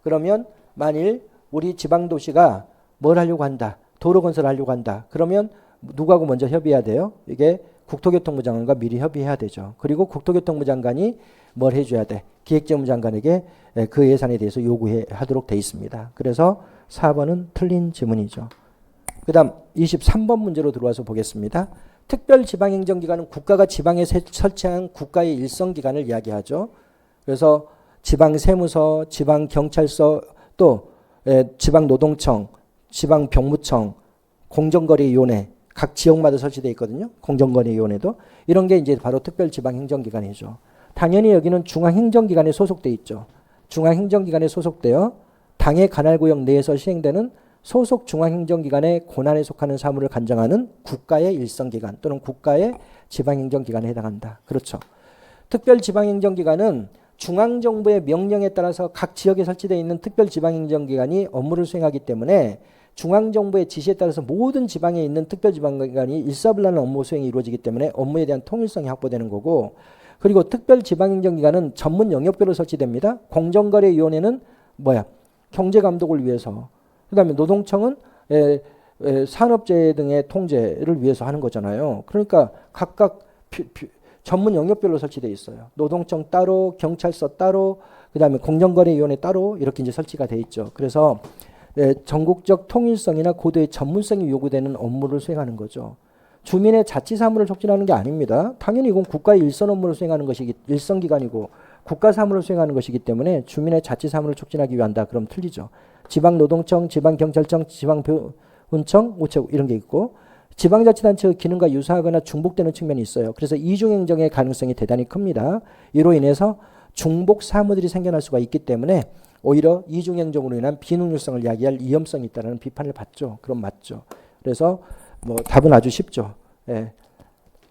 그러면 만일 우리 지방도시가 뭘 하려고 한다? 도로 건설을 하려고 한다. 그러면 누구하고 먼저 협의해야 돼요? 이게 국토교통부 장관과 미리 협의해야 되죠. 그리고 국토교통부 장관이 뭘 해줘야 돼? 기획재무 장관에게 그 예산에 대해서 요구하도록 돼 있습니다. 그래서 4번은 틀린 지문이죠. 그 다음 23번 문제로 들어와서 보겠습니다. 특별지방행정기관은 국가가 지방에 설치한 국가의 일성기관을 이야기하죠. 그래서 지방세무서, 지방경찰서, 또 지방노동청, 지방병무청, 공정거래위원회 각 지역마다 설치되어 있거든요. 공정거래위원회도 이런 게 이제 바로 특별지방행정기관이죠. 당연히 여기는 중앙행정기관에 소속돼 있죠. 중앙행정기관에 소속되어 당의 관할구역 내에서 시행되는 소속 중앙행정기관의 권한에 속하는 사무를 관장하는 국가의 일성기관 또는 국가의 지방행정기관에 해당한다. 그렇죠. 특별지방행정기관은 중앙정부의 명령에 따라서 각 지역에 설치되어 있는 특별지방행정기관이 업무를 수행하기 때문에 중앙정부의 지시에 따라서 모든 지방에 있는 특별지방기관이 일사불란한 업무 수행이 이루어지기 때문에 업무에 대한 통일성이 확보되는 거고 그리고 특별지방행정기관은 전문 영역별로 설치됩니다. 공정거래위원회는 경제감독을 위해서 그 다음에 노동청은 산업재해 등의 통제를 위해서 하는 거잖아요. 그러니까 각각 전문 영역별로 설치되어 있어요. 노동청 따로, 경찰서 따로, 그 다음에 공정거래위원회 따로 이렇게 이제 설치가 되어 있죠. 그래서 전국적 통일성이나 고도의 전문성이 요구되는 업무를 수행하는 거죠. 주민의 자치 사무를 촉진하는 게 아닙니다. 당연히 이건 국가의 일선 업무를 수행하는 것이기 일선기관이고 국가 사무를 수행하는 것이기 때문에 주민의 자치 사무를 촉진하기 위한다. 그럼 틀리죠. 지방노동청, 지방경찰청, 지방보훈청, 우체국 이런 게 있고 지방자치단체의 기능과 유사하거나 중복되는 측면이 있어요. 그래서 이중행정의 가능성이 대단히 큽니다. 이로 인해서 중복 사무들이 생겨날 수가 있기 때문에 오히려 이중행정으로 인한 비능률성을 야기할 위험성이 있다는 비판을 받죠. 그럼 맞죠. 그래서 답은 아주 쉽죠.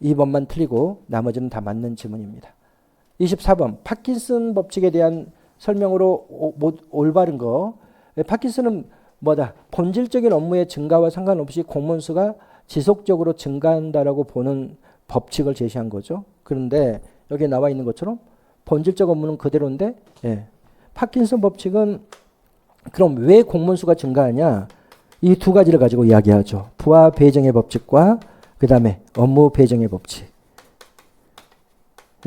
2번만 틀리고 나머지는 다 맞는 지문입니다. 24번 파킨슨 법칙에 대한 설명으로 올바른 거. 파킨슨은 본질적인 업무의 증가와 상관없이 공무원 수가 지속적으로 증가한다라고 보는 법칙을 제시한 거죠. 그런데 여기에 나와 있는 것처럼 본질적 업무는 그대로인데 예. 파킨슨 법칙은 그럼 왜 공무원수가 증가하냐? 이 두 가지를 가지고 이야기하죠. 부하 배정의 법칙과 그 다음에 업무 배정의 법칙.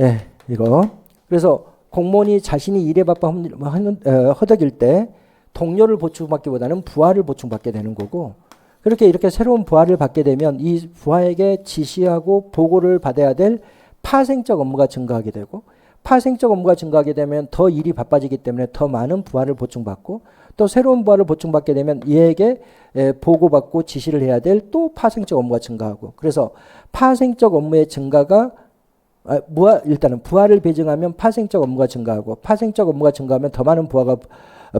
예, 이거. 그래서 공무원이 자신이 일에 바빠 허덕일 때 동료를 보충받기보다는 부하를 보충받게 되는 거고, 그렇게 이렇게 새로운 부하를 받게 되면 이 부하에게 지시하고 보고를 받아야 될 파생적 업무가 증가하게 되고, 파생적 업무가 증가하게 되면 더 일이 바빠지기 때문에 더 많은 부하를 보충받고, 또 새로운 부하를 보충받게 되면 이에게 보고받고 지시를 해야 될 또 파생적 업무가 증가하고, 그래서 파생적 업무의 증가가 일단은 부하를 배정하면 파생적 업무가 증가하고, 파생적 업무가 증가하면 더 많은 부하가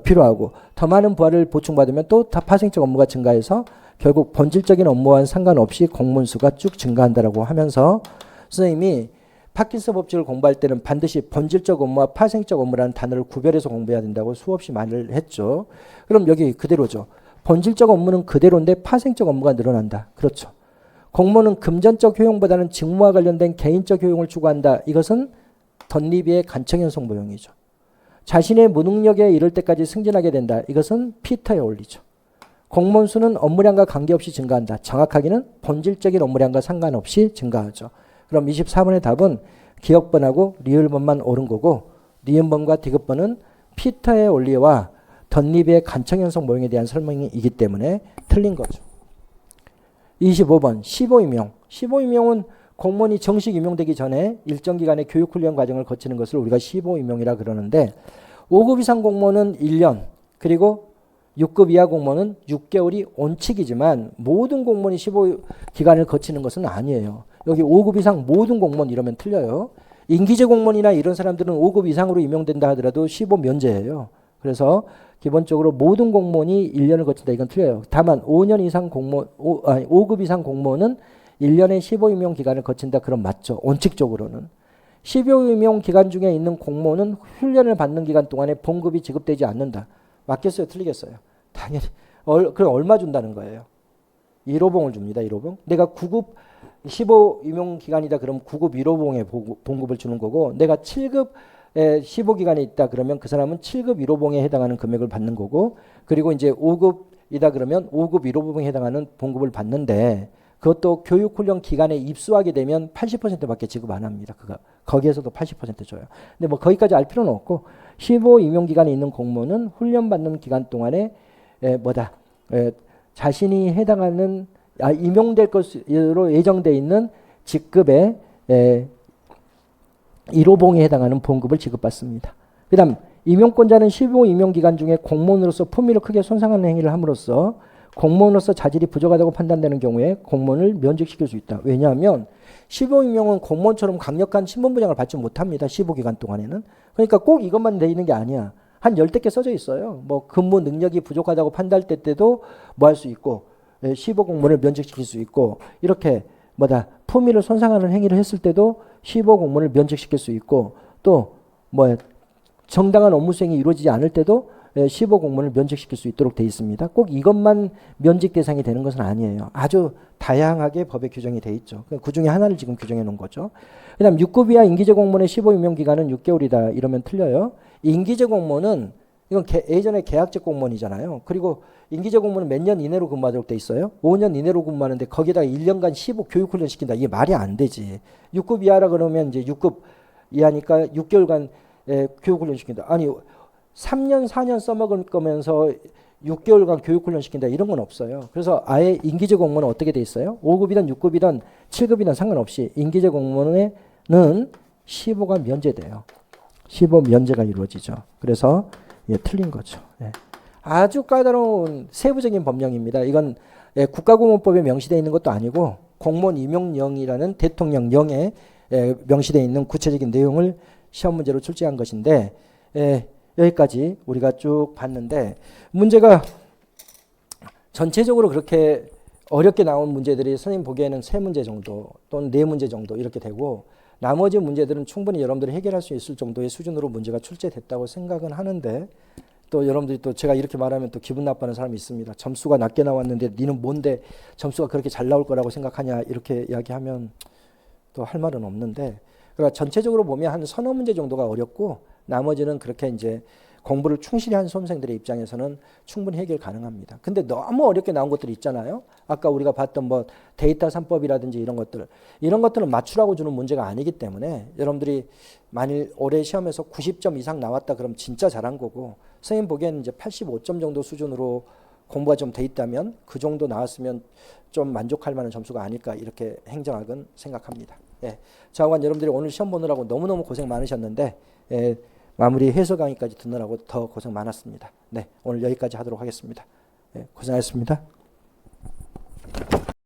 필요하고, 더 많은 부하를 보충받으면 또 다 파생적 업무가 증가해서 결국 본질적인 업무와는 상관없이 공무원 수가 쭉 증가한다라고 하면서 선생님이 파킨슨 법칙을 공부할 때는 반드시 본질적 업무와 파생적 업무라는 단어를 구별해서 공부해야 된다고 수없이 말을 했죠. 그럼 여기 그대로죠. 본질적 업무는 그대로인데 파생적 업무가 늘어난다. 그렇죠. 공무원은 금전적 효용보다는 직무와 관련된 개인적 효용을 추구한다. 이것은 던리비의 간청현상 모형이죠. 자신의 무능력에 이를 때까지 승진하게 된다. 이것은 피터의 원리죠. 공무원 수는 업무량과 관계없이 증가한다. 정확하게는 본질적인 업무량과 상관없이 증가하죠. 그럼 24번의 답은 기억번하고 리을번만 옳은 거고, 니은번과 디귿번은 피터의 원리와 던리비의 간청현상 모형에 대한 설명이기 때문에 틀린 거죠. 25번 15임용. 15임용은 공무원이 정식 임용되기 전에 일정 기간의 교육훈련 과정을 거치는 것을 우리가 15임용이라 그러는데, 5급 이상 공무원은 1년, 그리고 6급 이하 공무원은 6개월이 원칙이지만 모든 공무원이 15기간을 거치는 것은 아니에요. 여기 5급 이상 모든 공무원 이러면 틀려요. 임기제 공무원이나 이런 사람들은 5급 이상으로 임용된다 하더라도 15 면제예요. 그래서 기본적으로 모든 공무원이 1년을 거친다. 이건 틀려요. 다만 5년 이상 공무원, 5급 이상 공무원은 1년에 15임용 기간을 거친다. 그럼 맞죠. 원칙적으로는. 15임용 기간 중에 있는 공무원은 훈련을 받는 기간 동안에 봉급이 지급되지 않는다. 맞겠어요? 틀리겠어요? 당연히. 그럼 얼마 준다는 거예요? 1호봉을 줍니다. 1호봉. 내가 9급 15임용 기간이다. 그럼 9급 1호봉에 봉급을 주는 거고, 내가 7급 15기간이 있다 그러면 그 사람은 7급 1호봉에 해당하는 금액을 받는 거고, 그리고 이제 5급이다 그러면 5급 1호봉에 해당하는 봉급을 받는데, 그것도 교육훈련 기간에 입수하게 되면 80%밖에 지급 안 합니다. 거기에서도 80% 줘요. 근데 뭐 거기까지 알 필요는 없고, 15임용 기간에 있는 공무원은 훈련받는 기간 동안에 자신이 해당하는 임용될 것으로 예정되어 있는 직급의 1호봉에 해당하는 봉급을 지급받습니다. 그 다음 임용권자는 15임용 기간 중에 공무원으로서 품위를 크게 손상하는 행위를 함으로써 공무원으로서 자질이 부족하다고 판단되는 경우에 공무원을 면직시킬 수 있다. 왜냐하면 15임용은 공무원처럼 강력한 신분부양을 받지 못합니다. 15기간 동안에는. 그러니까 꼭 이것만 돼 있는 게 아니야. 한 10대 개 써져 있어요. 뭐 근무 능력이 부족하다고 판단될 때도 뭐 할 수 있고, 15공무원을 면직시킬 수 있고, 이렇게 품위를 손상하는 행위를 했을 때도 15공무원을 면직시킬 수 있고, 또 정당한 업무 수행이 이루어지지 않을 때도 15공무원을 면직시킬 수 있도록 되어 있습니다. 꼭 이것만 면직 대상이 되는 것은 아니에요. 아주 다양하게 법에 규정이 되어 있죠. 그 중에 하나를 지금 규정해 놓은 거죠. 그 다음 6급 이하 임기제 공무원의 15임용 기간은 6개월이다. 이러면 틀려요. 임기제 공무원은 이건 예전에 계약직 공무원이잖아요. 그리고 임기제 공무원은 몇 년 이내로 근무하도록 돼 있어요. 5년 이내로 근무하는데 거기다가 1년간 15 교육훈련 시킨다. 이게 말이 안 되지. 6급 이하라 그러면 이제 6급 이하니까 6개월간 교육훈련 시킨다. 아니 3년 4년 써먹을 거면서 6개월간 교육훈련 시킨다. 이런 건 없어요. 그래서 아예 임기제 공무원은 어떻게 돼 있어요? 5급이든 6급이든 7급이든 상관없이 임기제 공무원에는 15가 면제돼요. 15 면제가 이루어지죠. 그래서 틀린 거죠. 아주 까다로운 세부적인 법령입니다. 이건 국가공무원법에 명시되어 있는 것도 아니고 공무원 임용령이라는 대통령령에 명시되어 있는 구체적인 내용을 시험 문제로 출제한 것인데, 여기까지 우리가 쭉 봤는데, 문제가 전체적으로 그렇게 어렵게 나온 문제들이 선생님 보기에는 3문제 정도 또는 4문제 정도 이렇게 되고, 나머지 문제들은 충분히 여러분들이 해결할 수 있을 정도의 수준으로 문제가 출제됐다고 생각은 하는데, 또 여러분들이 또 제가 이렇게 말하면 또 기분 나빠하는 사람이 있습니다. 점수가 낮게 나왔는데 니는 뭔데 점수가 그렇게 잘 나올 거라고 생각하냐 이렇게 이야기하면 또 할 말은 없는데, 그러니까 전체적으로 보면 한 서너 문제 정도가 어렵고 나머지는 그렇게 이제 공부를 충실히 한 수험생들의 입장에서는 충분히 해결 가능합니다. 근데 너무 어렵게 나온 것들이 있잖아요. 아까 우리가 봤던 뭐 데이터 3법이라든지 이런 것들은 맞추라고 주는 문제가 아니기 때문에 여러분들이 만일 올해 시험에서 90점 이상 나왔다 그러면 진짜 잘한 거고, 선생님 보기에는 이제 85점 정도 수준으로 공부가 좀 돼 있다면 그 정도 나왔으면 좀 만족할 만한 점수가 아닐까 이렇게 행정학은 생각합니다. 예. 저하고는 여러분들이 오늘 시험 보느라고 너무너무 고생 많으셨는데 마무리 해설 강의까지 듣느라고 더 고생 많았습니다. 네, 오늘 여기까지 하도록 하겠습니다. 고생하셨습니다.